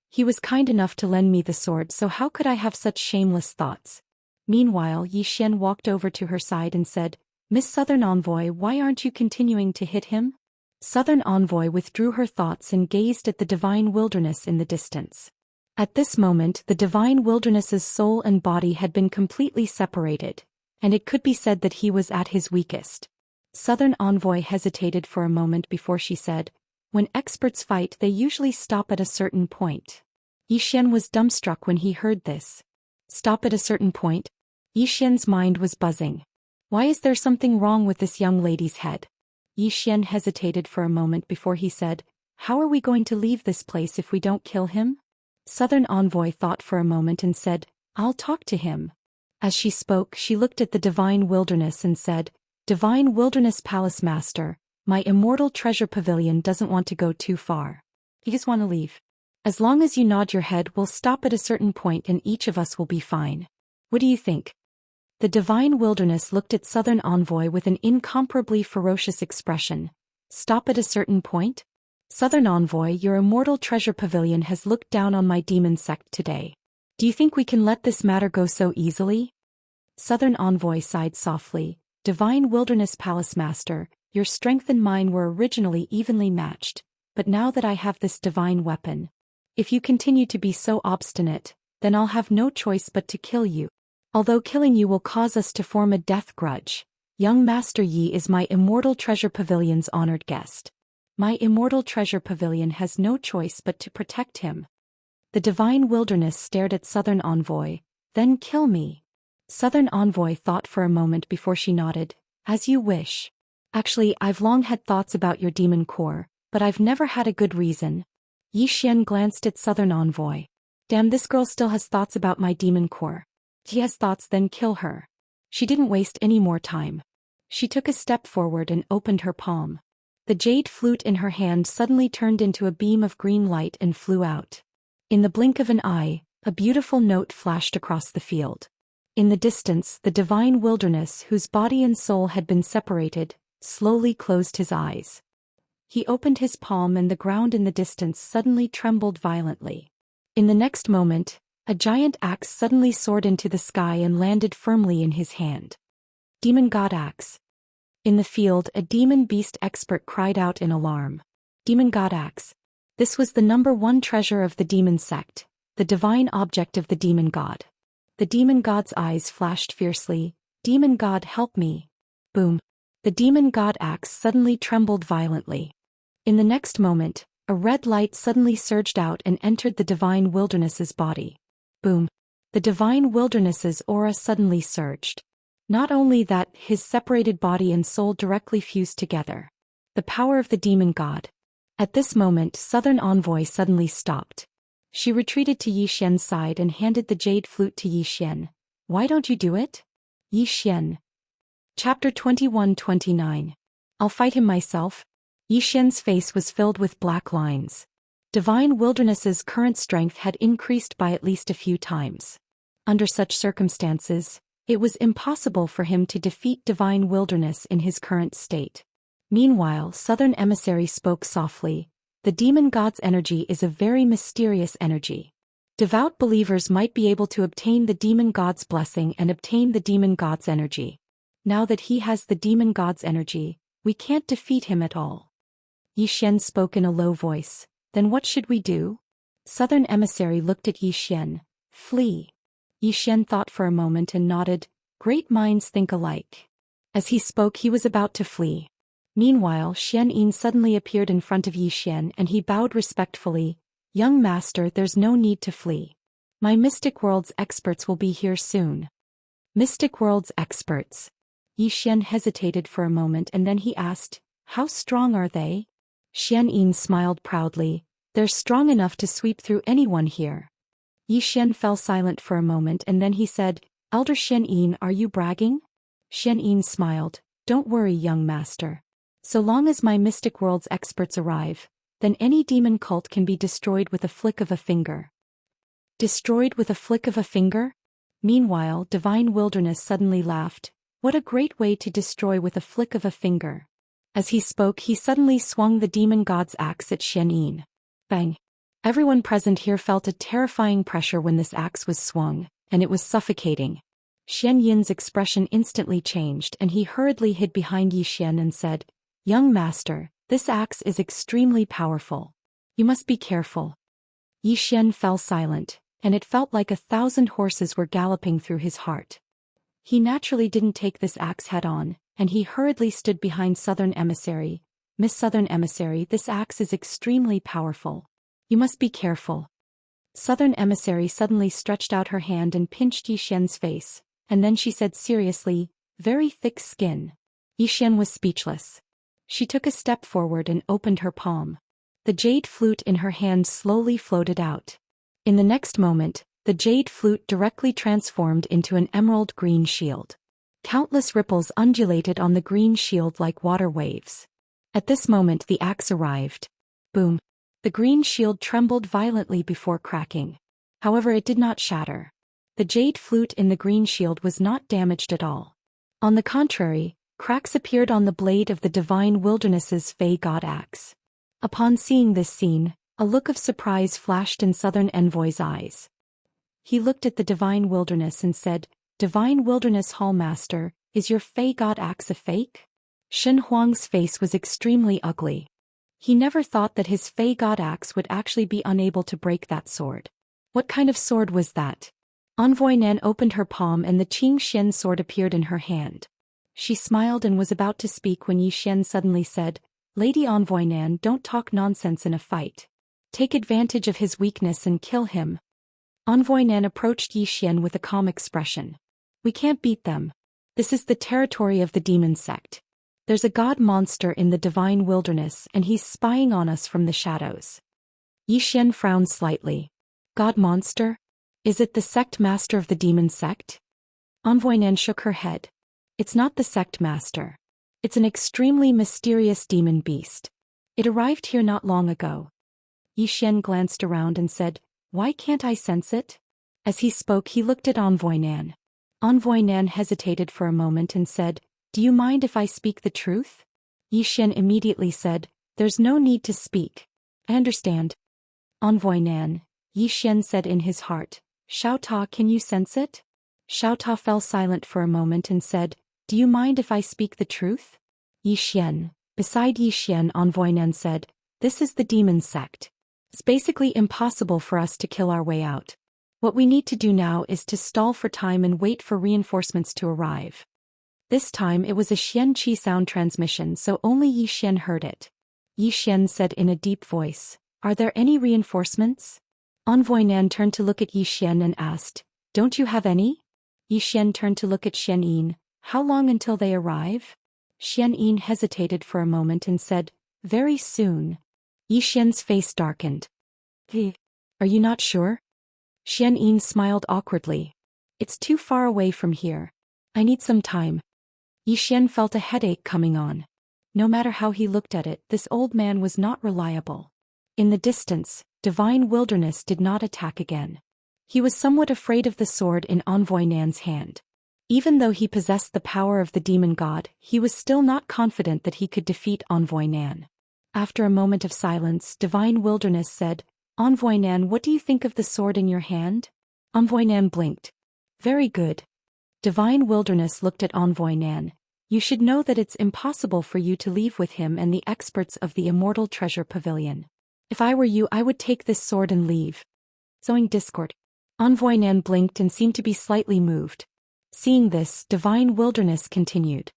He was kind enough to lend me the sword, so how could I have such shameless thoughts? Meanwhile, Yi Xian walked over to her side and said, Miss Southern Envoy, why aren't you continuing to hit him? Southern Envoy withdrew her thoughts and gazed at the divine wilderness in the distance. At this moment, the divine wilderness's soul and body had been completely separated, and it could be said that he was at his weakest. Southern Envoy hesitated for a moment before she said, when experts fight they usually stop at a certain point. Yi Xian was dumbstruck when he heard this. Stop at a certain point? Yi Xian's mind was buzzing. Why is there something wrong with this young lady's head? Yi Xian hesitated for a moment before he said, how are we going to leave this place if we don't kill him? Southern Envoy thought for a moment and said, I'll talk to him. As she spoke, she looked at the Divine Wilderness and said, Divine Wilderness Palace Master, my Immortal Treasure Pavilion doesn't want to go too far. You just want to leave. As long as you nod your head, we'll stop at a certain point and each of us will be fine. What do you think? The Divine Wilderness looked at Southern Envoy with an incomparably ferocious expression. Stop at a certain point? Southern Envoy, your Immortal Treasure Pavilion has looked down on my demon sect today. Do you think we can let this matter go so easily? Southern Envoy sighed softly. Divine Wilderness Palace Master, your strength and mine were originally evenly matched, but now that I have this divine weapon, if you continue to be so obstinate, then I'll have no choice but to kill you. Although killing you will cause us to form a death grudge, young Master Yi is my Immortal Treasure Pavilion's honored guest. My Immortal Treasure Pavilion has no choice but to protect him. The Divine Wilderness stared at Southern Envoy. Then kill me. Southern Envoy thought for a moment before she nodded. As you wish. Actually, I've long had thoughts about your demon core, but I've never had a good reason. Yi Xian glanced at Southern Envoy. Damn, this girl still has thoughts about my demon core. She has thoughts, then kill her. She didn't waste any more time. She took a step forward and opened her palm. The jade flute in her hand suddenly turned into a beam of green light and flew out. In the blink of an eye, a beautiful note flashed across the field. In the distance, the Divine Wilderness, whose body and soul had been separated, slowly closed his eyes. He opened his palm and the ground in the distance suddenly trembled violently. In the next moment, a giant axe suddenly soared into the sky and landed firmly in his hand. Demon God Axe. In the field, a demon beast expert cried out in alarm. Demon God Axe. This was the #1 treasure of the demon sect, the divine object of the demon god. The demon god's eyes flashed fiercely. Demon God, help me. Boom. The demon god axe suddenly trembled violently. In the next moment, a red light suddenly surged out and entered the Divine Wilderness's body. Boom. The Divine Wilderness's aura suddenly surged. Not only that, his separated body and soul directly fused together. The power of the demon god. At this moment, Southern Envoy suddenly stopped. She retreated to Yi Xian's side and handed the jade flute to Yi Xian. Why don't you do it? Yi Xian. Chapter 21-29. I'll fight him myself. Yi Xian's face was filled with black lines. Divine Wilderness's current strength had increased by at least a few times. Under such circumstances, it was impossible for him to defeat Divine Wilderness in his current state. Meanwhile, Southern Emissary spoke softly. The demon god's energy is a very mysterious energy. Devout believers might be able to obtain the demon god's blessing and obtain the demon god's energy. Now that he has the demon god's energy, we can't defeat him at all. Yi Xian spoke in a low voice. Then what should we do? Southern Emissary looked at Yi Xian. Flee. Yi Xian thought for a moment and nodded. Great minds think alike. As he spoke, he was about to flee. Meanwhile, Xian Yin suddenly appeared in front of Yi Xian and he bowed respectfully. Young master, there's no need to flee. My Mystic World's experts will be here soon. Mystic World's experts. Yi Xian hesitated for a moment and then he asked, How strong are they? Xianxia smiled proudly. They're strong enough to sweep through anyone here. Xian fell silent for a moment and then he said, Elder Xianxia, are you bragging? Xianxia smiled. Don't worry, young master. So long as my mystic world's experts arrive, then any demon cult can be destroyed with a flick of a finger. Destroyed with a flick of a finger? Meanwhile, Divine Wilderness suddenly laughed. What a great way to destroy with a flick of a finger. As he spoke, he suddenly swung the demon god's axe at Xianxia. Bang! Everyone present here felt a terrifying pressure when this axe was swung, and it was suffocating. Xianxia's expression instantly changed and he hurriedly hid behind Xian and said, Young master, this axe is extremely powerful. You must be careful. Xian fell silent, and it felt like 1,000 horses were galloping through his heart. He naturally didn't take this axe head-on, and he hurriedly stood behind Southern Emissary. Miss Southern Emissary, this axe is extremely powerful. You must be careful. Southern Emissary suddenly stretched out her hand and pinched Xian's face, and then she said seriously, very thick skin. Xian was speechless. She took a step forward and opened her palm. The jade flute in her hand slowly floated out. In the next moment, the jade flute directly transformed into an emerald green shield. Countless ripples undulated on the green shield like water waves. At this moment the axe arrived. Boom! The green shield trembled violently before cracking. However, it did not shatter. The jade flute in the green shield was not damaged at all. On the contrary, cracks appeared on the blade of the Divine Wilderness's Fey God axe. Upon seeing this scene, a look of surprise flashed in Southern Envoy's eyes. He looked at the Divine Wilderness and said, Divine Wilderness Hallmaster, is your Fey God axe a fake? Shen Huang's face was extremely ugly. He never thought that his Fey God axe would actually be unable to break that sword. What kind of sword was that? Envoy Nan opened her palm and the Qing Xian sword appeared in her hand. She smiled and was about to speak when Yi Xian suddenly said, Lady Envoy Nan, don't talk nonsense in a fight. Take advantage of his weakness and kill him. Envoy Nan approached Yi Xian with a calm expression. We can't beat them. This is the territory of the demon sect. There's a god monster in the Divine Wilderness and he's spying on us from the shadows. Yi Xian frowned slightly. God monster? Is it the sect master of the demon sect? Envoy Nan shook her head. It's not the sect master. It's an extremely mysterious demon beast. It arrived here not long ago. Yi Xian glanced around and said, Why can't I sense it? As he spoke he looked at Envoy Nan. Envoy Nan hesitated for a moment and said, Do you mind if I speak the truth? Yi Xian immediately said, There's no need to speak. I understand. Envoy Nan, Yi Xian said in his heart, Xiao Ta, can you sense it? Xiao Ta fell silent for a moment and said, Do you mind if I speak the truth? Yi Xian. Beside Yi Xian, Envoy Nan said, This is the demon sect. It's basically impossible for us to kill our way out. What we need to do now is to stall for time and wait for reinforcements to arrive. This time it was a Xian Qi sound transmission, so only Yi Xian heard it. Yi Xian said in a deep voice, Are there any reinforcements? Envoy Nan turned to look at Yi Xian and asked, Don't you have any? Yi Xian turned to look at Xianxia. How long until they arrive? Xianxia hesitated for a moment and said, Very soon. Yi Xian's face darkened. Are you not sure? Xianxia smiled awkwardly. It's too far away from here. I need some time. Yi Xian felt a headache coming on. No matter how he looked at it, this old man was not reliable. In the distance, Divine Wilderness did not attack again. He was somewhat afraid of the sword in Envoy Nan's hand. Even though he possessed the power of the demon god, he was still not confident that he could defeat Envoy Nan. After a moment of silence, Divine Wilderness said, Envoy Nan, what do you think of the sword in your hand? Envoy Nan blinked. Very good. Divine Wilderness looked at Envoy Nan. You should know that it's impossible for you to leave with him and the experts of the Immortal Treasure Pavilion. If I were you, I would take this sword and leave. Sowing discord. Envoy Nan blinked and seemed to be slightly moved. Seeing this, Divine Wilderness continued.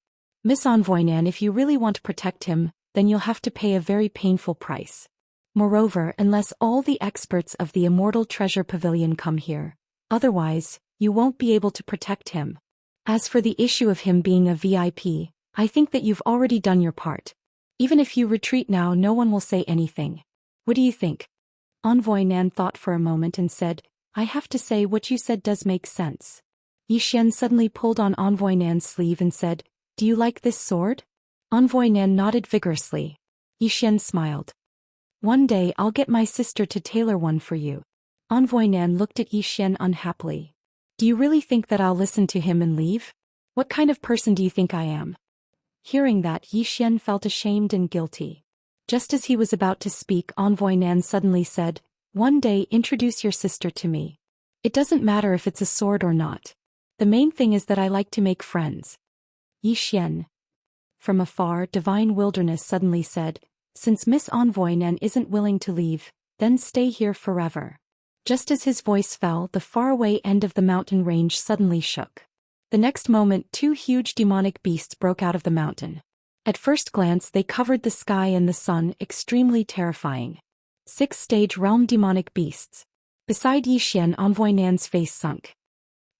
Miss Envoy Nan, if you really want to protect him, then you'll have to pay a very painful price. Moreover, unless all the experts of the Immortal Treasure Pavilion come here, otherwise, you won't be able to protect him. As for the issue of him being a VIP, I think that you've already done your part. Even if you retreat now, no one will say anything. What do you think? Envoy Nan thought for a moment and said, I have to say what you said does make sense. Yi Xian suddenly pulled on Envoy Nan's sleeve and said, Do you like this sword? Envoy Nan nodded vigorously. Yi Xian smiled. One day I'll get my sister to tailor one for you. Envoy Nan looked at Yi Xian unhappily. Do you really think that I'll listen to him and leave? What kind of person do you think I am? Hearing that, Yi Xian felt ashamed and guilty. Just as he was about to speak, Envoy Nan suddenly said, One day introduce your sister to me. It doesn't matter if it's a sword or not. The main thing is that I like to make friends. Yi Xian. From afar, Divine Wilderness suddenly said, Since Miss Envoy Nan isn't willing to leave, then stay here forever. Just as his voice fell, the faraway end of the mountain range suddenly shook. The next moment, two huge demonic beasts broke out of the mountain. At first glance, they covered the sky and the sun, extremely terrifying. 6th-stage realm demonic beasts. Beside Yi Xian, Envoy Nan's face sunk.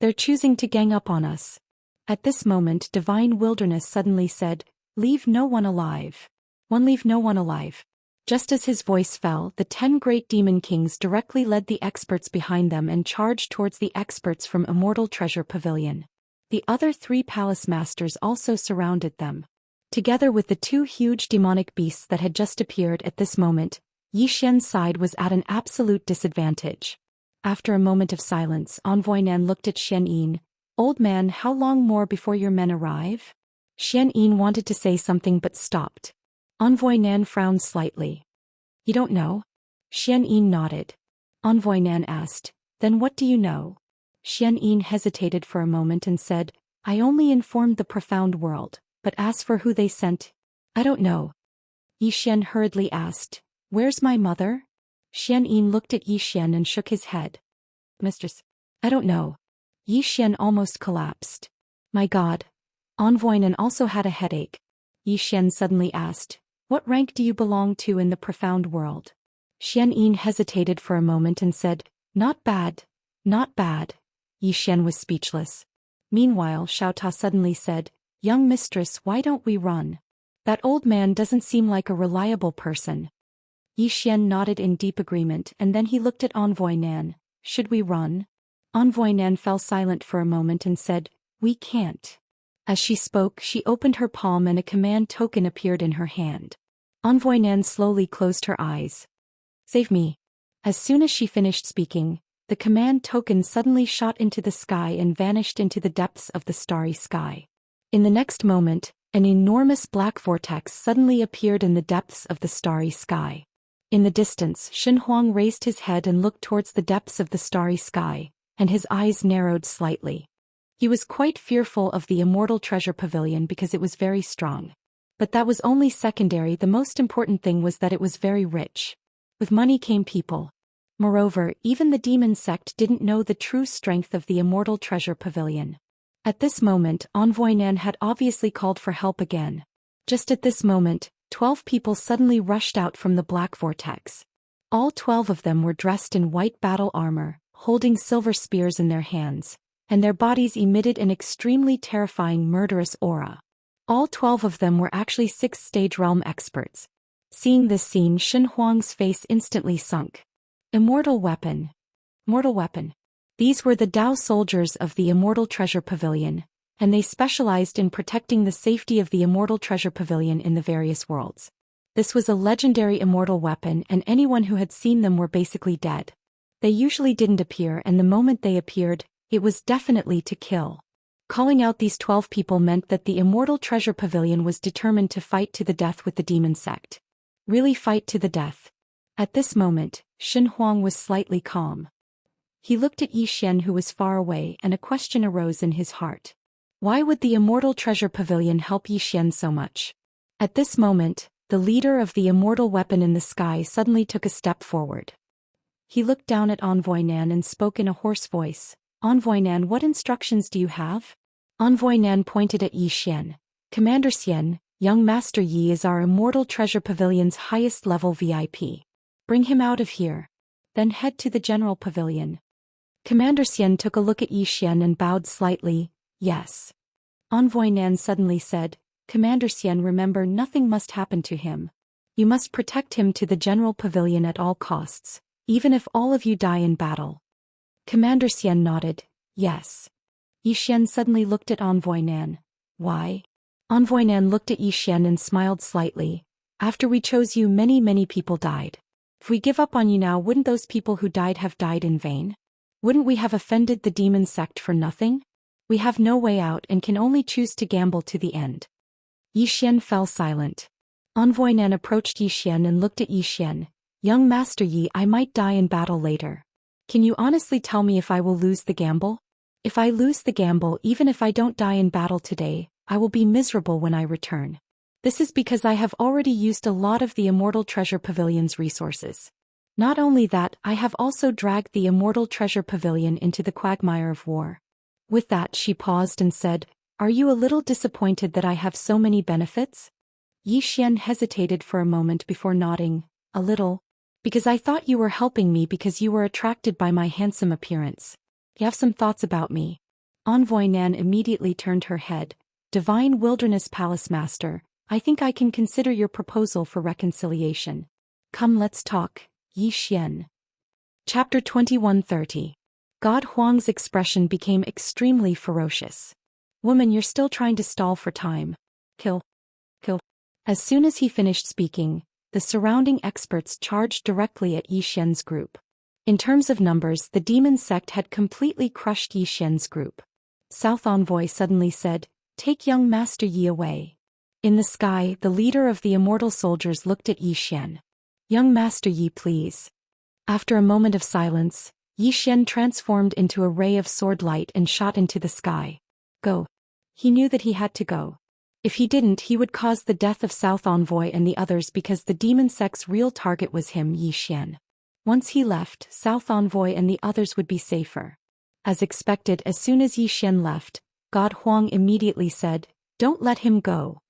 They're choosing to gang up on us. At this moment, Divine Wilderness suddenly said, Leave no one alive. Leave no one alive. Just as his voice fell, the 10 great demon kings directly led the experts behind them and charged towards the experts from Immortal Treasure Pavilion. The other 3 palace masters also surrounded them. Together with the 2 huge demonic beasts that had just appeared at this moment, Yi Xian's side was at an absolute disadvantage. After a moment of silence, Envoy Nan looked at Xian Yin. Old man, how long more before your men arrive? Xian Yin wanted to say something but stopped. Envoy Nan frowned slightly. You don't know? Xian Yin nodded. Envoy Nan asked, Then what do you know? Xian Yin hesitated for a moment and said, I only informed the profound world, but as for who they sent, I don't know. Yi Xian hurriedly asked, Where's my mother? Xian Yin looked at Yi Xian and shook his head. Mistress, I don't know. Yi Xian almost collapsed. My God. Envoy Nan also had a headache. Yi Xian suddenly asked, What rank do you belong to in the profound world? Xian Yin hesitated for a moment and said, Not bad. Not bad. Yi Xian was speechless. Meanwhile, Xiao Ta suddenly said, Young mistress, why don't we run? That old man doesn't seem like a reliable person. Yi Xian nodded in deep agreement and then he looked at Envoy Nan. Should we run? Envoy Nan fell silent for a moment and said, We can't. As she spoke, she opened her palm and a command token appeared in her hand. Envoy Nan slowly closed her eyes. Save me. As soon as she finished speaking, the command token suddenly shot into the sky and vanished into the depths of the starry sky. In the next moment, an enormous black vortex suddenly appeared in the depths of the starry sky. In the distance, Shen Huang raised his head and looked towards the depths of the starry sky, and his eyes narrowed slightly. He was quite fearful of the Immortal Treasure Pavilion because it was very strong. But that was only secondary. The most important thing was that it was very rich. With money came people. Moreover, even the demon sect didn't know the true strength of the Immortal Treasure Pavilion. At this moment, Envoy Nan had obviously called for help again. Just at this moment, 12 people suddenly rushed out from the black vortex. All 12 of them were dressed in white battle armor, holding silver spears in their hands, and their bodies emitted an extremely terrifying murderous aura. All 12 of them were actually 6th-stage realm experts. Seeing this scene, Shen Huang's face instantly sunk. Immortal weapon. Mortal weapon. These were the Dao soldiers of the Immortal Treasure Pavilion, and they specialized in protecting the safety of the Immortal Treasure Pavilion in the various worlds. This was a legendary immortal weapon and anyone who had seen them were basically dead. They usually didn't appear and the moment they appeared, it was definitely to kill. Calling out these 12 people meant that the Immortal Treasure Pavilion was determined to fight to the death with the demon sect. Really fight to the death. At this moment, Shen Huang was slightly calm. He looked at Yi Xian who was far away and a question arose in his heart. Why would the Immortal Treasure Pavilion help Yi Xian so much? At this moment, the leader of the immortal weapon in the sky suddenly took a step forward. He looked down at Envoy Nan and spoke in a hoarse voice. Envoy Nan, what instructions do you have? Envoy Nan pointed at Yi Xian. Commander Xian, young Master Yi is our Immortal Treasure Pavilion's highest level VIP. Bring him out of here. Then head to the General Pavilion. Commander Xian took a look at Yi Xian and bowed slightly. Yes. Envoy Nan suddenly said, Commander Xian, remember, nothing must happen to him. You must protect him to the general pavilion at all costs, even if all of you die in battle." Commander Xian nodded, yes. Yi Xian suddenly looked at Envoy Nan. Why? Envoy Nan looked at Yi Xian and smiled slightly. After we chose you, many people died. If we give up on you now, wouldn't those people who died have died in vain? Wouldn't we have offended the demon sect for nothing? We have no way out and can only choose to gamble to the end. Yi Xian fell silent. Envoy Nan approached Yi Xian and looked at Yi Xian. Young Master Yi, I might die in battle later. Can you honestly tell me if I will lose the gamble? If I lose the gamble, even if I don't die in battle today, I will be miserable when I return. This is because I have already used a lot of the Immortal Treasure Pavilion's resources. Not only that, I have also dragged the Immortal Treasure Pavilion into the quagmire of war. With that, she paused and said, Are you a little disappointed that I have so many benefits? Yi Xian hesitated for a moment before nodding, a little. Because I thought you were helping me because you were attracted by my handsome appearance. You have some thoughts about me. Envoy Nan immediately turned her head. Divine Wilderness Palace Master, I think I can consider your proposal for reconciliation. Come, let's talk, Yi Xian. Chapter 2130. God Huang's expression became extremely ferocious. Woman, you're still trying to stall for time. Kill. As soon as he finished speaking, the surrounding experts charged directly at Yi Xian's group. In terms of numbers, the demon sect had completely crushed Yi Xian's group. South Envoy suddenly said, Take young Master Yi away. In the sky, the leader of the immortal soldiers looked at Yi Xian. Young Master Yi, please. After a moment of silence, Yi Xian transformed into a ray of sword light and shot into the sky. Go. He knew that he had to go. If he didn't, he would cause the death of South Envoy and the others because the demon sect's real target was him, Yi Xian. Once he left, South Envoy and the others would be safer. As expected, as soon as Yi Xian left, God Huang immediately said, Don't let him go.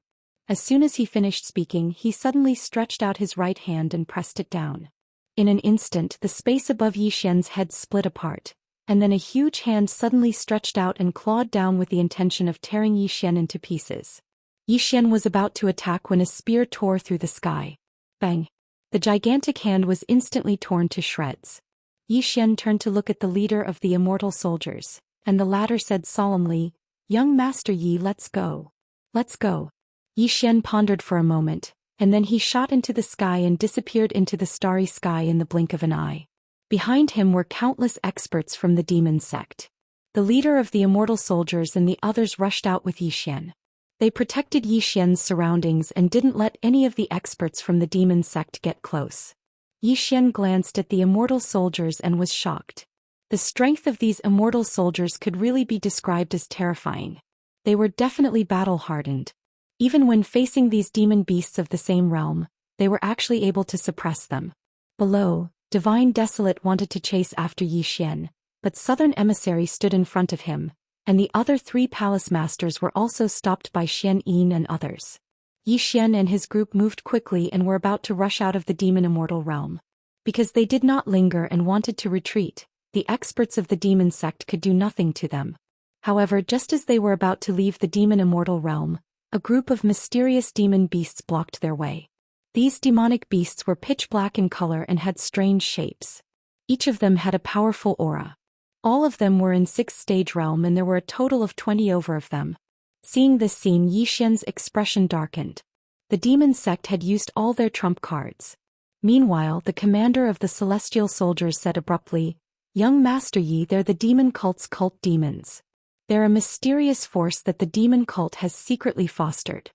As soon as he finished speaking, he suddenly stretched out his right hand and pressed it down. In an instant, the space above Yi Xian's head split apart, and then a huge hand suddenly stretched out and clawed down with the intention of tearing Yi Xian into pieces. Yi Xian was about to attack when a spear tore through the sky. Bang! The gigantic hand was instantly torn to shreds. Yi Xian turned to look at the leader of the immortal soldiers, and the latter said solemnly, Young Master Yi, let's go. Let's go. Yi Xian pondered for a moment, and then he shot into the sky and disappeared into the starry sky in the blink of an eye. Behind him were countless experts from the demon sect. The leader of the immortal soldiers and the others rushed out with Yi Xian. They protected Yi Xian's surroundings and didn't let any of the experts from the demon sect get close. Yi Xian glanced at the immortal soldiers and was shocked. The strength of these immortal soldiers could really be described as terrifying. They were definitely battle-hardened. Even when facing these demon beasts of the same realm, they were actually able to suppress them. Below, Divine Desolate wanted to chase after Yi Xian, but Southern Emissary stood in front of him, and the other 3 palace masters were also stopped by Xian Yin and others. Yi Xian and his group moved quickly and were about to rush out of the demon immortal realm. Because they did not linger and wanted to retreat, the experts of the demon sect could do nothing to them. However, just as they were about to leave the demon immortal realm, a group of mysterious demon beasts blocked their way. These demonic beasts were pitch black in color and had strange shapes. Each of them had a powerful aura. All of them were in 6th stage realm and there were a total of 20 over of them. Seeing this scene, Yi Xian's expression darkened. The demon sect had used all their trump cards. Meanwhile, the commander of the celestial soldiers said abruptly, Young Master Yi, they're the demon cult's cult demons. They're a mysterious force that the demon cult has secretly fostered.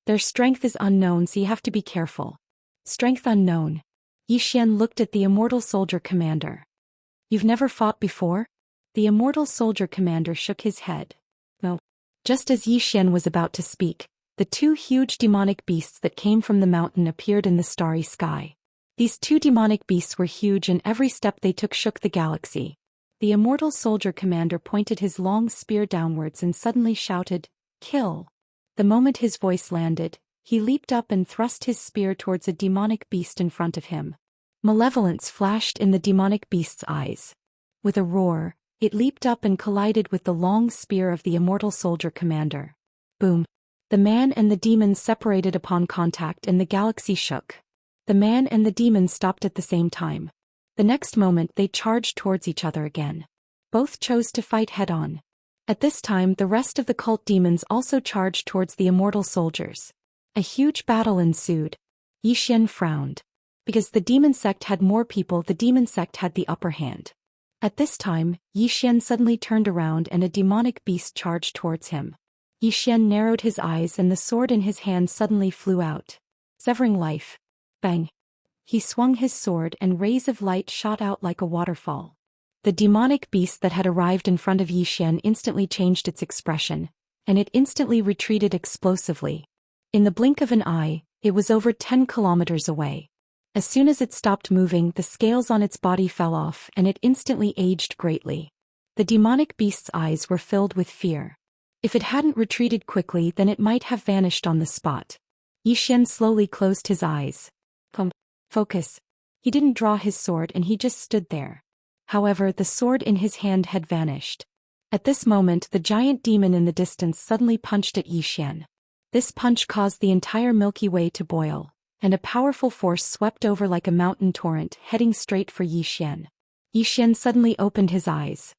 Their strength is unknown, so you have to be careful. Strength unknown. Yi Xian looked at the immortal soldier commander. You've never fought before? The immortal soldier commander shook his head. No. Just as Yi Xian was about to speak, the 2 huge demonic beasts that came from the mountain appeared in the starry sky. These 2 demonic beasts were huge and every step they took shook the galaxy. The immortal soldier commander pointed his long spear downwards and suddenly shouted, Kill! The moment his voice landed, he leaped up and thrust his spear towards a demonic beast in front of him. Malevolence flashed in the demonic beast's eyes. With a roar, it leaped up and collided with the long spear of the immortal soldier commander. Boom! The man and the demon separated upon contact and the galaxy shook. The man and the demon stopped at the same time. The next moment they charged towards each other again. Both chose to fight head-on. At this time the rest of the cult demons also charged towards the immortal soldiers. A huge battle ensued. Xian frowned. Because the demon sect had more people, the demon sect had the upper hand. At this time, Xian suddenly turned around and a demonic beast charged towards him. Xian narrowed his eyes and the sword in his hand suddenly flew out, severing life. Bang! He swung his sword and rays of light shot out like a waterfall. The demonic beast that had arrived in front of Xian instantly changed its expression, and it instantly retreated explosively. In the blink of an eye, it was over 10 kilometers away. As soon as it stopped moving, the scales on its body fell off and it instantly aged greatly. The demonic beast's eyes were filled with fear. If it hadn't retreated quickly, then it might have vanished on the spot. Xian slowly closed his eyes. Focus. He didn't draw his sword and he just stood there. However, the sword in his hand had vanished. At this moment, the giant demon in the distance suddenly punched at Xian. This punch caused the entire Milky Way to boil, and a powerful force swept over like a mountain torrent, heading straight for Xian. Xian suddenly opened his eyes.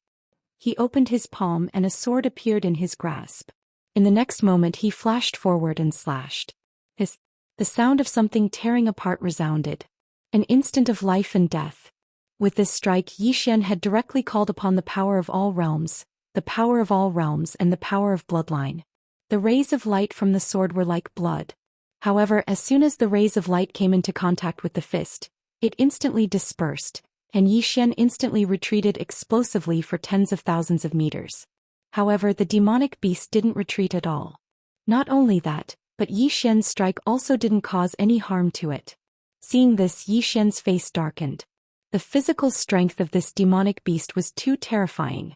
He opened his palm and a sword appeared in his grasp. In the next moment he flashed forward and slashed. The sound of something tearing apart resounded. An instant of life and death. With this strike, Xian had directly called upon the power of all realms, the power of all realms and the power of bloodline. The rays of light from the sword were like blood. However, as soon as the rays of light came into contact with the fist, it instantly dispersed, and Xian instantly retreated explosively for tens of thousands of meters. However, the demonic beast didn't retreat at all. Not only that, but Xian's strike also didn't cause any harm to it. Seeing this, Xian's face darkened. The physical strength of this demonic beast was too terrifying.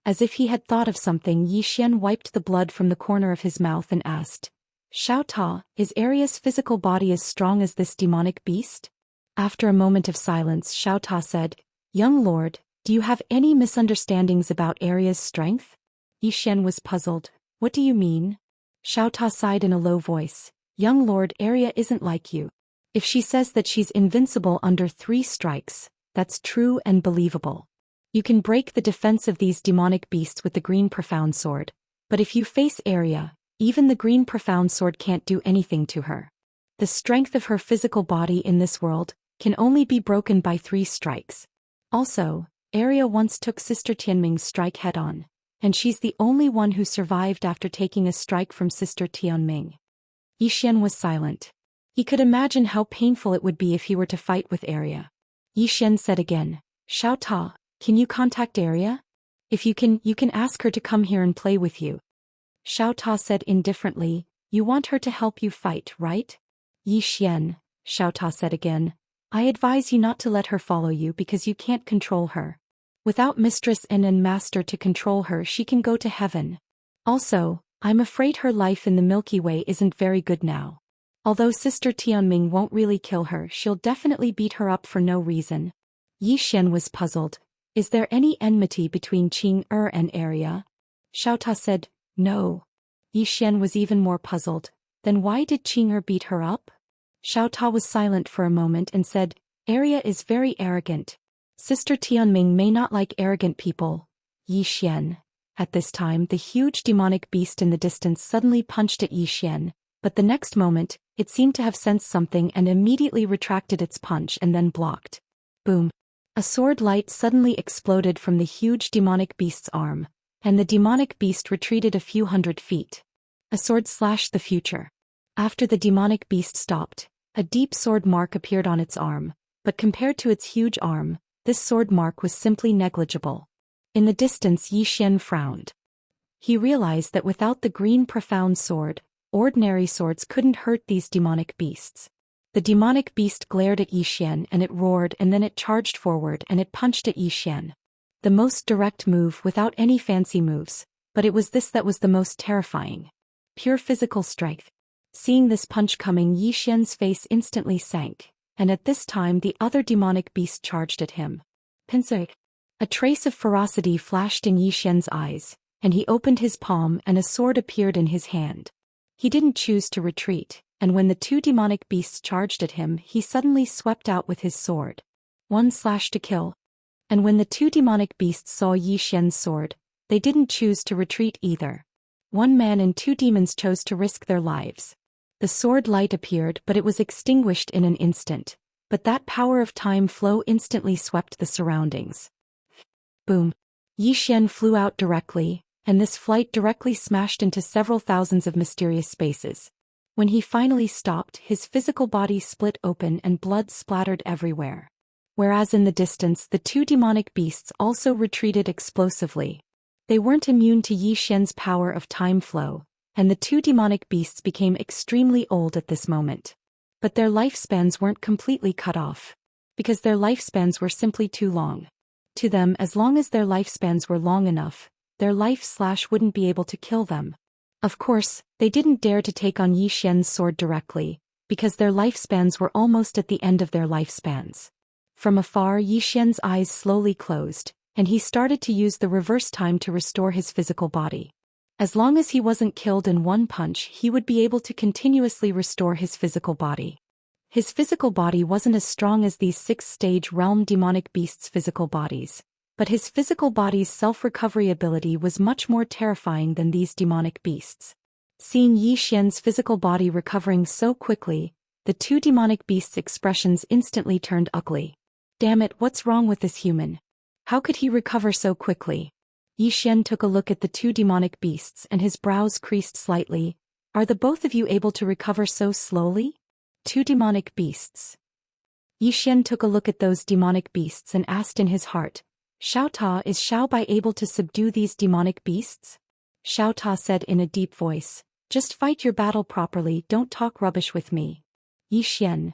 As if he had thought of something, Xian wiped the blood from the corner of his mouth and asked, "Xiao Ta, is Aria's physical body as strong as this demonic beast?" After a moment of silence, Xiao Ta said, "Young lord, do you have any misunderstandings about Aria's strength?" Xian was puzzled. "What do you mean?" Xiao Ta sighed in a low voice. "Young lord, Aria isn't like you. If she says that she's invincible under 3 strikes, that's true and believable. You can break the defense of these demonic beasts with the green profound sword, but if you face Aria, even the green profound sword can't do anything to her. The strength of her physical body in this world can only be broken by 3 strikes. Also, Aria once took Sister Tianming's strike head-on, and she's the only one who survived after taking a strike from Sister Tianming." Xian was silent. He could imagine how painful it would be if he were to fight with Aria. Xian said again, "Xiao Ta, can you contact Aria? If you can ask her to come here and play with you." Xiao Ta said indifferently, "You want her to help you fight, right?" "Xian," Xiao Ta said again, "I advise you not to let her follow you because you can't control her. Without Mistress and Master to control her, she can go to heaven. Also, I'm afraid her life in the Milky Way isn't very good now. Although Sister Tianming won't really kill her, she'll definitely beat her up for no reason." Xian was puzzled. "Is there any enmity between Qing and Aria?" Xiao Ta said, "No." Xian was even more puzzled. Then why did Qing beat her up? Xiao Ta was silent for a moment and said, "Aria is very arrogant. Sister Tianming may not like arrogant people." Xian. At this time, the huge demonic beast in the distance suddenly punched at Xian, but the next moment, it seemed to have sensed something and immediately retracted its punch and then blocked. Boom. A sword light suddenly exploded from the huge demonic beast's arm, and the demonic beast retreated a few hundred feet. A sword slashed the future. After the demonic beast stopped, a deep sword mark appeared on its arm, but compared to its huge arm, this sword mark was simply negligible. In the distance, Xian frowned. He realized that without the green profound sword, ordinary swords couldn't hurt these demonic beasts. The demonic beast glared at Xian and it roared, and then it charged forward and it punched at Xian. The most direct move without any fancy moves, but it was this that was the most terrifying. Pure physical strength. Seeing this punch coming, Xian's face instantly sank, and at this time the other demonic beast charged at him. Pinsir. A trace of ferocity flashed in Xian's eyes, and he opened his palm and a sword appeared in his hand. He didn't choose to retreat, and when the two demonic beasts charged at him, he suddenly swept out with his sword. One slash to kill. And when the two demonic beasts saw Yi Xian's sword, they didn't choose to retreat either. One man and two demons chose to risk their lives. The sword light appeared, but it was extinguished in an instant. But that power of time flow instantly swept the surroundings. Boom. Yi Xian flew out directly, and this flight directly smashed into several thousands of mysterious spaces. When he finally stopped, his physical body split open and blood splattered everywhere. Whereas in the distance, the two demonic beasts also retreated explosively. They weren't immune to Yi Xian's power of time flow, and the two demonic beasts became extremely old at this moment. But their lifespans weren't completely cut off, because their lifespans were simply too long. To them, as long as their lifespans were long enough, their life wouldn't be able to kill them. Of course, they didn't dare to take on Yi Xian's sword directly, because their lifespans were almost at the end of their lifespans. From afar, Yi Xian's eyes slowly closed, and he started to use the reverse time to restore his physical body. As long as he wasn't killed in one punch, he would be able to continuously restore his physical body. His physical body wasn't as strong as these sixth-stage realm demonic beasts' physical bodies, but his physical body's self-recovery ability was much more terrifying than these demonic beasts. Seeing Yi Xian's physical body recovering so quickly, the two demonic beasts' expressions instantly turned ugly. Damn it, what's wrong with this human? How could he recover so quickly? Yi Xian took a look at the two demonic beasts and his brows creased slightly. Are the both of you able to recover so slowly? Two demonic beasts. Yi Xian took a look at those demonic beasts and asked in his heart, Xiao Ta, is Xiao Bai able to subdue these demonic beasts? Xiao Ta said in a deep voice, just fight your battle properly, don't talk rubbish with me. Yi Xian.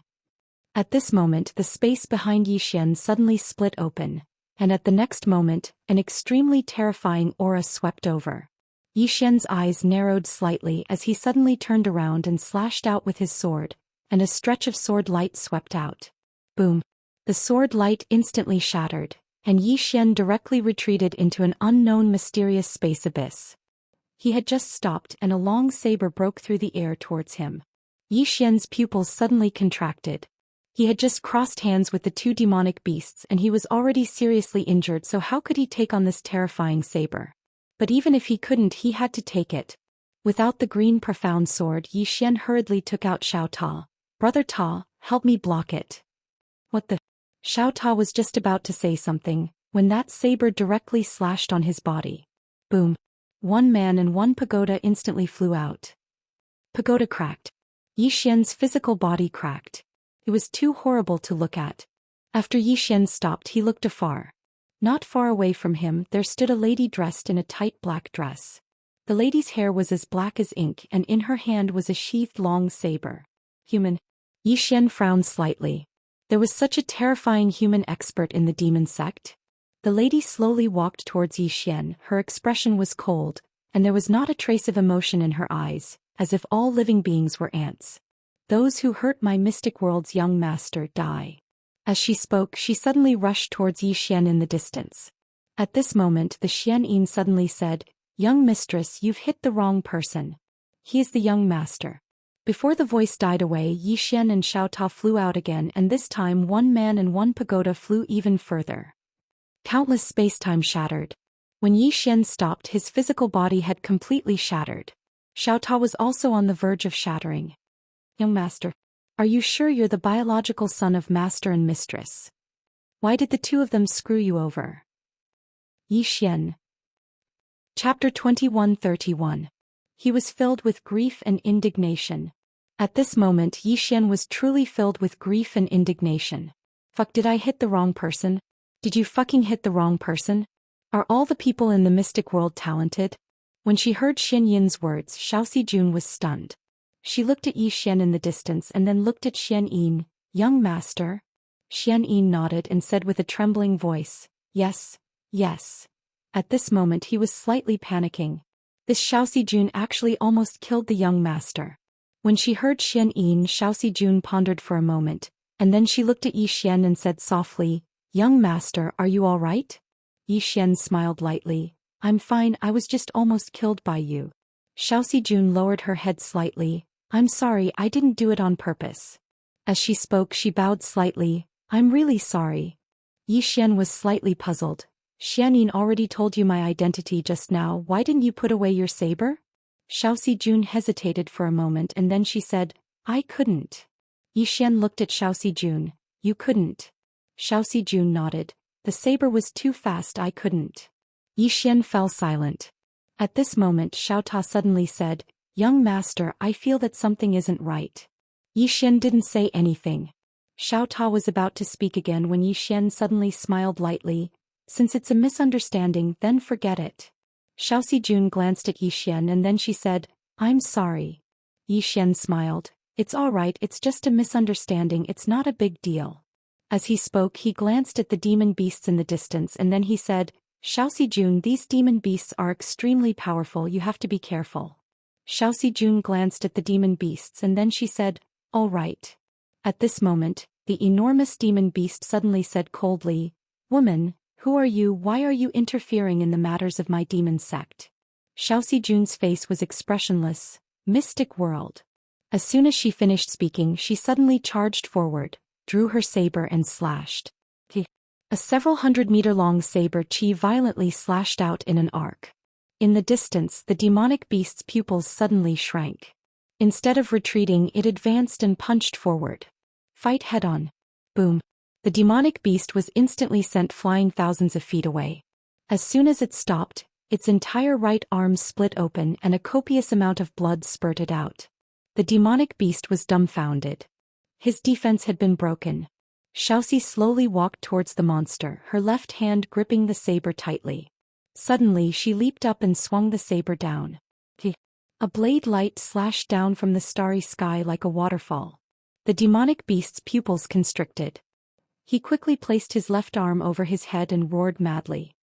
At this moment, the space behind Yi Xian suddenly split open, and at the next moment, an extremely terrifying aura swept over. Yi Xian's eyes narrowed slightly as he suddenly turned around and slashed out with his sword, and a stretch of sword light swept out. Boom. The sword light instantly shattered, and Yi Xian directly retreated into an unknown mysterious space abyss. He had just stopped and a long saber broke through the air towards him. Yi Xian's pupils suddenly contracted. He had just crossed hands with the two demonic beasts and he was already seriously injured, so how could he take on this terrifying saber? But even if he couldn't, he had to take it. Without the green profound sword, Yi Xian hurriedly took out Xiao Ta. Brother Ta, help me block it. What the? Xiao Ta was just about to say something, when that saber directly slashed on his body. Boom. One man and one pagoda instantly flew out. Pagoda cracked. Yi Xian's physical body cracked. It was too horrible to look at. After Yi Xian stopped, he looked afar. Not far away from him, there stood a lady dressed in a tight black dress. The lady's hair was as black as ink and in her hand was a sheathed long saber. Human. Yi Xian frowned slightly. There was such a terrifying human expert in the demon sect. The lady slowly walked towards Yi Xian. Her expression was cold, and there was not a trace of emotion in her eyes, as if all living beings were ants. Those who hurt my mystic world's young master die. As she spoke, she suddenly rushed towards Yi Xian in the distance. At this moment, the Xianyin suddenly said, Young mistress, you've hit the wrong person. He is the young master. Before the voice died away, Yi Xian and Xiao Ta flew out again, and this time one man and one pagoda flew even further. Countless space-time shattered. When Yi Xian stopped, his physical body had completely shattered. Xiao Ta was also on the verge of shattering. Young master, are you sure you're the biological son of master and mistress? Why did the two of them screw you over? Yi Xian. Chapter 21:31. He was filled with grief and indignation. At this moment, Yi Xian was truly filled with grief and indignation. Fuck, did I hit the wrong person? Did you fucking hit the wrong person? Are all the people in the mystic world talented? When she heard Xin Yin's words, Xiaoxijun was stunned. She looked at Yi Xian in the distance and then looked at Xianyin. Young master? Xianyin nodded and said with a trembling voice, Yes, yes. At this moment he was slightly panicking. This Xiaoxijun actually almost killed the young master. When she heard Xianyin, Xiaoxijun pondered for a moment, and then she looked at Yi Xian and said softly, Young master, are you all right? Yi Xian smiled lightly. I'm fine, I was just almost killed by you. Xiaoxi lowered her head slightly. I'm sorry, I didn't do it on purpose. As she spoke, she bowed slightly. I'm really sorry. Yi Xian was slightly puzzled. Xianyin already told you my identity just now, why didn't you put away your saber? Xiaoxi hesitated for a moment and then she said, I couldn't. Yi Xian looked at Xiaoxi. You couldn't. Xiaoxi nodded. The saber was too fast, I couldn't. Yi Xian fell silent. At this moment Xiao Ta suddenly said, Young master, I feel that something isn't right. Yi Xian didn't say anything. Xiao Ta was about to speak again when Yi Xian suddenly smiled lightly. Since it's a misunderstanding, then forget it. Xiaoxi glanced at Yi Xian and then she said, I'm sorry. Yi Xian smiled. It's all right, it's just a misunderstanding, it's not a big deal. As he spoke, he glanced at the demon beasts in the distance and then he said, Xiaoxi, these demon beasts are extremely powerful, you have to be careful. Xiaoxi glanced at the demon beasts and then she said, all right. At this moment, the enormous demon beast suddenly said coldly, Woman, who are you? Why are you interfering in the matters of my demon sect? Xiaoxi's face was expressionless. Mystic world. As soon as she finished speaking, she suddenly charged forward, drew her saber and slashed. A several 100-meter-long saber chi violently slashed out in an arc. In the distance, the demonic beast's pupils suddenly shrank. Instead of retreating, it advanced and punched forward. Fight head-on. Boom. The demonic beast was instantly sent flying thousands of feet away. As soon as it stopped, its entire right arm split open and a copious amount of blood spurted out. The demonic beast was dumbfounded. His defense had been broken. Xiaoxi slowly walked towards the monster, her left hand gripping the saber tightly. Suddenly she leaped up and swung the saber down. A blade light slashed down from the starry sky like a waterfall. The demonic beast's pupils constricted. He quickly placed his left arm over his head and roared madly.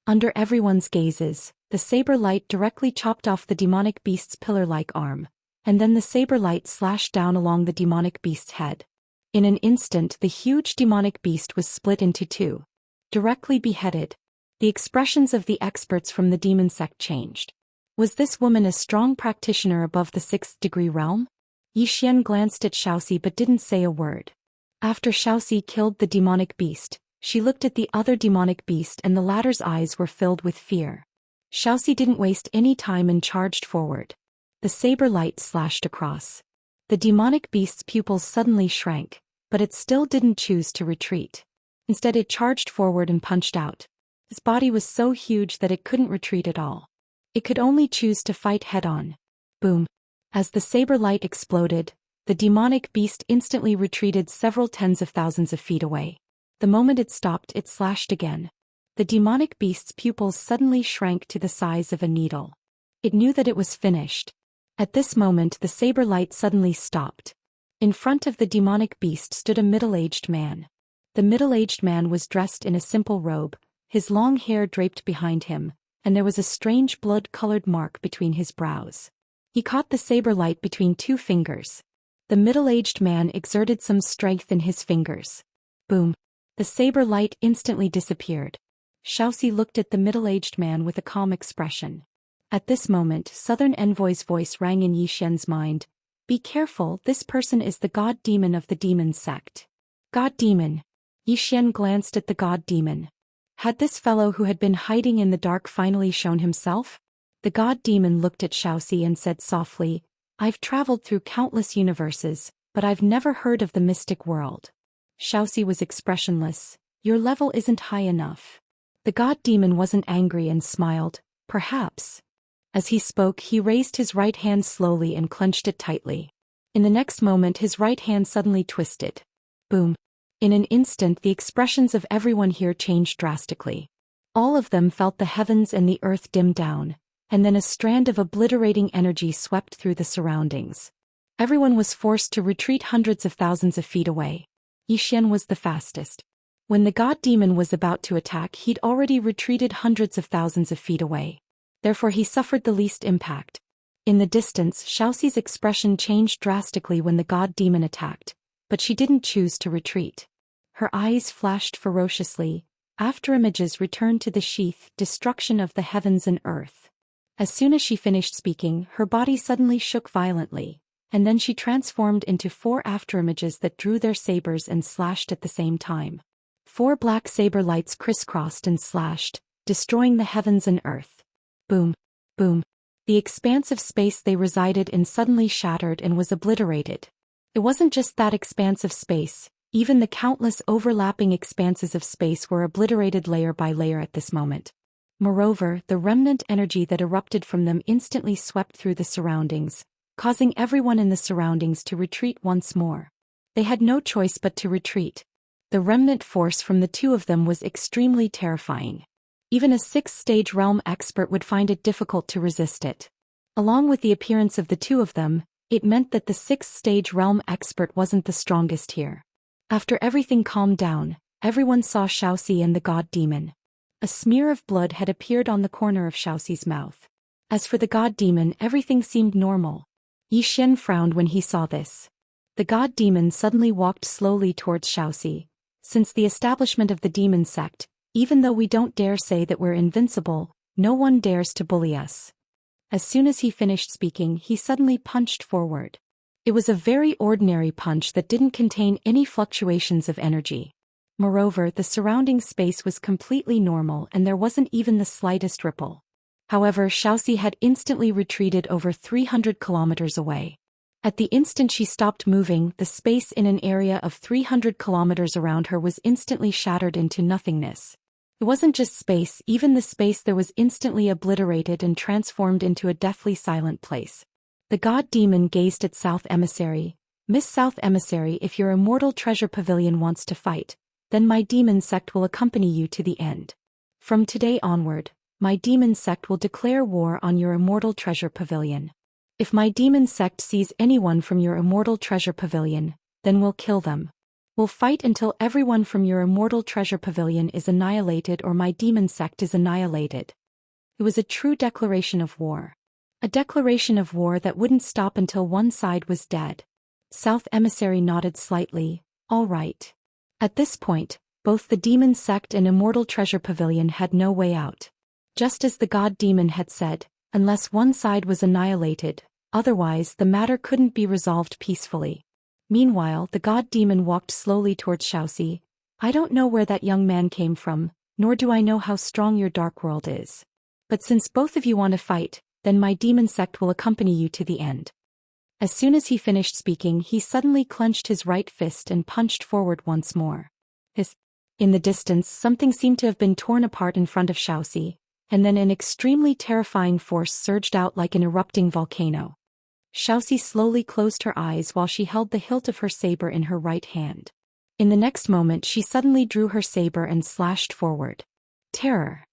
Under everyone's gazes, the saber light directly chopped off the demonic beast's pillar-like arm, and then the saber light slashed down along the demonic beast's head. In an instant, the huge demonic beast was split into two. Directly beheaded. The expressions of the experts from the demon sect changed. Was this woman a strong practitioner above the 6th degree realm? Yi Xian glanced at Xiaoxi but didn't say a word. After Xiaoxi killed the demonic beast, she looked at the other demonic beast and the latter's eyes were filled with fear. Xiaoxi didn't waste any time and charged forward. The saber light slashed across. The demonic beast's pupils suddenly shrank, but it still didn't choose to retreat. Instead it charged forward and punched out. Its body was so huge that it couldn't retreat at all. It could only choose to fight head-on. Boom. As the saber light exploded, the demonic beast instantly retreated several tens of thousands of feet away. The moment it stopped, it slashed again. The demonic beast's pupils suddenly shrank to the size of a needle. It knew that it was finished. At this moment, the saber light suddenly stopped. In front of the demonic beast stood a middle-aged man. The middle-aged man was dressed in a simple robe, his long hair draped behind him, and there was a strange blood-colored mark between his brows. He caught the saber light between two fingers. The middle-aged man exerted some strength in his fingers. Boom. The saber light instantly disappeared. Xiaoxi looked at the middle-aged man with a calm expression. At this moment, Southern Envoy's voice rang in Yi Xian's mind. Be careful, this person is the god demon of the demon sect. God demon. Yi Xian glanced at the god demon. Had this fellow who had been hiding in the dark finally shown himself? The god demon looked at Xiaoxi and said softly, I've traveled through countless universes, but I've never heard of the mystic world. Xiaoxi was expressionless. Your level isn't high enough. The god demon wasn't angry and smiled, perhaps. As he spoke, he raised his right hand slowly and clenched it tightly. In the next moment, his right hand suddenly twisted. Boom. In an instant, the expressions of everyone here changed drastically. All of them felt the heavens and the earth dim down, and then a strand of obliterating energy swept through the surroundings. Everyone was forced to retreat hundreds of thousands of feet away. Yi Xian was the fastest. When the god demon was about to attack, he'd already retreated hundreds of thousands of feet away. Therefore he suffered the least impact. In the distance, Xiaoxi's expression changed drastically when the god demon attacked, but she didn't choose to retreat. Her eyes flashed ferociously. After images returned to the sheath, destruction of the heavens and earth. As soon as she finished speaking, her body suddenly shook violently, and then she transformed into 4 afterimages that drew their sabers and slashed at the same time. 4 black saber lights crisscrossed and slashed, destroying the heavens and earth. Boom, boom. The expanse of space they resided in suddenly shattered and was obliterated. It wasn't just that expanse of space, even the countless overlapping expanses of space were obliterated layer by layer at this moment. Moreover, the remnant energy that erupted from them instantly swept through the surroundings, causing everyone in the surroundings to retreat once more. They had no choice but to retreat. The remnant force from the 2 of them was extremely terrifying. Even a 6th-stage realm expert would find it difficult to resist it. Along with the appearance of the 2 of them, it meant that the 6th-stage realm expert wasn't the strongest here. After everything calmed down, everyone saw Xianxia and the god demon. A smear of blood had appeared on the corner of Xiaoxi's mouth. As for the god demon, everything seemed normal. Xian frowned when he saw this. The god demon suddenly walked slowly towards Xiaoxi. Since the establishment of the demon sect, even though we don't dare say that we're invincible, no one dares to bully us. As soon as he finished speaking, he suddenly punched forward. It was a very ordinary punch that didn't contain any fluctuations of energy. Moreover, the surrounding space was completely normal and there wasn't even the slightest ripple. However, Xiaoxi had instantly retreated over 300 kilometers away. At the instant she stopped moving, the space in an area of 300 kilometers around her was instantly shattered into nothingness. It wasn't just space, even the space there was instantly obliterated and transformed into a deathly silent place. The god demon gazed at South Emissary. Miss South Emissary, if your immortal treasure pavilion wants to fight, then my demon sect will accompany you to the end. From today onward, my demon sect will declare war on your immortal treasure pavilion. If my demon sect sees anyone from your immortal treasure pavilion, then we'll kill them. We'll fight until everyone from your immortal treasure pavilion is annihilated or my demon sect is annihilated. It was a true declaration of war. A declaration of war that wouldn't stop until one side was dead. South Emissary nodded slightly. All right. At this point, both the demon sect and immortal treasure pavilion had no way out. Just as the god demon had said, unless one side was annihilated, otherwise the matter couldn't be resolved peacefully. Meanwhile, the god demon walked slowly towards Xiaoxi. I don't know where that young man came from, nor do I know how strong your dark world is. But since both of you want to fight, then my demon sect will accompany you to the end. As soon as he finished speaking, he suddenly clenched his right fist and punched forward once more. In the distance, something seemed to have been torn apart in front of Xiaoxi, and then an extremely terrifying force surged out like an erupting volcano. Xiaoxi slowly closed her eyes while she held the hilt of her saber in her right hand. In the next moment she suddenly drew her saber and slashed forward. Terror.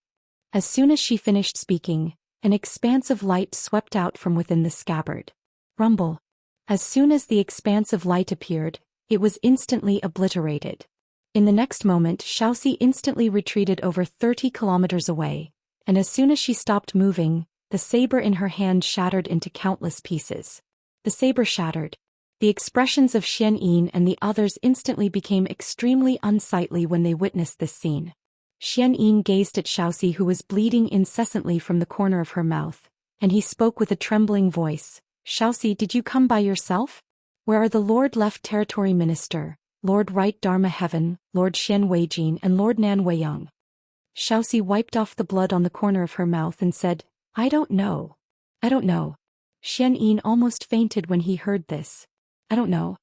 As soon as she finished speaking, an expanse of light swept out from within the scabbard. Rumble. As soon as the expanse of light appeared, it was instantly obliterated. In the next moment Xiaoxi instantly retreated over 30 kilometers away, and as soon as she stopped moving, the saber in her hand shattered into countless pieces. The saber shattered. The expressions of Xianxia and the others instantly became extremely unsightly when they witnessed this scene. Xianxia gazed at Xiaoxi, who was bleeding incessantly from the corner of her mouth, and he spoke with a trembling voice. Xiaoxi, did you come by yourself? Where are the Lord Left Territory Minister, Lord Right Dharma Heaven, Lord Xian Weijin and Lord Nan Weiyang? Xiaoxi wiped off the blood on the corner of her mouth and said, I don't know. I don't know. Xianxia almost fainted when he heard this. I don't know.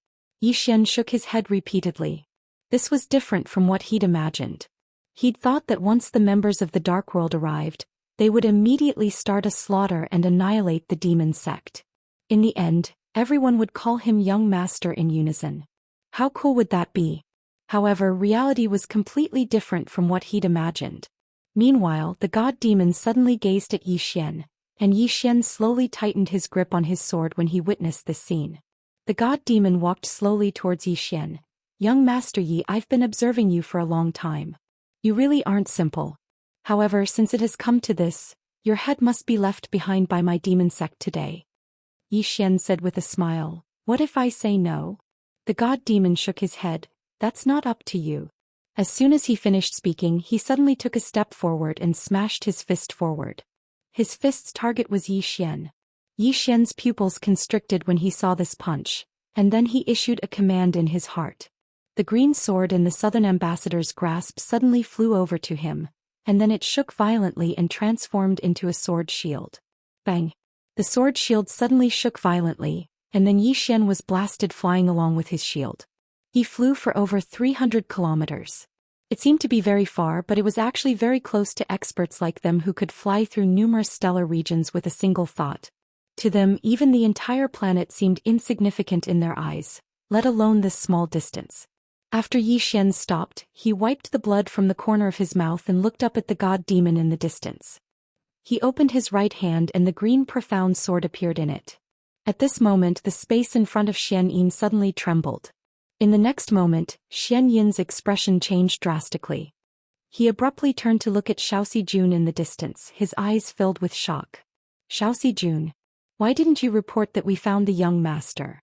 Xian shook his head repeatedly. This was different from what he'd imagined. He'd thought that once the members of the Dark World arrived, they would immediately start a slaughter and annihilate the demon sect. In the end, everyone would call him Young Master in unison. How cool would that be? However, reality was completely different from what he'd imagined. Meanwhile, the god demon suddenly gazed at Xian, and Xian slowly tightened his grip on his sword when he witnessed this scene. The god demon walked slowly towards Xian. Young Master Yi, I've been observing you for a long time. You really aren't simple. However, since it has come to this, your head must be left behind by my demon sect today. Xian said with a smile, what if I say no? The god demon shook his head, that's not up to you. As soon as he finished speaking, he suddenly took a step forward and smashed his fist forward. His fist's target was Yi Xian. Yi Xian's pupils constricted when he saw this punch, and then he issued a command in his heart. The green sword in the southern ambassador's grasp suddenly flew over to him, and then it shook violently and transformed into a sword shield. Bang! The sword shield suddenly shook violently, and then Yi Xian was blasted flying along with his shield. He flew for over 300 kilometers. It seemed to be very far, but it was actually very close to experts like them who could fly through numerous stellar regions with a single thought. To them, even the entire planet seemed insignificant in their eyes, let alone this small distance. After Yi Xian stopped, he wiped the blood from the corner of his mouth and looked up at the god demon in the distance. He opened his right hand and the green profound sword appeared in it. At this moment the space in front of Xianyin suddenly trembled. In the next moment, Xianyin's expression changed drastically. He abruptly turned to look at Xiaoxi Jun in the distance, his eyes filled with shock. Xiaoxi Jun, why didn't you report that we found the young master?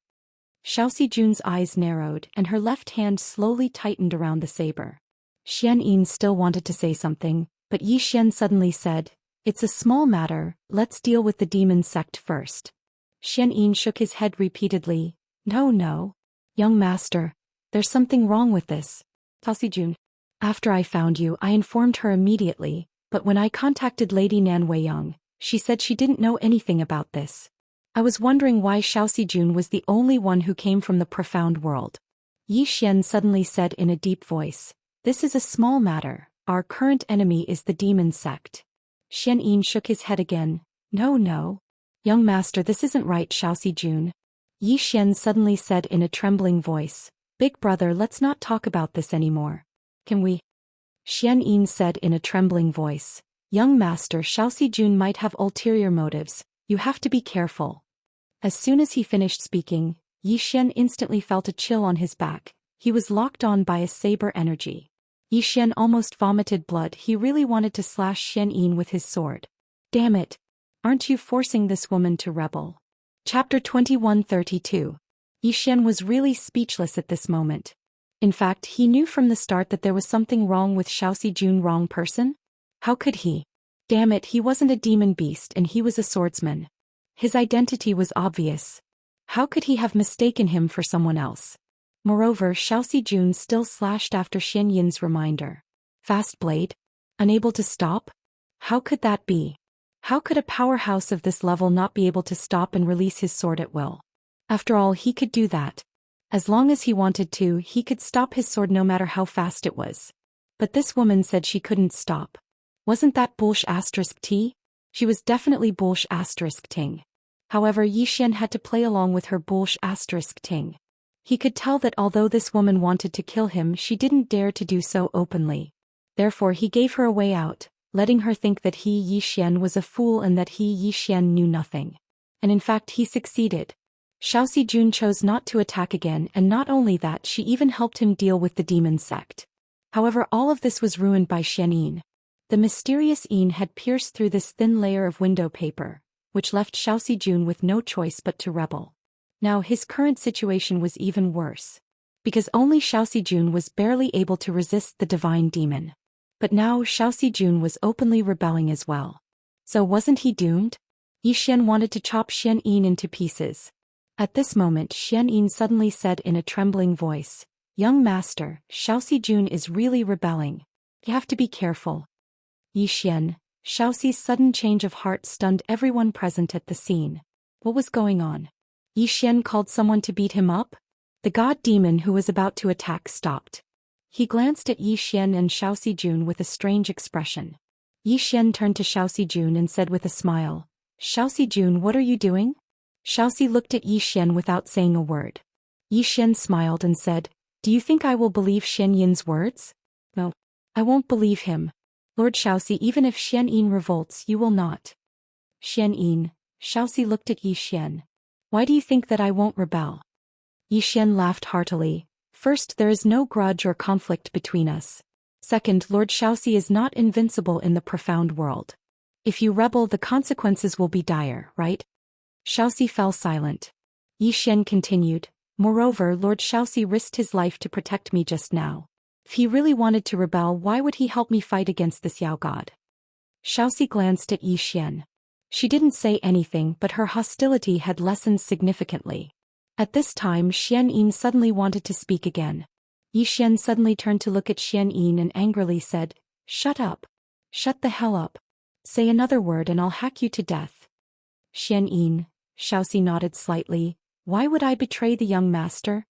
Xiaoxi Jun's eyes narrowed and her left hand slowly tightened around the saber. Xianyin still wanted to say something, but Yi Xian suddenly said, "It's a small matter, let's deal with the demon sect first." Xianyin shook his head repeatedly. No, young master, there's something wrong with this. Xiaoxi Jun. After I found you, I informed her immediately, but when I contacted Lady Nan Weiyang, she said she didn't know anything about this. I was wondering why Xiaoxi Jun was the only one who came from the profound world. Yi Xian suddenly said in a deep voice, "This is a small matter, our current enemy is the demon sect." Xianyin shook his head again. No. Young master, this isn't right, Xiaoxi Jun. Yi Xian suddenly said in a trembling voice, "Big brother, let's not talk about this anymore. Can we?" Xianyin said in a trembling voice, "Young master, Xiaoxi Jun might have ulterior motives, you have to be careful." As soon as he finished speaking, Yi Xian instantly felt a chill on his back. He was locked on by a saber energy. Yi Xian almost vomited blood. He really wanted to slash Xianyin with his sword. Damn it! Aren't you forcing this woman to rebel? Chapter 2132. Yi Xian was really speechless at this moment. In fact, he knew from the start that there was something wrong with Xiaoxi Jun. Wrong person? How could he? Damn it, he wasn't a demon beast and he was a swordsman. His identity was obvious. How could he have mistaken him for someone else? Moreover, Xiaoxi Jun still slashed after Xianyin's reminder. Fast blade? Unable to stop? How could that be? How could a powerhouse of this level not be able to stop and release his sword at will? After all, he could do that. As long as he wanted to, he could stop his sword no matter how fast it was. But this woman said she couldn't stop. Wasn't that bullsh*t? She was definitely bullsh*ting. However, Yi Xian had to play along with her bullsh*ting. He could tell that although this woman wanted to kill him, she didn't dare to do so openly. Therefore he gave her a way out, letting her think that he, Yi Xian, was a fool and that he, Yi Xian, knew nothing. And in fact he succeeded. Xiaoxi Jun chose not to attack again, and not only that, she even helped him deal with the demon sect. However, all of this was ruined by Xianyin. The mysterious Yin had pierced through this thin layer of window paper, which left Xiaoxi Jun with no choice but to rebel. Now his current situation was even worse. Because only Xiaoxi Jun was barely able to resist the divine demon. But now Xiaoxi Jun was openly rebelling as well. So wasn't he doomed? Yi Xian wanted to chop Xianyin into pieces. At this moment Xianyin suddenly said in a trembling voice, "Young master, Xiaoxi Jun is really rebelling. You have to be careful." Yi Xian, Xiaoxi's sudden change of heart stunned everyone present at the scene. What was going on? Yi Xian called someone to beat him up? The god demon who was about to attack stopped. He glanced at Yi Xian and Xiaoxi Jun with a strange expression. Yi Xian turned to Xiaoxi Jun and said with a smile, "Xiaoxi Jun, what are you doing?" Xiaoxi looked at Yi Xian without saying a word. Yi Xian smiled and said, "Do you think I will believe Xianyin's words?" "No. I won't believe him. Lord Xiaoxi, even if Xianyin revolts, you will not." "Xianyin," Xiaoxi looked at Yi Xian. "Why do you think that I won't rebel?" Yi Xian laughed heartily. "First, there is no grudge or conflict between us. Second, Lord Xiaoxi is not invincible in the profound world. If you rebel, the consequences will be dire, right?" Xiaoxi fell silent. Yi Xian continued, "Moreover, Lord Xiaoxi risked his life to protect me just now. If he really wanted to rebel, why would he help me fight against this Yao god?" Xiaoxi glanced at Yi Xian. She didn't say anything, but her hostility had lessened significantly. At this time Xianyin suddenly wanted to speak again. Yixian suddenly turned to look at Xianyin and angrily said, "Shut up. Shut the hell up. Say another word and I'll hack you to death." Xianyin, Xiaoxi nodded slightly. "Why would I betray the young master?"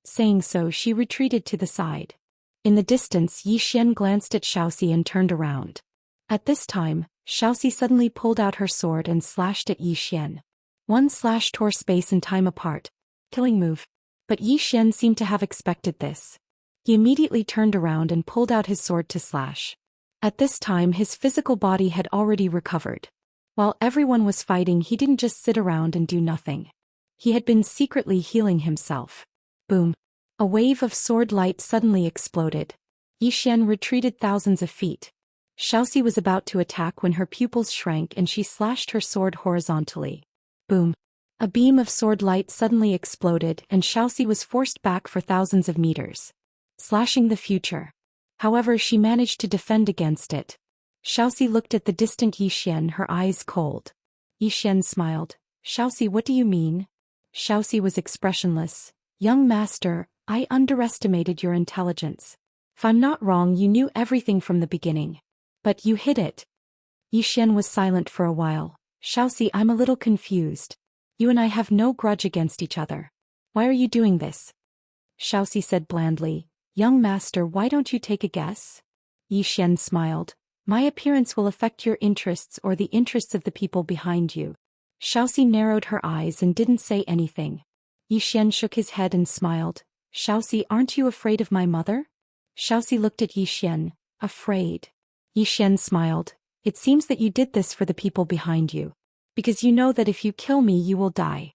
Saying so, she retreated to the side. In the distance, Yixian glanced at Xiaoxi and turned around. At this time, Xiaoxi suddenly pulled out her sword and slashed at Yixian. One slash tore space and time apart. Killing move. But Yixian seemed to have expected this. He immediately turned around and pulled out his sword to slash. At this time his physical body had already recovered. While everyone was fighting, he didn't just sit around and do nothing. He had been secretly healing himself. Boom. A wave of sword light suddenly exploded. Yixian retreated thousands of feet. Xiaoxi was about to attack when her pupils shrank and she slashed her sword horizontally. Boom. A beam of sword light suddenly exploded and Xiaoxi was forced back for thousands of meters. Slashing the future. However, she managed to defend against it. Xiaoxi looked at the distant Yixian, her eyes cold. Yixian smiled. "Xiaoxi, what do you mean?" Xiaoxi was expressionless. "Young master, I underestimated your intelligence. If I'm not wrong, you knew everything from the beginning. But you hid it." Yixian was silent for a while. "Xiaoxi, I'm a little confused. You and I have no grudge against each other. Why are you doing this?" Xiaoxi said blandly, "Young master, why don't you take a guess?" Yixian smiled. "My appearance will affect your interests or the interests of the people behind you." Xiaoxi narrowed her eyes and didn't say anything. Yixian shook his head and smiled. "Xiaoxi, aren't you afraid of my mother?" Xiaoxi looked at Yixian. "Afraid?" Yixian smiled. "It seems that you did this for the people behind you. Because you know that if you kill me you will die."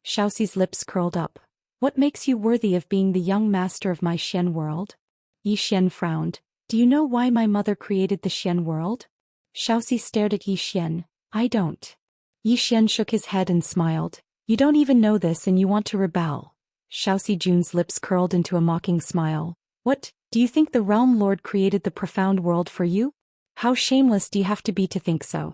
Xiaoxi's lips curled up. "What makes you worthy of being the young master of my Xian world?" Yixian frowned. "Do you know why my mother created the Xian world?" Xiaoxi stared at Yixian. "I don't." Yixian shook his head and smiled. "You don't even know this and you want to rebel." Xiaoxi Jun's lips curled into a mocking smile. "What, do you think the Realm Lord created the profound world for you? How shameless do you have to be to think so?"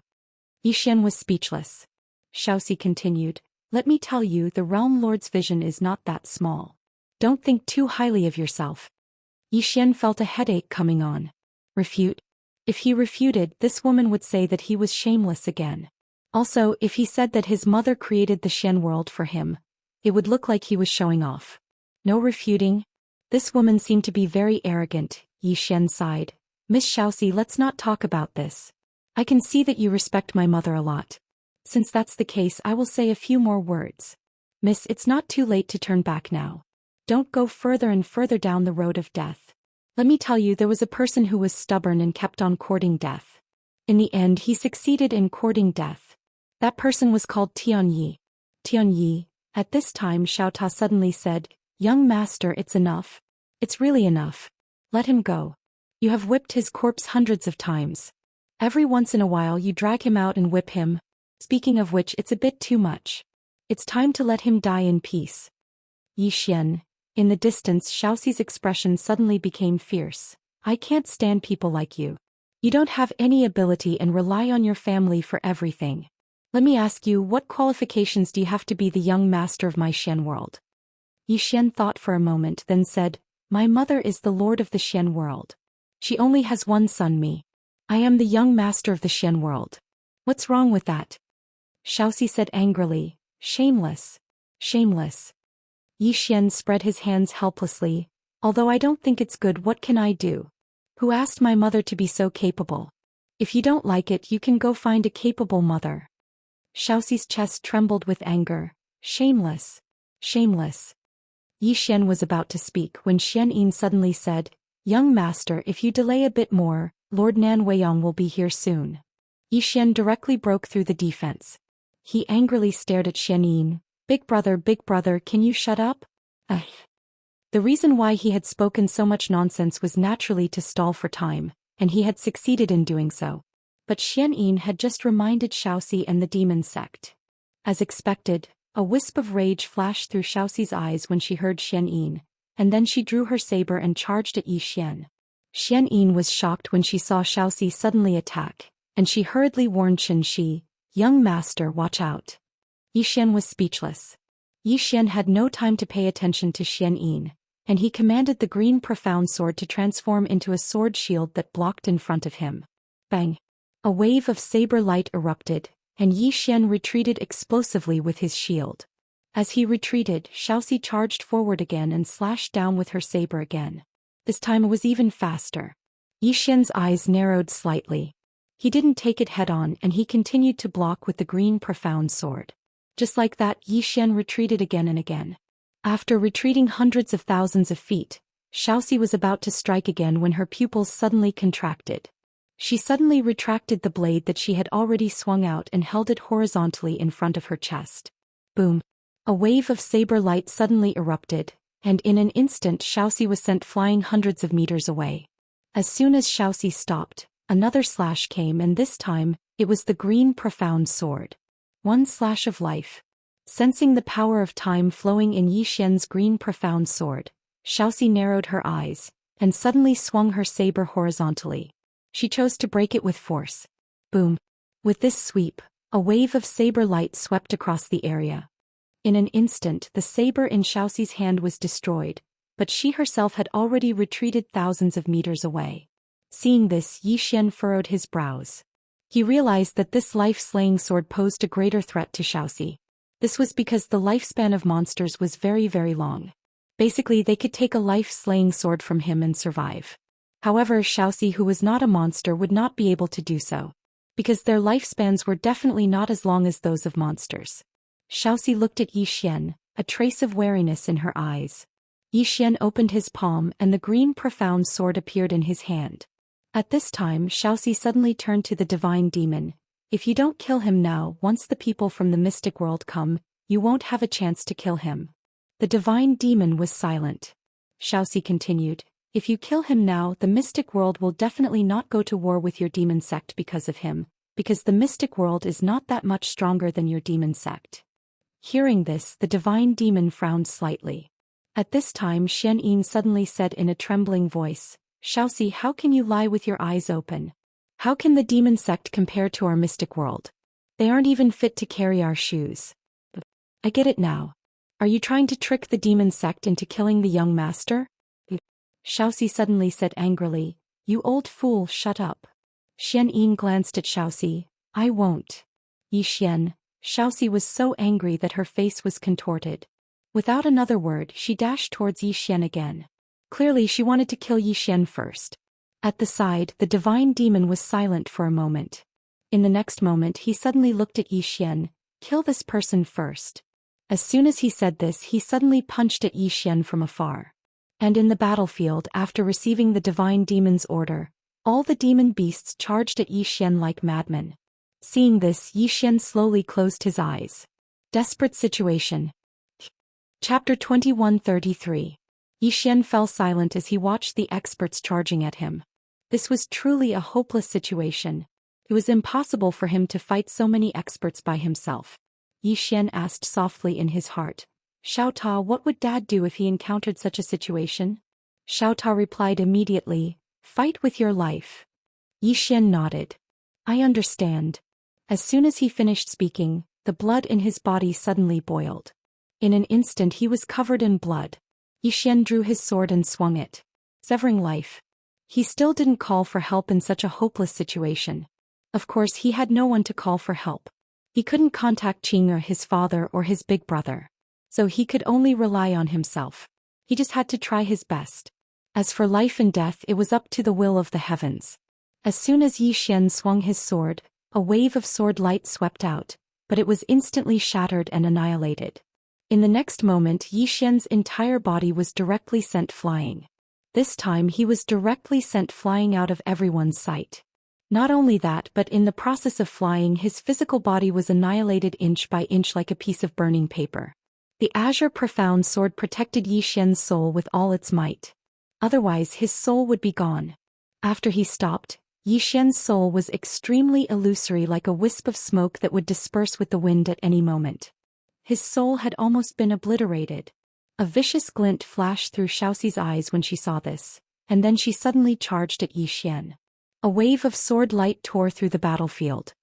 Yixian was speechless. Xiaoxi continued. "Let me tell you, the Realm Lord's vision is not that small. Don't think too highly of yourself." Yixian felt a headache coming on. Refute? If he refuted, this woman would say that he was shameless again. Also, if he said that his mother created the Xian world for him, it would look like he was showing off. No refuting? This woman seemed to be very arrogant. Yixian sighed. "Miss Xiaoxi, let's not talk about this. I can see that you respect my mother a lot. Since that's the case, I will say a few more words. Miss, it's not too late to turn back now. Don't go further and further down the road of death. Let me tell you, there was a person who was stubborn and kept on courting death. In the end, he succeeded in courting death. That person was called Tianyi." Tianyi. At this time Xiaota suddenly said, "Young master, it's enough. It's really enough. Let him go. You have whipped his corpse hundreds of times. Every once in a while you drag him out and whip him. Speaking of which, it's a bit too much. It's time to let him die in peace." Yixian. In the distance, Xiaoxi's expression suddenly became fierce. "I can't stand people like you. You don't have any ability and rely on your family for everything. Let me ask you, what qualifications do you have to be the young master of my Xian world?" Yixian thought for a moment, then said, "My mother is the lord of the Xian world. She only has one son, me. I am the young master of the Xian world. What's wrong with that?" Xiaoxi said angrily, "Shameless. Shameless." Yixian spread his hands helplessly. "Although I don't think it's good, what can I do? Who asked my mother to be so capable? If you don't like it, you can go find a capable mother." Xiaoxi's chest trembled with anger. "Shameless. Shameless." Yixian was about to speak when Xianyin suddenly said, "Young master, if you delay a bit more, Lord Nan Weiyang will be here soon." Yixian directly broke through the defense. He angrily stared at Xianyin. Big brother, can you shut up?" The reason why he had spoken so much nonsense was naturally to stall for time, and he had succeeded in doing so. But Xianyin had just reminded Xiaoxi and the demon sect. As expected, a wisp of rage flashed through Xiaoxi's eyes when she heard Xianyin, and then she drew her saber and charged at Yixian. Xianyin was shocked when she saw Xiaoxi suddenly attack, and she hurriedly warned Chen Shi, Young master, watch out. Yi Xian was speechless. Yi Xian had no time to pay attention to Xianyin, and he commanded the green profound sword to transform into a sword shield that blocked in front of him. Bang! A wave of saber light erupted, and Yi Xian retreated explosively with his shield. As he retreated, Xiaoxi charged forward again and slashed down with her saber again. This time it was even faster. Yi Xian's eyes narrowed slightly. He didn't take it head-on and he continued to block with the green profound sword. Just like that, Yi Xian retreated again and again. After retreating hundreds of thousands of feet, Xiaoxi was about to strike again when her pupils suddenly contracted. She suddenly retracted the blade that she had already swung out and held it horizontally in front of her chest. Boom! A wave of saber light suddenly erupted, and in an instant Xiaoxi was sent flying hundreds of meters away. As soon as Xiaoxi stopped, another slash came, and this time, it was the green profound sword. One slash of life. Sensing the power of time flowing in Yi Xian's green profound sword, Xiaoxi narrowed her eyes, and suddenly swung her saber horizontally. She chose to break it with force. Boom! With this sweep, a wave of saber light swept across the area. In an instant, the saber in Xiaoxi's hand was destroyed, but she herself had already retreated thousands of meters away. Seeing this, Yi Xian furrowed his brows. He realized that this life-slaying sword posed a greater threat to Xiaoxi. This was because the lifespan of monsters was very, very long. Basically, they could take a life-slaying sword from him and survive. However, Xiaoxi, who was not a monster, would not be able to do so, because their lifespans were definitely not as long as those of monsters. Xiaoxi looked at Yi Xian, a trace of wariness in her eyes. Yi Xian opened his palm and the green profound sword appeared in his hand. At this time, Xiaoxi suddenly turned to the divine demon. If you don't kill him now, once the people from the mystic world come, you won't have a chance to kill him. The divine demon was silent. Xiaoxi continued, if you kill him now, the mystic world will definitely not go to war with your demon sect because of him, because the mystic world is not that much stronger than your demon sect. Hearing this, the divine demon frowned slightly. At this time, Xianyin suddenly said in a trembling voice, Xiaoxi, how can you lie with your eyes open? How can the demon sect compare to our mystic world? They aren't even fit to carry our shoes. I get it now. Are you trying to trick the demon sect into killing the young master? Xiaoxi suddenly said angrily, you old fool, shut up. Xianyin glanced at Xiaoxi, I won't. Yi Xian. Xiaoxi was so angry that her face was contorted. Without another word, she dashed towards Yi Xian again. Clearly she wanted to kill Yi Xian first. At the side, the divine demon was silent for a moment. In the next moment he suddenly looked at Yi Xian, kill this person first. As soon as he said this, he suddenly punched at Yi Xian from afar. And in the battlefield, after receiving the divine demon's order, all the demon beasts charged at Yi Xian like madmen. Seeing this, Yi Xian slowly closed his eyes. Desperate situation. Chapter 2133. Yi Xian fell silent as he watched the experts charging at him. This was truly a hopeless situation. It was impossible for him to fight so many experts by himself. Yi Xian asked softly in his heart, Xiao Ta, what would Dad do if he encountered such a situation? Xiao Ta replied immediately, fight with your life. Yi Xian nodded. I understand. As soon as he finished speaking, the blood in his body suddenly boiled. In an instant he was covered in blood. Yi Xian drew his sword and swung it, severing life. He still didn't call for help in such a hopeless situation. Of course he had no one to call for help. He couldn't contact Qing or his father or his big brother. So he could only rely on himself. He just had to try his best. As for life and death, it was up to the will of the heavens. As soon as Yi Xian swung his sword, a wave of sword light swept out, but it was instantly shattered and annihilated. In the next moment, Yi Xian's entire body was directly sent flying. This time he was directly sent flying out of everyone's sight. Not only that, but in the process of flying, his physical body was annihilated inch by inch like a piece of burning paper. The azure profound sword protected Yi Xian's soul with all its might. Otherwise his soul would be gone. After he stopped, Yi Xian's soul was extremely illusory, like a wisp of smoke that would disperse with the wind at any moment. His soul had almost been obliterated. A vicious glint flashed through Xiaoxi's eyes when she saw this, and then she suddenly charged at Yi Xian. A wave of sword light tore through the battlefield.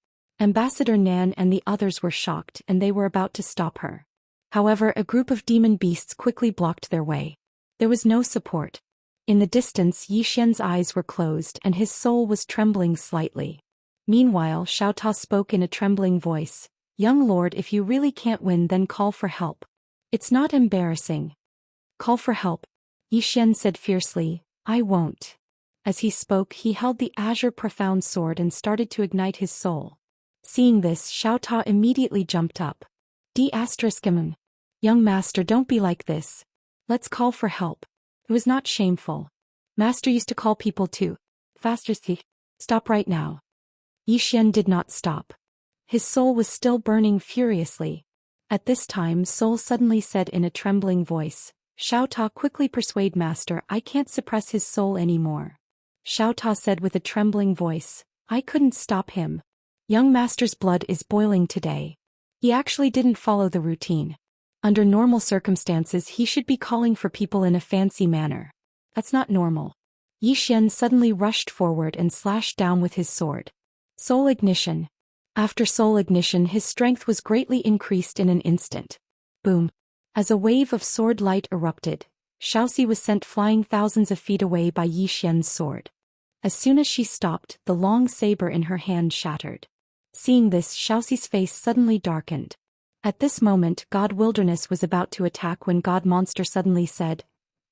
Ambassador Nan and the others were shocked and they were about to stop her. However, a group of demon beasts quickly blocked their way. There was no support. In the distance, Xian's eyes were closed and his soul was trembling slightly. Meanwhile, Xiaota spoke in a trembling voice, "Young lord, if you really can't win, then call for help. It's not embarrassing." "Call for help," Xian said fiercely. "I won't." As he spoke, he held the azure profound sword and started to ignite his soul. Seeing this, Xiaota immediately jumped up. "D****, young master, don't be like this. Let's call for help. It was not shameful. Master used to call people too. Faster, see. Stop right now." Xian did not stop. His soul was still burning furiously. At this time, Soul suddenly said in a trembling voice, "Xiaota, quickly persuade master, I can't suppress his soul anymore." Xiaota said with a trembling voice, "I couldn't stop him. Young master's blood is boiling today. He actually didn't follow the routine. Under normal circumstances he should be calling for people in a fancy manner. That's not normal." Xian suddenly rushed forward and slashed down with his sword. Soul ignition. After soul ignition, his strength was greatly increased in an instant. Boom. As a wave of sword light erupted, Xianxia was sent flying thousands of feet away by Xian's sword. As soon as she stopped, the long saber in her hand shattered. Seeing this, Xianxia's face suddenly darkened. At this moment, God Wilderness was about to attack when God Monster suddenly said,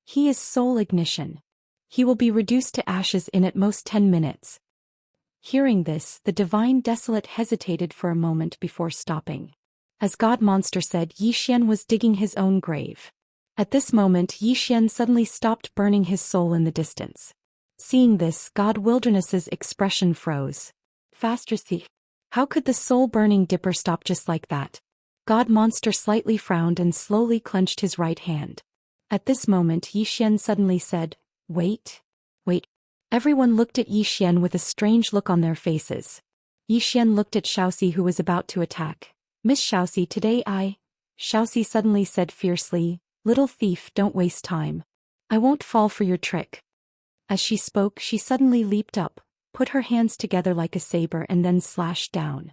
"He is soul ignition. He will be reduced to ashes in at most 10 minutes. Hearing this, the divine desolate hesitated for a moment before stopping. As God Monster said, Xian was digging his own grave. At this moment, Xian suddenly stopped burning his soul in the distance. Seeing this, God Wilderness's expression froze. Faster, see. How could the soul-burning dipper stop just like that? God Monster slightly frowned and slowly clenched his right hand. At this moment, Xian suddenly said, "Wait. Wait." Everyone looked at Xian with a strange look on their faces. Xian looked at Xianxia, who was about to attack. "Miss Xianxia, today Xianxia suddenly said fiercely, "Little thief, don't waste time. I won't fall for your trick." As she spoke, she suddenly leaped up, put her hands together like a saber and then slashed down.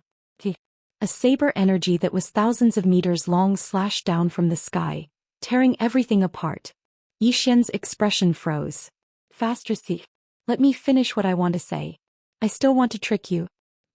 A saber energy that was thousands of meters long slashed down from the sky, tearing everything apart. Xian's expression froze. "Faster, thief. Let me finish what I want to say. I still want to trick you."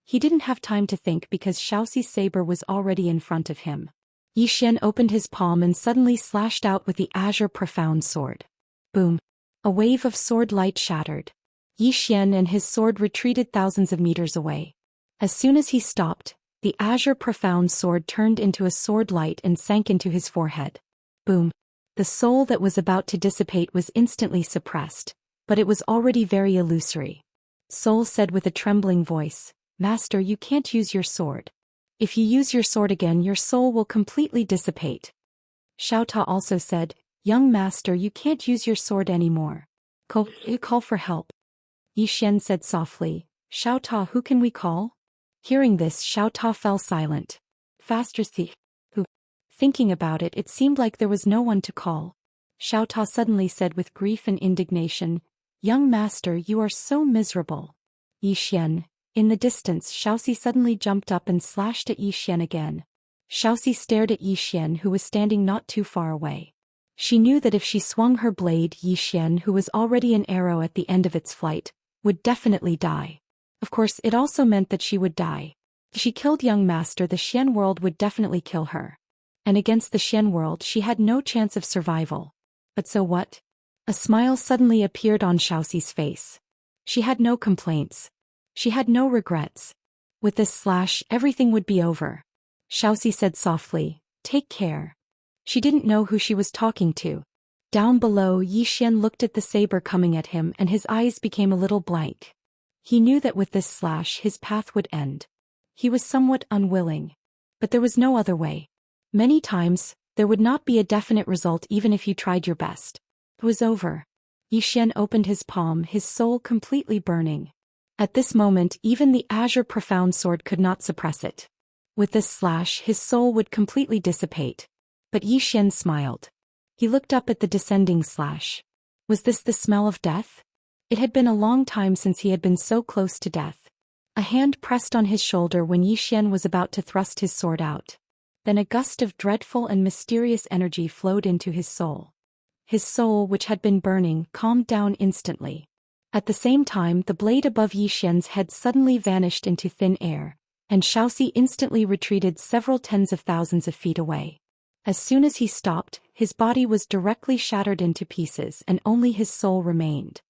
He didn't have time to think because Xianxia's saber was already in front of him. Xian opened his palm and suddenly slashed out with the azure profound sword. Boom. A wave of sword light shattered. Xian and his sword retreated thousands of meters away. As soon as he stopped, the azure profound sword turned into a sword light and sank into his forehead. Boom. The soul that was about to dissipate was instantly suppressed, but it was already very illusory. Soul said with a trembling voice, "Master, you can't use your sword. If you use your sword again, your soul will completely dissipate." Xiaota also said, "Young master, you can't use your sword anymore. Call for help." Xian said softly, "Xiaota, who can we call?" Hearing this, Xiaota fell silent. Faster, thief. Who? Thinking about it, it seemed like there was no one to call. Xiaota suddenly said with grief and indignation, "Young master, you are so miserable." Xian. In the distance, Xianxia suddenly jumped up and slashed at Xian again. Xianxia stared at Xian, who was standing not too far away. She knew that if she swung her blade, Xian, who was already an arrow at the end of its flight, would definitely die. Of course, it also meant that she would die. If she killed young master, the Xian world would definitely kill her. And against the Xian world, she had no chance of survival. But so what? A smile suddenly appeared on Xiaoxi's face. She had no complaints. She had no regrets. With this slash, everything would be over. Xiaoxi said softly, "Take care." She didn't know who she was talking to. Down below, Xian looked at the saber coming at him and his eyes became a little blank. He knew that with this slash his path would end. He was somewhat unwilling. But there was no other way. Many times, there would not be a definite result even if you tried your best. It was over. Xian opened his palm, his soul completely burning. At this moment, even the azure profound sword could not suppress it. With this slash, his soul would completely dissipate. But Xian smiled. He looked up at the descending slash. Was this the smell of death? It had been a long time since he had been so close to death. A hand pressed on his shoulder when Yi Xian was about to thrust his sword out. Then a gust of dreadful and mysterious energy flowed into his soul. His soul, which had been burning, calmed down instantly. At the same time, the blade above Yi Xian's head suddenly vanished into thin air, and Xiaoxi instantly retreated several tens of thousands of feet away. As soon as he stopped, his body was directly shattered into pieces and only his soul remained.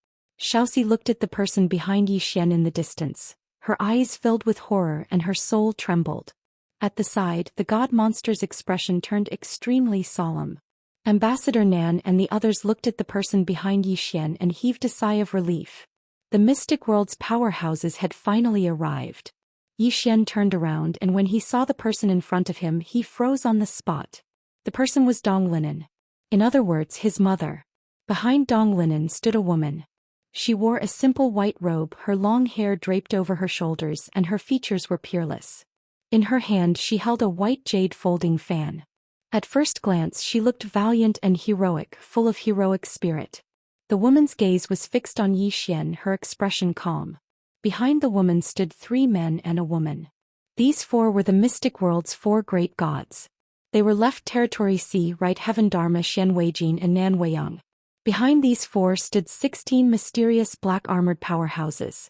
Xiaoxi looked at the person behind Yi Xian in the distance. Her eyes filled with horror and her soul trembled. At the side, the god monster's expression turned extremely solemn. Ambassador Nan and the others looked at the person behind Yi Xian and heaved a sigh of relief. The mystic world's powerhouses had finally arrived. Yi Xian turned around, and when he saw the person in front of him, he froze on the spot. The person was Dong Linen. In other words, his mother. Behind Dong Linen stood a woman. She wore a simple white robe, her long hair draped over her shoulders, and her features were peerless. In her hand she held a white jade folding fan. At first glance she looked valiant and heroic, full of heroic spirit. The woman's gaze was fixed on Yi Xian, her expression calm. Behind the woman stood 3 men and a woman. These 4 were the mystic world's 4 great gods. They were Left Territory Sea, Right Heaven Dharma, Xian Weijin and Nan Weiyang. Behind these 4 stood 16 mysterious black-armored powerhouses.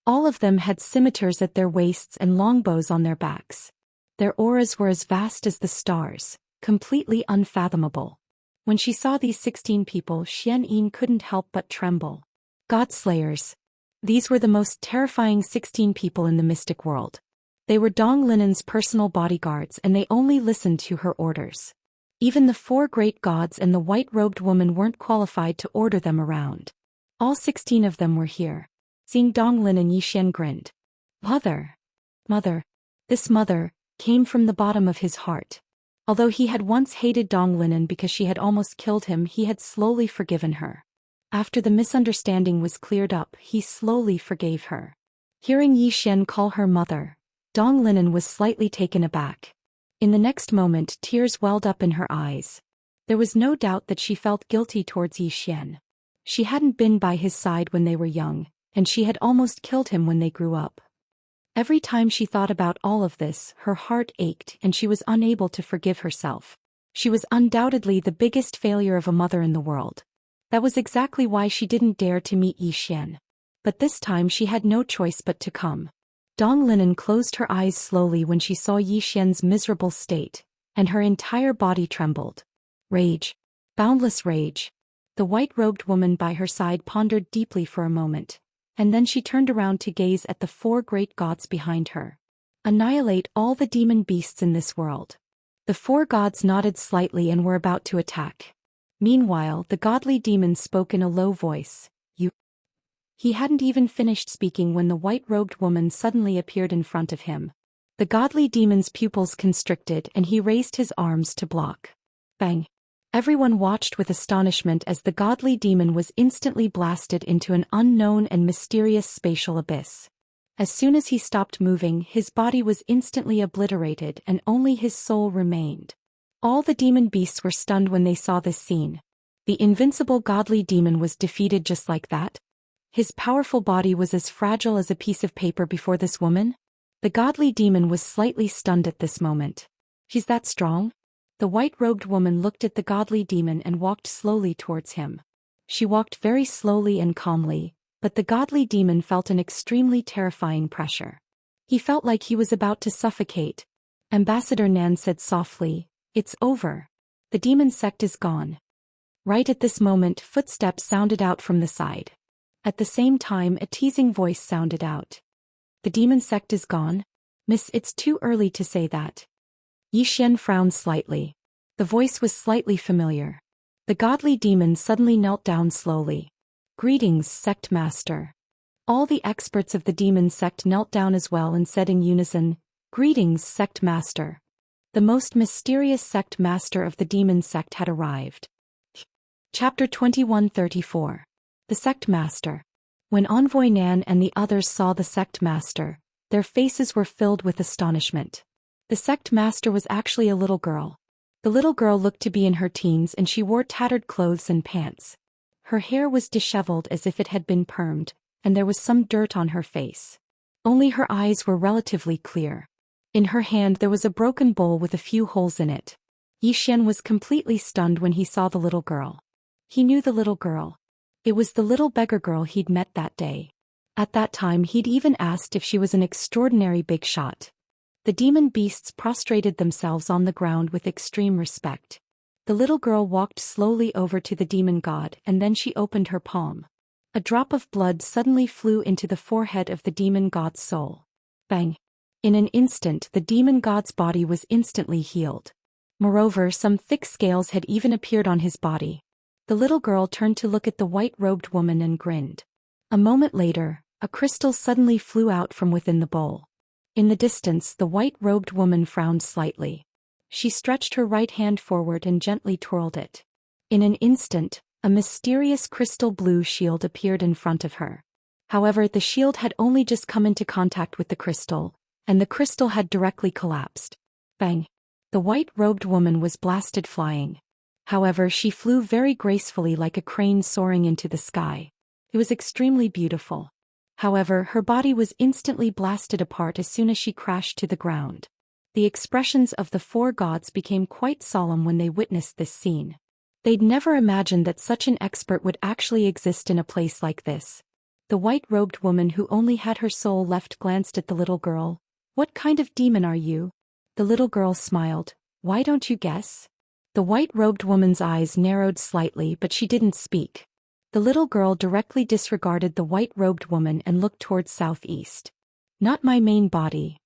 All of them had scimitars at their waists and longbows on their backs. Their auras were as vast as the stars, completely unfathomable. When she saw these 16 people, Xian Yin couldn't help but tremble. God-slayers. These were the most terrifying 16 people in the mystic world. They were Dong Linen's personal bodyguards and they only listened to her orders. Even the 4 great gods and the white-robed woman weren't qualified to order them around. All 16 of them were here. Seeing Dong Linen, Yi Xian grinned. Mother. This mother came from the bottom of his heart. Although he had once hated Dong Linen because she had almost killed him, he had slowly forgiven her. After the misunderstanding was cleared up, he slowly forgave her. Hearing Yi Xian call her mother, Dong Linen was slightly taken aback. In the next moment, tears welled up in her eyes. There was no doubt that she felt guilty towards Yi Xian. She hadn't been by his side when they were young, and she had almost killed him when they grew up. Every time she thought about all of this, her heart ached and she was unable to forgive herself. She was undoubtedly the biggest failure of a mother in the world. That was exactly why she didn't dare to meet Yi Xian. But this time she had no choice but to come. Dong Linen closed her eyes slowly when she saw Yi Xian's miserable state, and her entire body trembled. Rage. Boundless rage. The white-robed woman by her side pondered deeply for a moment, and then she turned around to gaze at the 4 great gods behind her. Annihilate all the demon beasts in this world. The 4 gods nodded slightly and were about to attack. Meanwhile, the godly demon spoke in a low voice. He hadn't even finished speaking when the white-robed woman suddenly appeared in front of him. The godly demon's pupils constricted and he raised his arms to block. Bang! Everyone watched with astonishment as the godly demon was instantly blasted into an unknown and mysterious spatial abyss. As soon as he stopped moving, his body was instantly obliterated and only his soul remained. All the demon beasts were stunned when they saw this scene. The invincible godly demon was defeated just like that? His powerful body was as fragile as a piece of paper before this woman? The godly demon was slightly stunned at this moment. She's that strong? The white-robed woman looked at the godly demon and walked slowly towards him. She walked very slowly and calmly, but the godly demon felt an extremely terrifying pressure. He felt like he was about to suffocate. Ambassador Nan said softly, "It's over. The demon sect is gone." Right at this moment, footsteps sounded out from the side. At the same time, a teasing voice sounded out. "The demon sect is gone? Miss, it's too early to say that." Yi Xian frowned slightly. The voice was slightly familiar. The godly demon suddenly knelt down slowly. "Greetings, sect master." All the experts of the demon sect knelt down as well and said in unison, "Greetings, sect master." The most mysterious sect master of the demon sect had arrived. Chapter 2134. The Sect Master. When Envoy Nan and the others saw the Sect Master, their faces were filled with astonishment. The Sect Master was actually a little girl. The little girl looked to be in her teens and she wore tattered clothes and pants. Her hair was disheveled as if it had been permed, and there was some dirt on her face. Only her eyes were relatively clear. In her hand there was a broken bowl with a few holes in it. Yi Xian was completely stunned when he saw the little girl. He knew the little girl. It was the little beggar girl he'd met that day. At that time he'd even asked if she was an extraordinary big shot. The demon beasts prostrated themselves on the ground with extreme respect. The little girl walked slowly over to the demon god and then she opened her palm. A drop of blood suddenly flew into the forehead of the demon god's soul. Bang! In an instant the demon god's body was instantly healed. Moreover, some thick scales had even appeared on his body. The little girl turned to look at the white-robed woman and grinned. A moment later, a crystal suddenly flew out from within the bowl. In the distance the white-robed woman frowned slightly. She stretched her right hand forward and gently twirled it. In an instant, a mysterious crystal blue shield appeared in front of her. However, the shield had only just come into contact with the crystal, and the crystal had directly collapsed. Bang! The white-robed woman was blasted flying. However, she flew very gracefully like a crane soaring into the sky. It was extremely beautiful. However, her body was instantly blasted apart as soon as she crashed to the ground. The expressions of the four gods became quite solemn when they witnessed this scene. They'd never imagined that such an expert would actually exist in a place like this. The white-robed woman who only had her soul left glanced at the little girl. "What kind of demon are you?" The little girl smiled. "Why don't you guess?" The white-robed woman's eyes narrowed slightly but she didn't speak. The little girl directly disregarded the white-robed woman and looked towards southeast. "Not my main body.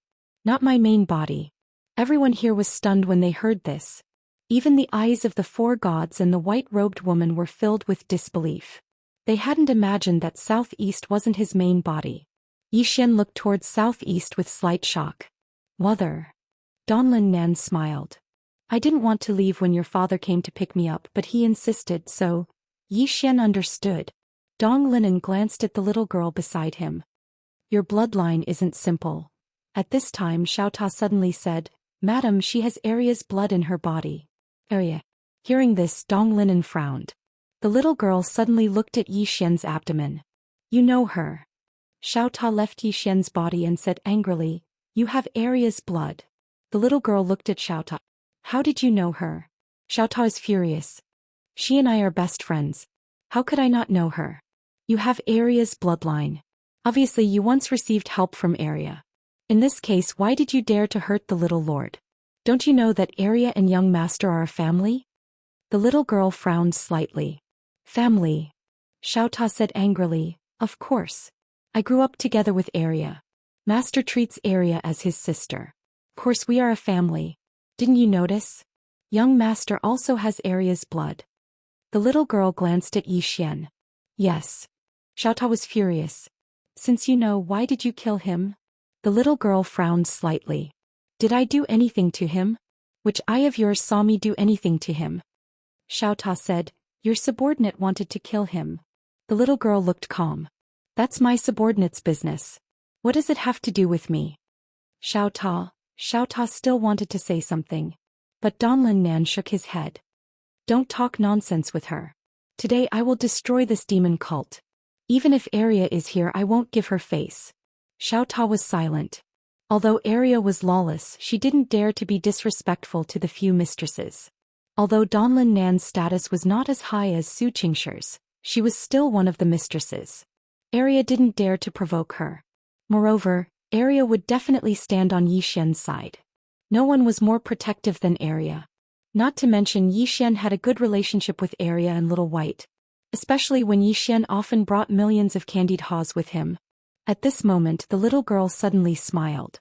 Not my main body." Everyone here was stunned when they heard this. Even the eyes of the four gods and the white-robed woman were filled with disbelief. They hadn't imagined that southeast wasn't his main body. Yi Xian looked towards southeast with slight shock. "Mother." Donlin Nan smiled. "I didn't want to leave when your father came to pick me up but he insisted so." Yi Xian understood. Dong Linen glanced at the little girl beside him. "Your bloodline isn't simple." At this time Xiao Ta suddenly said, "Madam, she has Arya's blood in her body." Arya. Hearing this, Dong Linen frowned. The little girl suddenly looked at Yi Xian's abdomen. "You know her." Xiao Ta left Yi Xian's body and said angrily, "You have Arya's blood." The little girl looked at Xiao Ta. "How did you know her?" Xiao Ta is furious. "She and I are best friends. How could I not know her?" "You have Arya's bloodline. Obviously you once received help from Arya. In this case, why did you dare to hurt the little lord? Don't you know that Arya and young master are a family?" The little girl frowned slightly. "Family?" Xiao Ta said angrily, "Of course. I grew up together with Arya. Master treats Arya as his sister. Of course we are a family. Didn't you notice? Young master also has Arya's blood." The little girl glanced at Yi Xian. "Yes." Xiao Ta was furious. "Since you know, why did you kill him?" The little girl frowned slightly. "Did I do anything to him? Which eye of yours saw me do anything to him?" Xiao Ta said, "Your subordinate wanted to kill him." The little girl looked calm. "That's my subordinate's business. What does it have to do with me?" Xiao Ta still wanted to say something. But Donlin Nan shook his head. "Don't talk nonsense with her. Today I will destroy this demon cult. Even if Arya is here I won't give her face." Xiao Ta was silent. Although Arya was lawless, she didn't dare to be disrespectful to the few mistresses. Although Donlin Nan's status was not as high as Su Qingxi's, she was still one of the mistresses. Arya didn't dare to provoke her. Moreover, Arya would definitely stand on Yi Xian's side. No one was more protective than Arya. Not to mention Yi Xian had a good relationship with Arya and Little White, especially when Yi Xian often brought millions of candied haws with him. At this moment the little girl suddenly smiled.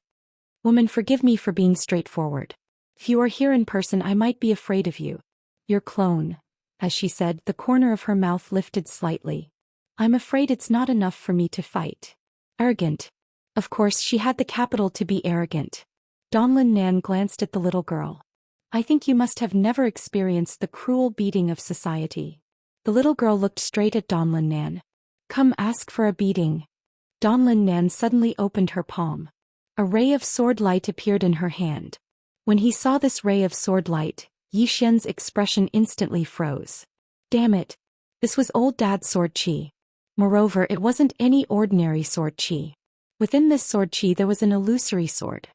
"Woman, forgive me for being straightforward. If you are here in person I might be afraid of you. Your clone." As she said, the corner of her mouth lifted slightly. "I'm afraid it's not enough for me to fight." Arrogant. Of course she had the capital to be arrogant. Donlin Nan glanced at the little girl. "I think you must have never experienced the cruel beating of society." The little girl looked straight at Donlin Nan. "Come ask for a beating." Donlin Nan suddenly opened her palm. A ray of sword light appeared in her hand. When he saw this ray of sword light, Yi Xian's expression instantly froze. Damn it! This was old dad's sword qi. Moreover, it wasn't any ordinary sword qi. It Within this sword chi there was an illusory sword.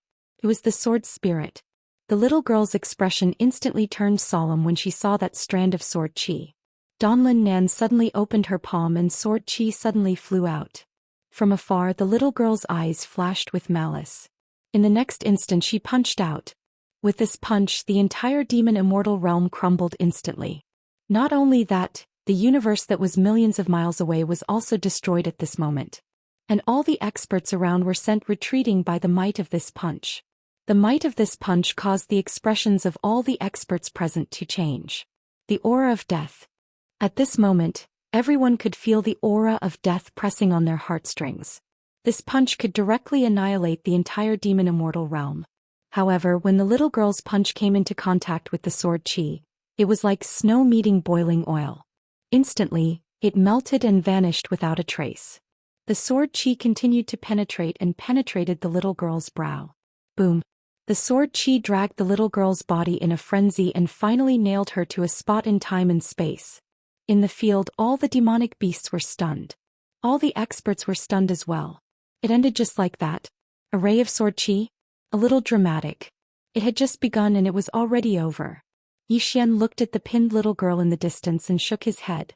It was the sword's spirit. The little girl's expression instantly turned solemn when she saw that strand of sword chi. Donlin Nan suddenly opened her palm and sword chi suddenly flew out. From afar the little girl's eyes flashed with malice. In the next instant she punched out. With this punch the entire demon immortal realm crumbled instantly. Not only that, the universe that was millions of miles away was also destroyed at this moment. And all the experts around were sent retreating by the might of this punch. The might of this punch caused the expressions of all the experts present to change. The aura of death. At this moment, everyone could feel the aura of death pressing on their heartstrings. This punch could directly annihilate the entire demon immortal realm. However, when the little girl's punch came into contact with the sword chi, it was like snow meeting boiling oil. Instantly, it melted and vanished without a trace. The sword chi continued to penetrate and penetrated the little girl's brow. Boom. The sword chi dragged the little girl's body in a frenzy and finally nailed her to a spot in time and space. In the field, all the demonic beasts were stunned. All the experts were stunned as well. It ended just like that. A ray of sword chi? A little dramatic. It had just begun and it was already over. Xian looked at the pinned little girl in the distance and shook his head.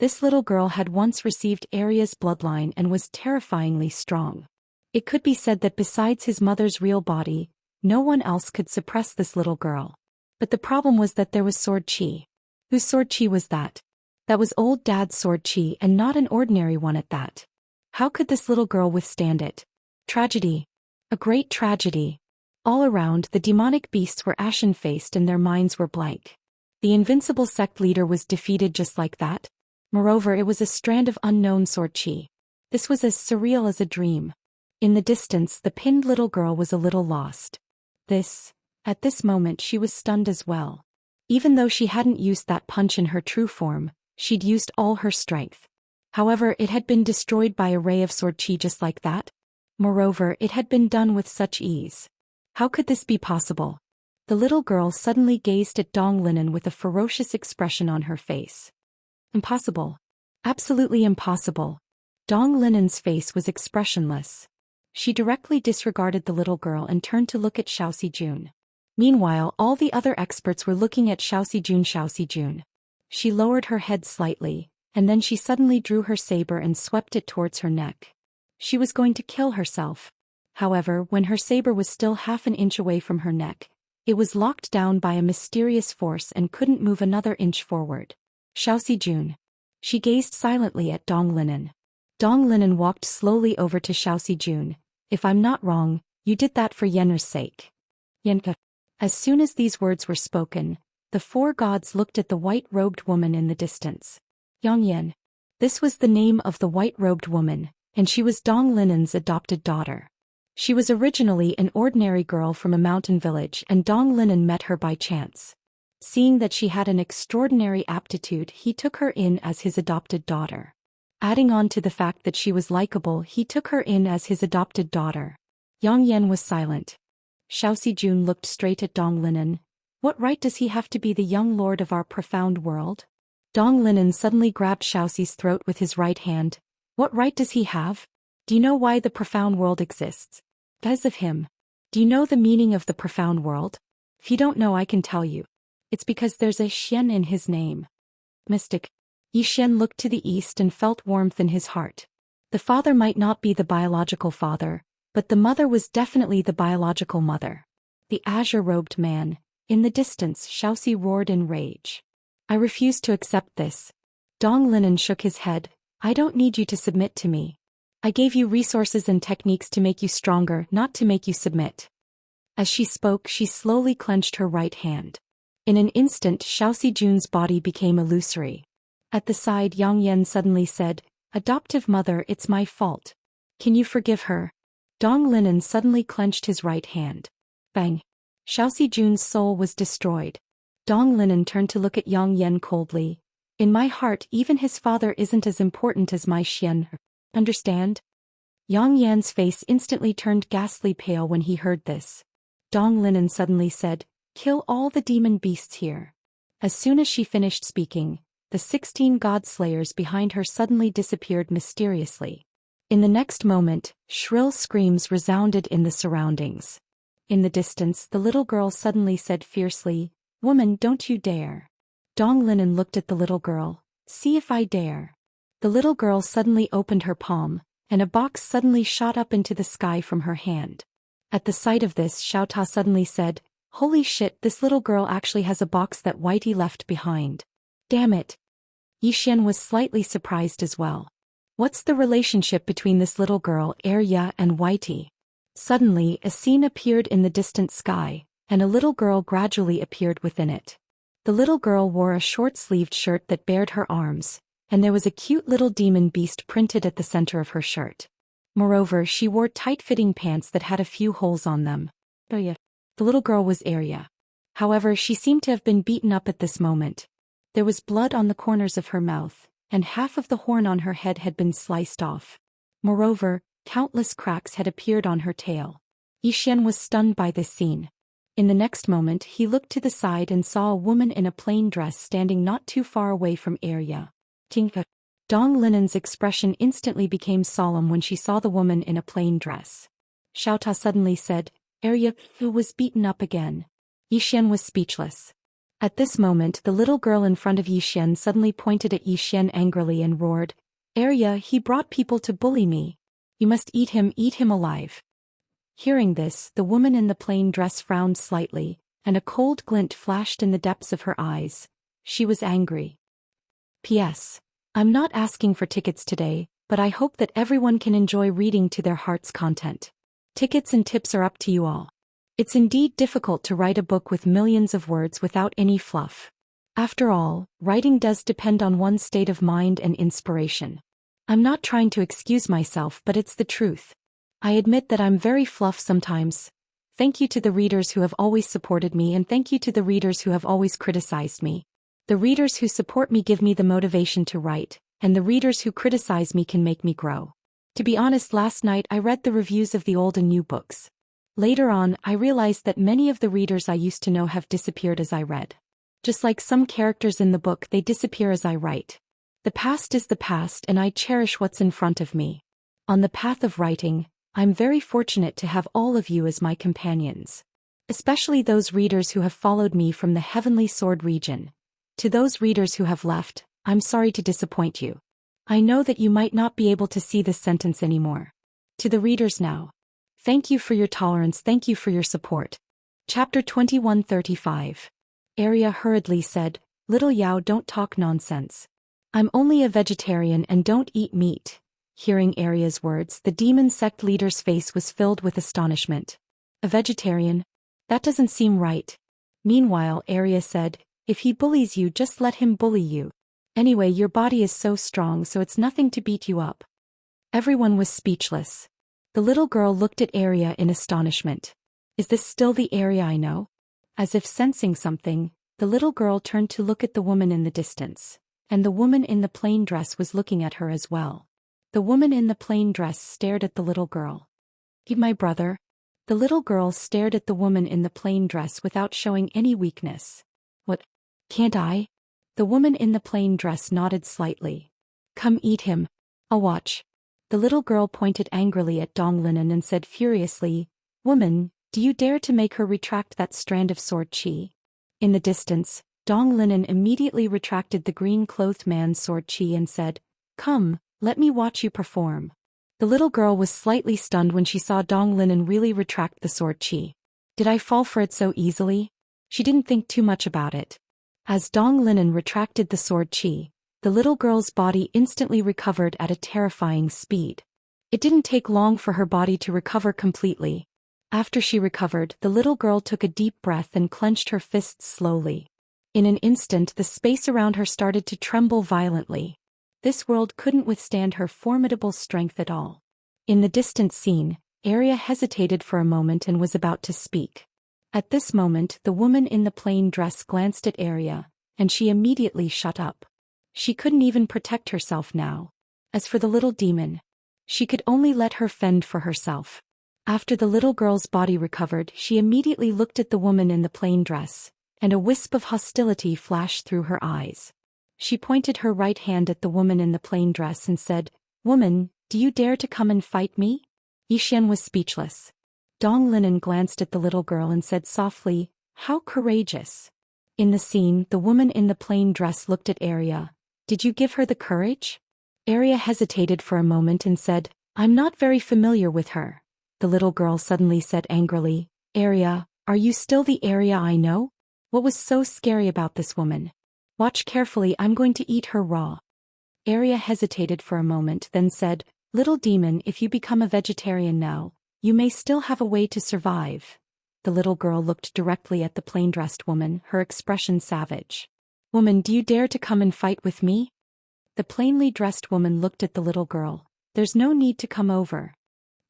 This little girl had once received Arya's bloodline and was terrifyingly strong. It could be said that besides his mother's real body, no one else could suppress this little girl. But the problem was that there was sword chi. Whose sword chi was that? That was old Dad's sword chi and not an ordinary one at that. How could this little girl withstand it? Tragedy. A great tragedy. All around, the demonic beasts were ashen-faced and their minds were blank. The invincible sect leader was defeated just like that. Moreover, it was a strand of unknown sword chi. This was as surreal as a dream. In the distance, the pinned little girl was a little lost. At this moment she was stunned as well. Even though she hadn't used that punch in her true form, she'd used all her strength. However, it had been destroyed by a ray of sword chi just like that. Moreover, it had been done with such ease. How could this be possible? The little girl suddenly gazed at Dong Linen with a ferocious expression on her face. Impossible. Absolutely impossible. Dong Linen's face was expressionless. She directly disregarded the little girl and turned to look at Xianxia. Meanwhile, all the other experts were looking at Xianxia. She lowered her head slightly, and then she suddenly drew her saber and swept it towards her neck. She was going to kill herself. However, when her saber was still half an inch away from her neck, it was locked down by a mysterious force and couldn't move another inch forward. Xianxia. She gazed silently at Dong Linen. Dong Linen walked slowly over to Xianxia. If I'm not wrong, you did that for Yenner's sake. Yenka. As soon as these words were spoken, the four gods looked at the white-robed woman in the distance. Yang. This was the name of the white-robed woman, and she was Dong Linen's adopted daughter. She was originally an ordinary girl from a mountain village and Dong Linen met her by chance. Seeing that she had an extraordinary aptitude, he took her in as his adopted daughter. Adding on to the fact that she was likable, he took her in as his adopted daughter. Yang Yan was silent. Xianxia looked straight at Dong Linen. What right does he have to be the young lord of our profound world? Dong Linen suddenly grabbed Xiaoxi's throat with his right hand. What right does he have? Do you know why the profound world exists? Because of him. Do you know the meaning of the profound world? If you don't know, I can tell you. It's because there's a Xian in his name. Mystic. Xian looked to the east and felt warmth in his heart. The father might not be the biological father, but the mother was definitely the biological mother. The azure-robed man. In the distance, Xiaoxi roared in rage. I refuse to accept this. Dong Linen shook his head. I don't need you to submit to me. I gave you resources and techniques to make you stronger, not to make you submit. As she spoke, she slowly clenched her right hand. In an instant, Xiaoxi's body became illusory. At the side, Yang Yan suddenly said, Adoptive mother, it's my fault. Can you forgive her? Dong Linen suddenly clenched his right hand. Bang. Xiaoxi's soul was destroyed. Dong Linen turned to look at Yang Yan coldly. In my heart, even his father isn't as important as my Xian. Understand? Yang Yan's face instantly turned ghastly pale when he heard this. Dong Linen suddenly said, Kill all the demon beasts here. As soon as she finished speaking, the 16 god slayers behind her suddenly disappeared mysteriously. In the next moment, shrill screams resounded in the surroundings. In the distance, the little girl suddenly said fiercely, "Woman, don't you dare." Dong Linen looked at the little girl. "See if I dare." The little girl suddenly opened her palm, and a box suddenly shot up into the sky from her hand. At the sight of this, Xiao Ta suddenly said, "Holy shit, this little girl actually has a box that Whitey left behind. Damn it." Yi Xian was slightly surprised as well. What's the relationship between this little girl, Arya, and Whitey? Suddenly, a scene appeared in the distant sky, and a little girl gradually appeared within it. The little girl wore a short-sleeved shirt that bared her arms, and there was a cute little demon beast printed at the center of her shirt. Moreover, she wore tight-fitting pants that had a few holes on them. The little girl was Arya. However, she seemed to have been beaten up at this moment. There was blood on the corners of her mouth, and half of the horn on her head had been sliced off. Moreover, countless cracks had appeared on her tail. Yi Xian was stunned by this scene. In the next moment, he looked to the side and saw a woman in a plain dress standing not too far away from Arya. Tinka. Dong Linen's expression instantly became solemn when she saw the woman in a plain dress. Xiao Ta suddenly said, "Arya, who was beaten up again." Yi Xian was speechless. At this moment, the little girl in front of Yi Xian suddenly pointed at Yi Xian angrily and roared, "Arya, he brought people to bully me. You must eat him alive." Hearing this, the woman in the plain dress frowned slightly, and a cold glint flashed in the depths of her eyes. She was angry. P.S. I'm not asking for tickets today, but I hope that everyone can enjoy reading to their heart's content. Tickets and tips are up to you all. It's indeed difficult to write a book with millions of words without any fluff. After all, writing does depend on one's state of mind and inspiration. I'm not trying to excuse myself, but it's the truth. I admit that I'm very fluff sometimes. Thank you to the readers who have always supported me, and thank you to the readers who have always criticized me. The readers who support me give me the motivation to write, and the readers who criticize me can make me grow. To be honest, last night I read the reviews of the old and new books. Later on, I realized that many of the readers I used to know have disappeared as I read. Just like some characters in the book, they disappear as I write. The past is the past, and I cherish what's in front of me. On the path of writing, I'm very fortunate to have all of you as my companions. Especially those readers who have followed me from the Heavenly Sword region. To those readers who have left, I'm sorry to disappoint you. I know that you might not be able to see this sentence anymore. To the readers now, thank you for your tolerance, thank you for your support. Chapter 2135. Arya hurriedly said, "Little Yao, don't talk nonsense. I'm only a vegetarian and don't eat meat." Hearing Arya's words, the demon sect leader's face was filled with astonishment. A vegetarian? That doesn't seem right. Meanwhile, Arya said, "If he bullies you, just let him bully you. Anyway, your body is so strong, so it's nothing to beat you up." Everyone was speechless. The little girl looked at Arya in astonishment. Is this still the Arya I know? As if sensing something, the little girl turned to look at the woman in the distance, and the woman in the plain dress was looking at her as well. The woman in the plain dress stared at the little girl. "He, my brother?" The little girl stared at the woman in the plain dress without showing any weakness. "What? Can't I?" The woman in the plain dress nodded slightly. "Come eat him. I'll watch." The little girl pointed angrily at Dong Linen and said furiously, "Woman, do you dare to make her retract that strand of sword chi?" In the distance, Dong Linen immediately retracted the green-clothed man's sword chi and said, "Come, let me watch you perform." The little girl was slightly stunned when she saw Dong Linen really retract the sword chi. Did I fall for it so easily? She didn't think too much about it. As Dong Linen retracted the sword chi, the little girl's body instantly recovered at a terrifying speed. It didn't take long for her body to recover completely. After she recovered, the little girl took a deep breath and clenched her fists slowly. In an instant, the space around her started to tremble violently. This world couldn't withstand her formidable strength at all. In the distant scene, Arya hesitated for a moment and was about to speak. At this moment, the woman in the plain dress glanced at Arya, and she immediately shut up. She couldn't even protect herself now. As for the little demon, she could only let her fend for herself. After the little girl's body recovered, she immediately looked at the woman in the plain dress, and a wisp of hostility flashed through her eyes. She pointed her right hand at the woman in the plain dress and said, "Woman, do you dare to come and fight me? Yi Xian was speechless. Dong Linan glanced at the little girl and said softly, how courageous. In the scene, the woman in the plain dress looked at Arya. Did you give her the courage? Arya hesitated for a moment and said, I'm not very familiar with her. The little girl suddenly said angrily, Arya, are you still the Arya I know? What was so scary about this woman? Watch carefully, I'm going to eat her raw. Arya hesitated for a moment, then said, little demon, if you become a vegetarian now, you may still have a way to survive. The little girl looked directly at the plain-dressed woman, her expression savage. Woman, do you dare to come and fight with me? The plainly dressed woman looked at the little girl. There's no need to come over.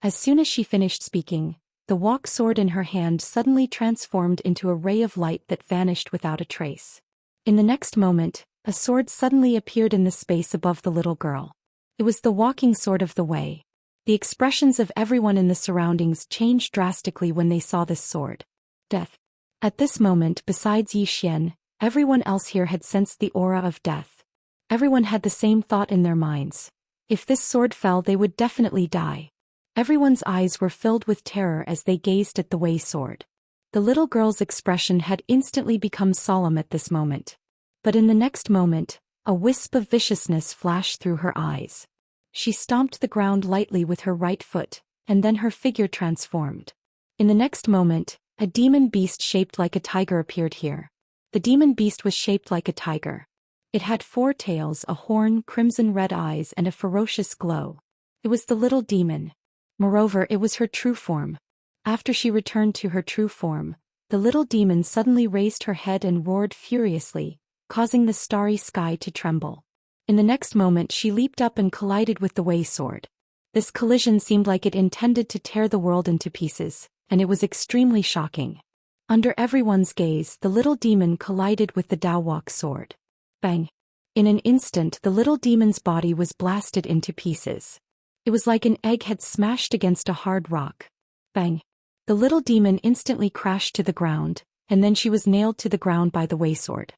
As soon as she finished speaking, the walk sword in her hand suddenly transformed into a ray of light that vanished without a trace. In the next moment, a sword suddenly appeared in the space above the little girl. It was the walking sword of the way. The expressions of everyone in the surroundings changed drastically when they saw this sword. Death. At this moment, besides Yi Xian, everyone else here had sensed the aura of death. Everyone had the same thought in their minds. If this sword fell, they would definitely die. Everyone's eyes were filled with terror as they gazed at the Wei sword. The little girl's expression had instantly become solemn at this moment. But in the next moment, a wisp of viciousness flashed through her eyes. She stomped the ground lightly with her right foot, and then her figure transformed. In the next moment, a demon beast shaped like a tiger appeared here. The demon beast was shaped like a tiger. It had 4 tails, a horn, crimson-red eyes, and a ferocious glow. It was the little demon. Moreover, it was her true form. After she returned to her true form, the little demon suddenly raised her head and roared furiously, causing the starry sky to tremble. In the next moment she leaped up and collided with the Wei sword. This collision seemed like it intended to tear the world into pieces, and it was extremely shocking. Under everyone's gaze, the little demon collided with the Daoist sword. Bang! In an instant, the little demon's body was blasted into pieces. It was like an egg had smashed against a hard rock. Bang! The little demon instantly crashed to the ground, and then she was nailed to the ground by the Wei sword.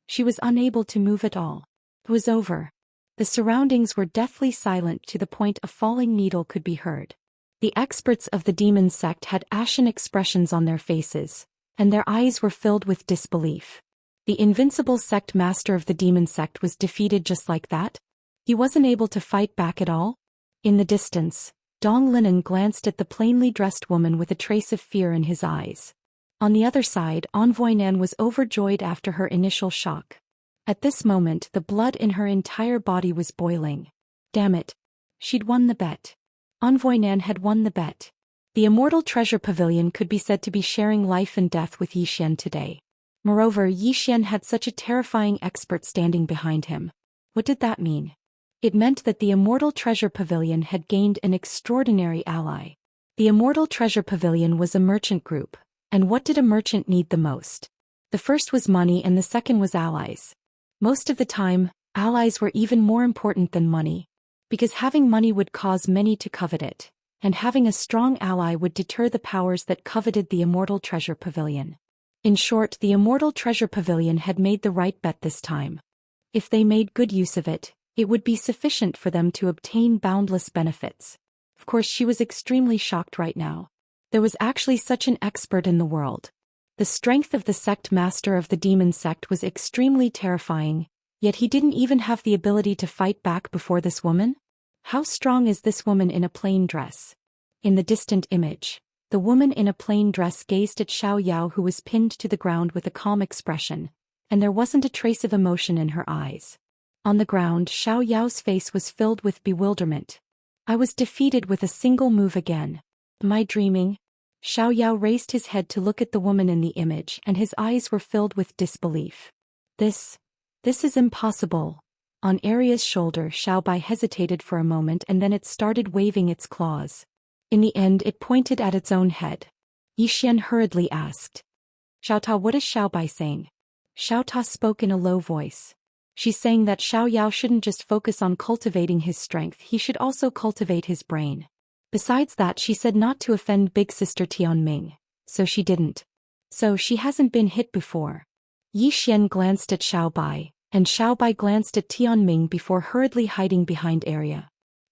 She was unable to move at all. It was over. The surroundings were deathly silent to the point a falling needle could be heard. The experts of the demon sect had ashen expressions on their faces, and their eyes were filled with disbelief. The invincible sect master of the demon sect was defeated just like that? He wasn't able to fight back at all? In the distance, Dong Linan glanced at the plainly dressed woman with a trace of fear in his eyes. On the other side, Envoy Nan was overjoyed after her initial shock. At this moment, the blood in her entire body was boiling. Damn it. She'd won the bet. Envoy Nan had won the bet. The Immortal Treasure Pavilion could be said to be sharing life and death with Yi Xian today. Moreover, Yi Xian had such a terrifying expert standing behind him. What did that mean? It meant that the Immortal Treasure Pavilion had gained an extraordinary ally. The Immortal Treasure Pavilion was a merchant group, and what did a merchant need the most? The first was money and the second was allies. Most of the time, allies were even more important than money, because having money would cause many to covet it, and having a strong ally would deter the powers that coveted the Immortal Treasure Pavilion. In short, the Immortal Treasure Pavilion had made the right bet this time. If they made good use of it, it would be sufficient for them to obtain boundless benefits. Of course, she was extremely shocked right now. There was actually such an expert in the world. The strength of the sect master of the demon sect was extremely terrifying, yet he didn't even have the ability to fight back before this woman? How strong is this woman in a plain dress? In the distant image, the woman in a plain dress gazed at Xiao Yao, who was pinned to the ground with a calm expression, and there wasn't a trace of emotion in her eyes. On the ground, Xiao Yao's face was filled with bewilderment. I was defeated with a single move again. Am I dreaming? Xiao Yao raised his head to look at the woman in the image, and his eyes were filled with disbelief. This is impossible. On Arya's shoulder, Xiao Bai hesitated for a moment and then it started waving its claws. In the end, it pointed at its own head. Yi Xian hurriedly asked, Xiao Ta, what is Xiao Bai saying? Xiao Ta spoke in a low voice. She's saying that Xiao Yao shouldn't just focus on cultivating his strength, he should also cultivate his brain. Besides that, she said not to offend big sister Tianming, so she didn't. So she hasn't been hit before. Yi Xian glanced at Xiao Bai, and Xiao Bai glanced at Tianming before hurriedly hiding behind Arya.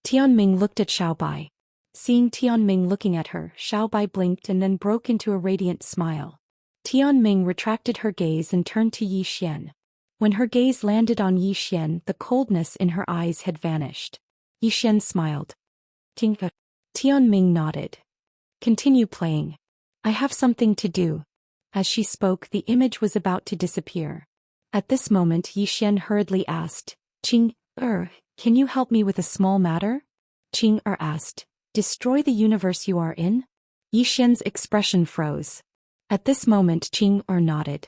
Tianming looked at Xiaobai. Seeing Tianming looking at her, Xiaobai blinked and then broke into a radiant smile. Tianming retracted her gaze and turned to Yi Xian. When her gaze landed on Yi Xian, the coldness in her eyes had vanished. Yi Xian smiled. Tianming nodded. Continue playing. I have something to do. As she spoke, the image was about to disappear. At this moment, Yi Xian hurriedly asked, can you help me with a small matter? Asked, destroy the universe you are in? Yi Xian's expression froze. At this moment, nodded.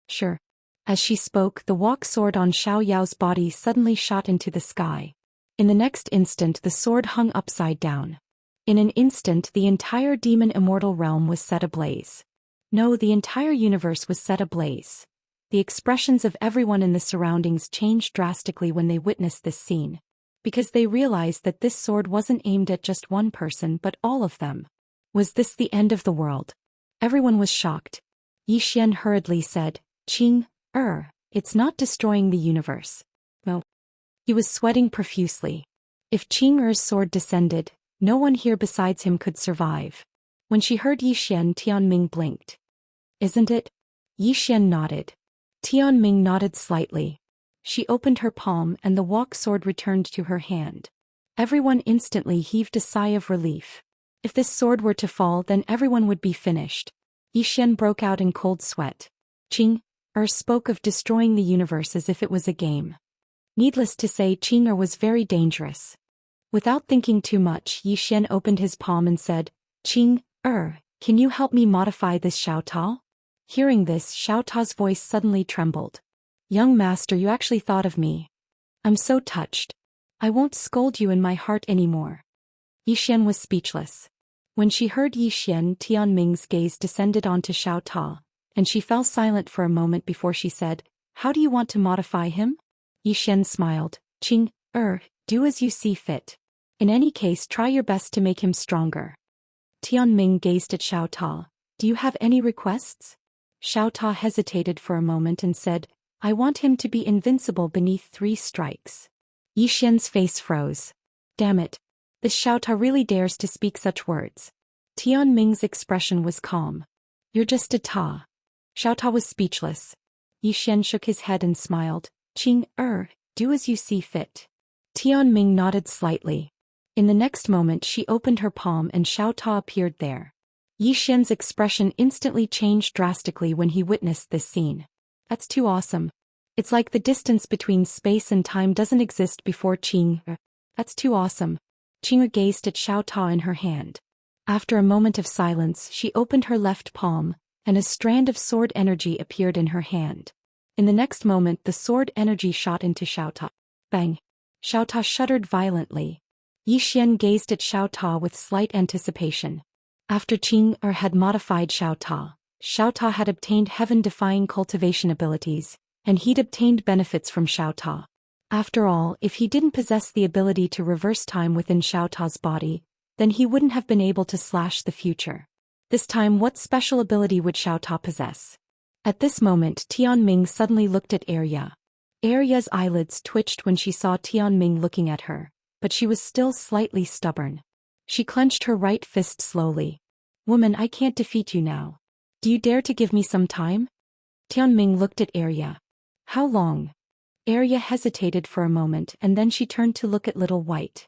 Sure. As she spoke, the walk sword on Xiao Yao's body suddenly shot into the sky. In the next instant, the sword hung upside down. In an instant, the entire demon immortal realm was set ablaze. No, the entire universe was set ablaze. The expressions of everyone in the surroundings changed drastically when they witnessed this scene. Because they realized that this sword wasn't aimed at just one person but all of them. Was this the end of the world? Everyone was shocked. Yi Xian hurriedly said, it's not destroying the universe. No. He was sweating profusely. If Er's sword descended, no one here besides him could survive. When she heard Yi Xian, Tianming blinked. Isn't it? Yi Xian nodded. Tianming nodded slightly. She opened her palm and the walk sword returned to her hand. Everyone instantly heaved a sigh of relief. If this sword were to fall, then everyone would be finished. Yi Xian broke out in cold sweat. Spoke of destroying the universe as if it was a game. Needless to say, was very dangerous. Without thinking too much, Yi Xian opened his palm and said, can you help me modify this Xiao Ta? Hearing this, Xiao Ta's voice suddenly trembled. Young master, you actually thought of me. I'm so touched. I won't scold you in my heart anymore. Yi Xian was speechless. When she heard Yi Xian, Tianming's gaze descended onto Xiao Ta, and she fell silent for a moment before she said, how do you want to modify him? Yi Xian smiled. Do as you see fit. In any case, try your best to make him stronger. Tianming gazed at Xiao Ta. Do you have any requests? Xiao Ta hesitated for a moment and said, I want him to be invincible beneath 3 strikes. Yi Xian's face froze. Damn it. This Xiao Ta really dares to speak such words. Tianming's expression was calm. You're just a Ta. Xiao Ta was speechless. Yi Xian shook his head and smiled. Do as you see fit. Tianming nodded slightly. In the next moment she opened her palm and Xiao Ta appeared there. Yi Xian's expression instantly changed drastically when he witnessed this scene. That's too awesome. It's like the distance between space and time doesn't exist before That's too awesome. Gazed at Xiao Ta in her hand. After a moment of silence, she opened her left palm, and a strand of sword energy appeared in her hand. In the next moment, the sword energy shot into Xiao Ta. Bang! Xiao Ta shuddered violently. Yi Xian gazed at Xiao Ta with slight anticipation. After had modified Xiao Ta had obtained heaven-defying cultivation abilities, and he'd obtained benefits from Xiao Ta. After all, if he didn't possess the ability to reverse time within Xiao Ta's body, then he wouldn't have been able to slash the future. This time, what special ability would Xiao Ta possess? At this moment, Tianming suddenly looked at Arya. Arya's eyelids twitched when she saw Tianming looking at her, but she was still slightly stubborn. She clenched her right fist slowly. Woman, I can't defeat you now. Do you dare to give me some time? Tianming looked at Arya. How long? Arya hesitated for a moment and then she turned to look at Little White.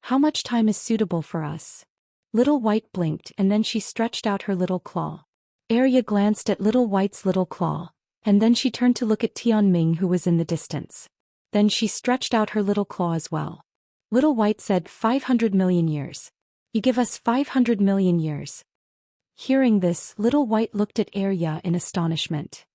How much time is suitable for us? Little White blinked and then she stretched out her little claw. Arya glanced at Little White's little claw, and then she turned to look at Tianming who was in the distance. Then she stretched out her little claw as well. Little White said 500 million years. You give us 500 million years. Hearing this, Little White looked at Arya in astonishment.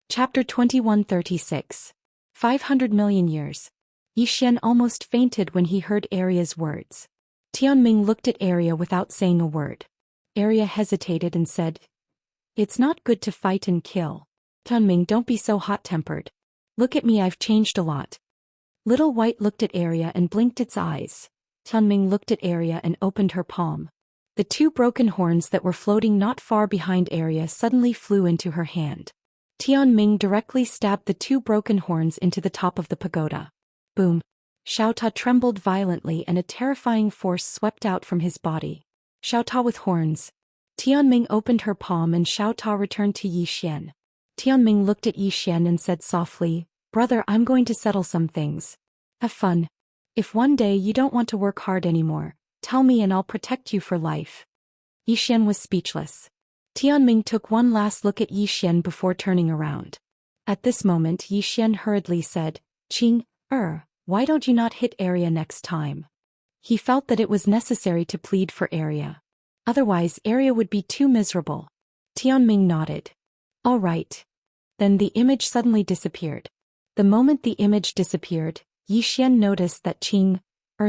Chapter 2136. 500 million years. Yi Xian almost fainted when he heard Arya's words. Tianming looked at Arya without saying a word. Arya hesitated and said, It's not good to fight and kill. Tianming, don't be so hot-tempered. Look at me, I've changed a lot. Little White looked at Arya and blinked its eyes. Tianming looked at Arya and opened her palm. The 2 broken horns that were floating not far behind Arya suddenly flew into her hand. Tianming directly stabbed the 2 broken horns into the top of the pagoda. Boom! Xiao Ta trembled violently and a terrifying force swept out from his body. Xiao Ta with horns. Tianming opened her palm and Xiao Ta returned to Yi Xian. Tianming looked at Yi Xian and said softly, "Brother, I'm going to settle some things. Have fun. If one day you don't want to work hard anymore, tell me and I'll protect you for life." Yi Xian was speechless. Tianming took one last look at Yi Xian before turning around. At this moment Yi Xian hurriedly said, "Qing, why don't you not hit area next time?" He felt that it was necessary to plead for area. Otherwise area would be too miserable. Tianming nodded. "All right." Then the image suddenly disappeared. The moment the image disappeared, Yi Xian noticed that Qing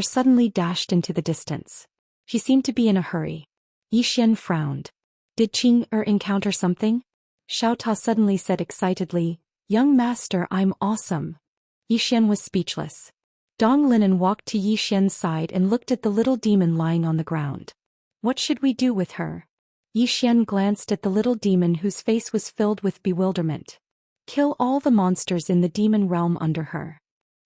suddenly dashed into the distance. She seemed to be in a hurry. Yi Xian frowned. Did Qing encounter something? Xiao Ta suddenly said excitedly, "Young master, I'm awesome." Yi Xian was speechless. Dong Linan walked to Yi Xian's side and looked at the little demon lying on the ground. "What should we do with her?" Yi Xian glanced at the little demon whose face was filled with bewilderment. "Kill all the monsters in the demon realm under her."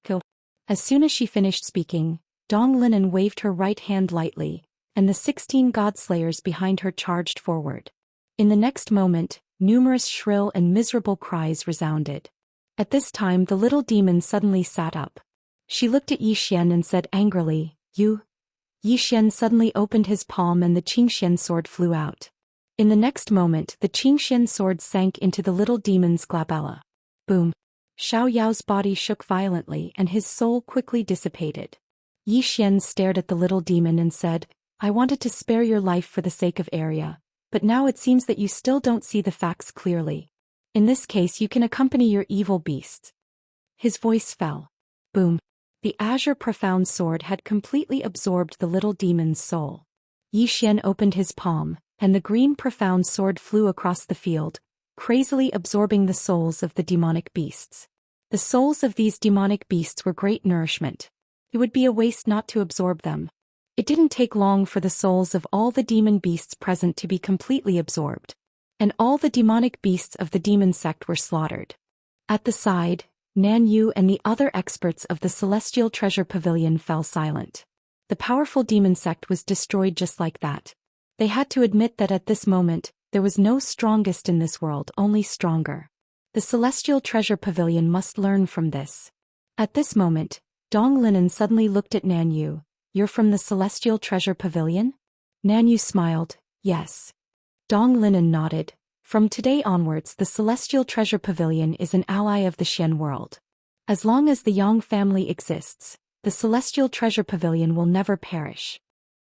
Kill. As soon as she finished speaking, Dong Linan waved her right hand lightly, and the 16 god-slayers behind her charged forward. In the next moment, numerous shrill and miserable cries resounded. At this time the little demon suddenly sat up. She looked at Yi Xian and said angrily, "You?" Yi Xian suddenly opened his palm and the Qingxian sword flew out. In the next moment the Qingxian sword sank into the little demon's glabella. Boom! Xiao Yao's body shook violently and his soul quickly dissipated. Yi Xian stared at the little demon and said, "I wanted to spare your life for the sake of area, but now it seems that you still don't see the facts clearly. In this case you can accompany your evil beasts." His voice fell. Boom! The azure profound sword had completely absorbed the little demon's soul. Yi Xian opened his palm, and the green profound sword flew across the field, crazily absorbing the souls of the demonic beasts. The souls of these demonic beasts were great nourishment. It would be a waste not to absorb them. It didn't take long for the souls of all the demon beasts present to be completely absorbed. And all the demonic beasts of the demon sect were slaughtered. At the side, Nan Yu and the other experts of the Celestial Treasure Pavilion fell silent. The powerful demon sect was destroyed just like that. They had to admit that at this moment, there was no strongest in this world, only stronger. The Celestial Treasure Pavilion must learn from this. At this moment, Dong Linan suddenly looked at Nan Yu. "You're from the Celestial Treasure Pavilion?" Nan Yu smiled, "Yes." Dong Linan nodded. "From today onwards the Celestial Treasure Pavilion is an ally of the Xian world. As long as the Yang family exists, the Celestial Treasure Pavilion will never perish."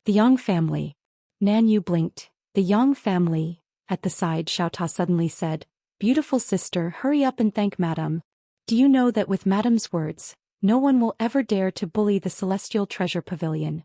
The Yang family. Nan Yu blinked. "The Yang family." At the side Xiao Ta suddenly said, "Beautiful sister, hurry up and thank Madame. Do you know that with Madame's words, no one will ever dare to bully the Celestial Treasure Pavilion?"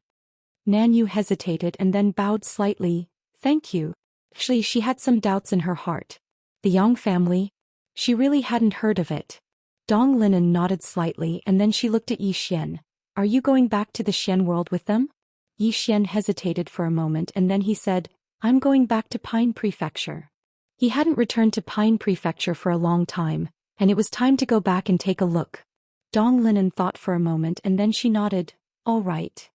Nan Yu hesitated and then bowed slightly. "Thank you." Actually, she had some doubts in her heart. The Yang family? She really hadn't heard of it. Dong Linan nodded slightly and then she looked at Yi Xian. "Are you going back to the Xian world with them?" Yi Xian hesitated for a moment and then he said, "I'm going back to Pine Prefecture." He hadn't returned to Pine Prefecture for a long time, and it was time to go back and take a look. Dong Linan thought for a moment and then she nodded, "All right."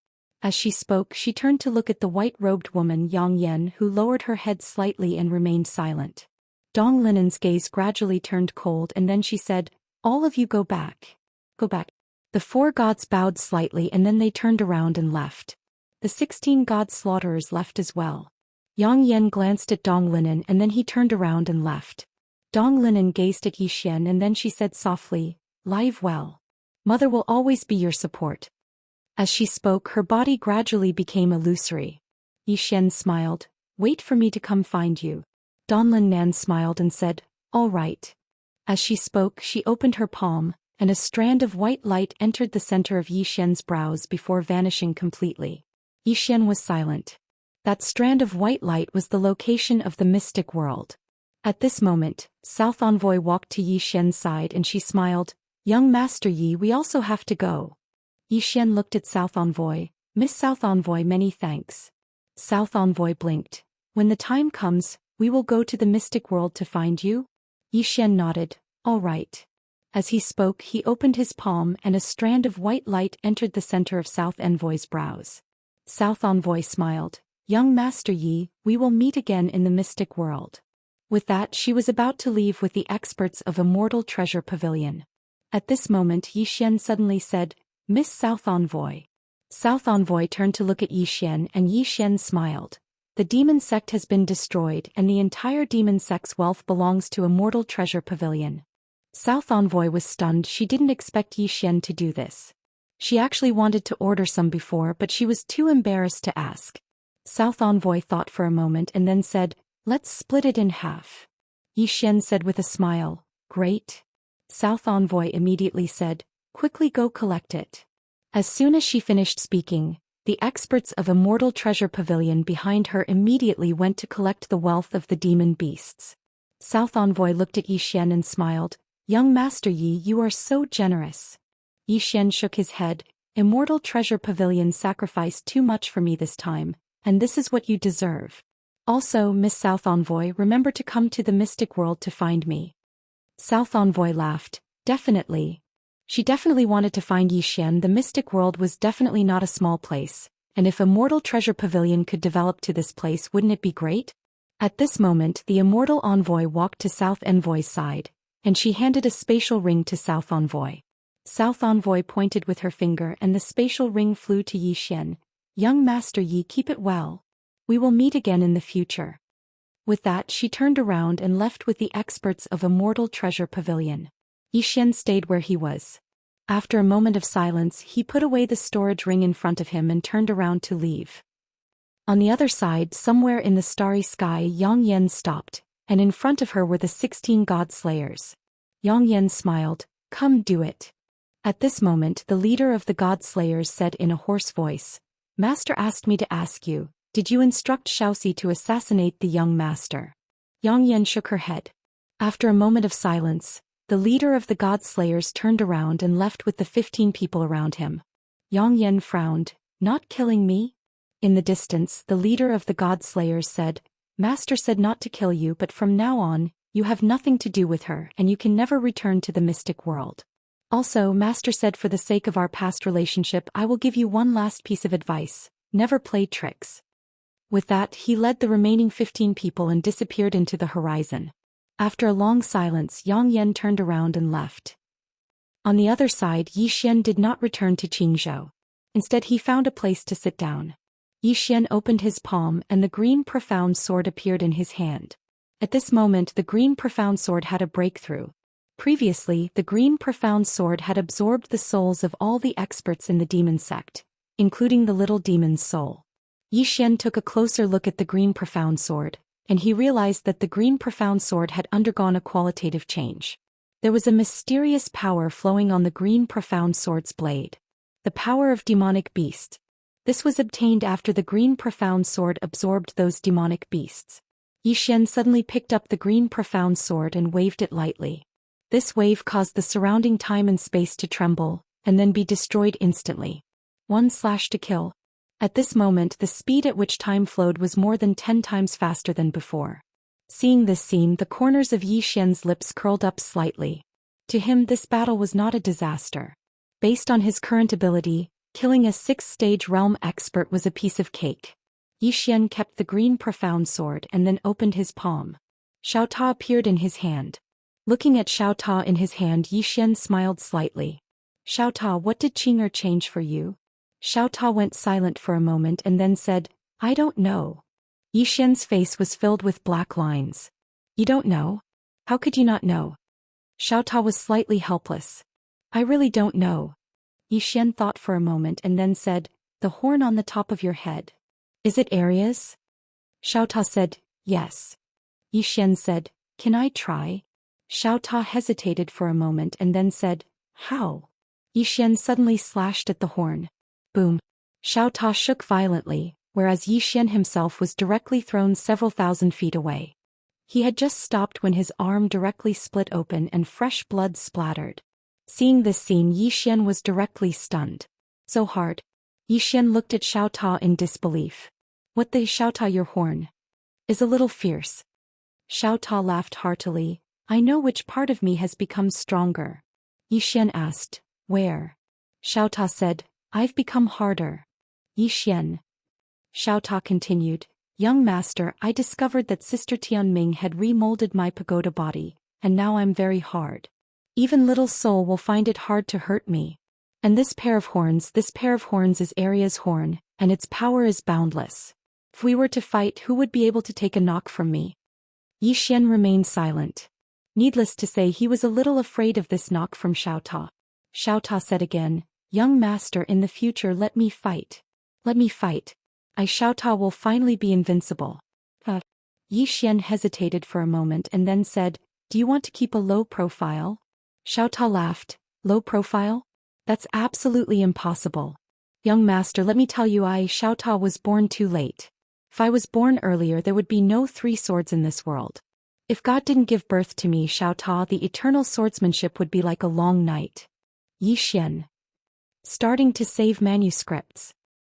As she spoke she turned to look at the white-robed woman Yang Yan who lowered her head slightly and remained silent. Dong Linan's gaze gradually turned cold and then she said, "All of you go back. Go back." The 4 gods bowed slightly and then they turned around and left. The 16 god slaughterers left as well. Yang Yan glanced at Dong Linan and then he turned around and left. Dong Linan gazed at Yi Xian and then she said softly, "Live well. Mother will always be your support." As she spoke her body gradually became illusory. Yi Xian smiled, "Wait for me to come find you." Donlin Nan smiled and said, "All right." As she spoke she opened her palm, and a strand of white light entered the center of Yi Xian's brows before vanishing completely. Yi Xian was silent. That strand of white light was the location of the mystic world. At this moment, South Envoy walked to Yi Xian's side and she smiled, "Young Master Yi, we also have to go." Yi Xian looked at South Envoy. "Miss South Envoy, many thanks." South Envoy blinked. "When the time comes, we will go to the mystic world to find you?" Yi Xian nodded. "All right." As he spoke, he opened his palm and a strand of white light entered the center of South Envoy's brows. South Envoy smiled. Young Master Yi, we will meet again in the mystic world. With that, she was about to leave with the experts of Immortal Treasure Pavilion. At this moment, Yi Xian suddenly said, Miss South Envoy. South Envoy turned to look at Yi Xian and Yi Xian smiled. The demon sect has been destroyed and the entire demon sect's wealth belongs to Immortal Treasure Pavilion. South Envoy was stunned. She didn't expect Yi Xian to do this. She actually wanted to order some before but she was too embarrassed to ask. South Envoy thought for a moment and then said, let's split it in half. Yi Xian said with a smile, great. South Envoy immediately said, quickly go collect it. As soon as she finished speaking, the experts of Immortal Treasure Pavilion behind her immediately went to collect the wealth of the demon beasts. South Envoy looked at Yi Xian and smiled, Young Master Yi, you are so generous. Yi Xian shook his head, Immortal Treasure Pavilion sacrificed too much for me this time, and this is what you deserve. Also, Miss South Envoy, remember to come to the mystic world to find me. South Envoy laughed, definitely. She definitely wanted to find Yi Xian. The mystic world was definitely not a small place, and if Immortal Treasure Pavilion could develop to this place, wouldn't it be great? At this moment, the Immortal Envoy walked to South Envoy's side, and she handed a spatial ring to South Envoy. South Envoy pointed with her finger and the spatial ring flew to Yi Xian. Young Master Yi, keep it well. We will meet again in the future. With that, she turned around and left with the experts of Immortal Treasure Pavilion. Yi Xian stayed where he was. After a moment of silence, he put away the storage ring in front of him and turned around to leave. On the other side, somewhere in the starry sky, Yang Yan stopped, and in front of her were the 16 god slayers. Yang Yan smiled, come do it. At this moment, the leader of the god slayers said in a hoarse voice, Master asked me to ask you, did you instruct Xiaoxi to assassinate the young master? Yang Yan shook her head. After a moment of silence, the leader of the god slayers turned around and left with the 15 people around him. Yang Yan frowned, not killing me? In the distance, the leader of the god slayers said, Master said not to kill you, but from now on, you have nothing to do with her and you can never return to the mystic world. Also, Master said for the sake of our past relationship, I will give you one last piece of advice, never play tricks. With that, he led the remaining 15 people and disappeared into the horizon. After a long silence, Yang Yan turned around and left. On the other side, Yi Xian did not return to Qingzhou. Instead, he found a place to sit down. Yi Xian opened his palm and the green profound sword appeared in his hand. At this moment, the green profound sword had a breakthrough. Previously, the green profound sword had absorbed the souls of all the experts in the demon sect, including the little demon's soul. Yi Xian took a closer look at the green profound sword, and he realized that the green profound sword had undergone a qualitative change. There was a mysterious power flowing on the green profound sword's blade. The power of demonic beast. This was obtained after the green profound sword absorbed those demonic beasts. Yi Xian suddenly picked up the green profound sword and waved it lightly. This wave caused the surrounding time and space to tremble, and then be destroyed instantly. 1/to kill. At this moment, the speed at which time flowed was more than 10 times faster than before. Seeing this scene, the corners of Yi Xian's lips curled up slightly. To him, this battle was not a disaster. Based on his current ability, killing a 6th-stage realm expert was a piece of cake. Yi Xian kept the green profound sword and then opened his palm. Xiao Ta appeared in his hand. Looking at Xiao Ta in his hand, Yi Xian smiled slightly. Xiao Ta, what did Qing'er change for you? Xiao Ta went silent for a moment and then said, I don't know. Yi Xian's face was filled with black lines. You don't know? How could you not know? Xiao Ta was slightly helpless. I really don't know. Yi Xian thought for a moment and then said, the horn on the top of your head. Is it Aria's? Xiao Ta said, yes. Yi Xian said, can I try? Xiao Ta hesitated for a moment and then said, how? Yi Xian suddenly slashed at the horn. Boom. Xiao Ta shook violently, whereas Yi Xian himself was directly thrown several thousand feet away. He had just stopped when his arm directly split open and fresh blood splattered. Seeing this scene, Yi Xian was directly stunned. So hard. Yi Xian looked at Xiao Ta in disbelief. What the Xiao Ta, your horn is a little fierce. Xiao Ta laughed heartily. I know which part of me has become stronger. Xian asked, where? Xiao Ta said, I've become harder. Xian. Xiao Ta continued, young master, I discovered that Sister Tianming had remolded my pagoda body, and now I'm very hard. Even little soul will find it hard to hurt me. And this pair of horns is Arya's horn, and its power is boundless. If we were to fight, who would be able to take a knock from me? Xian remained silent. Needless to say, he was a little afraid of this knock from Xiao Ta. Xiao Ta said again, young master, in the future let me fight. Let me fight. I Xiao Ta will finally be invincible. Xian hesitated for a moment and then said, do you want to keep a low profile? Xiao Ta laughed, low profile? That's absolutely impossible. Young master, let me tell you, I Xiao Ta was born too late. If I was born earlier, there would be no three swords in this world. If God didn't give birth to me, Xiao Ta, the eternal swordsmanship would be like a long night. Xian. Starting to save manuscripts.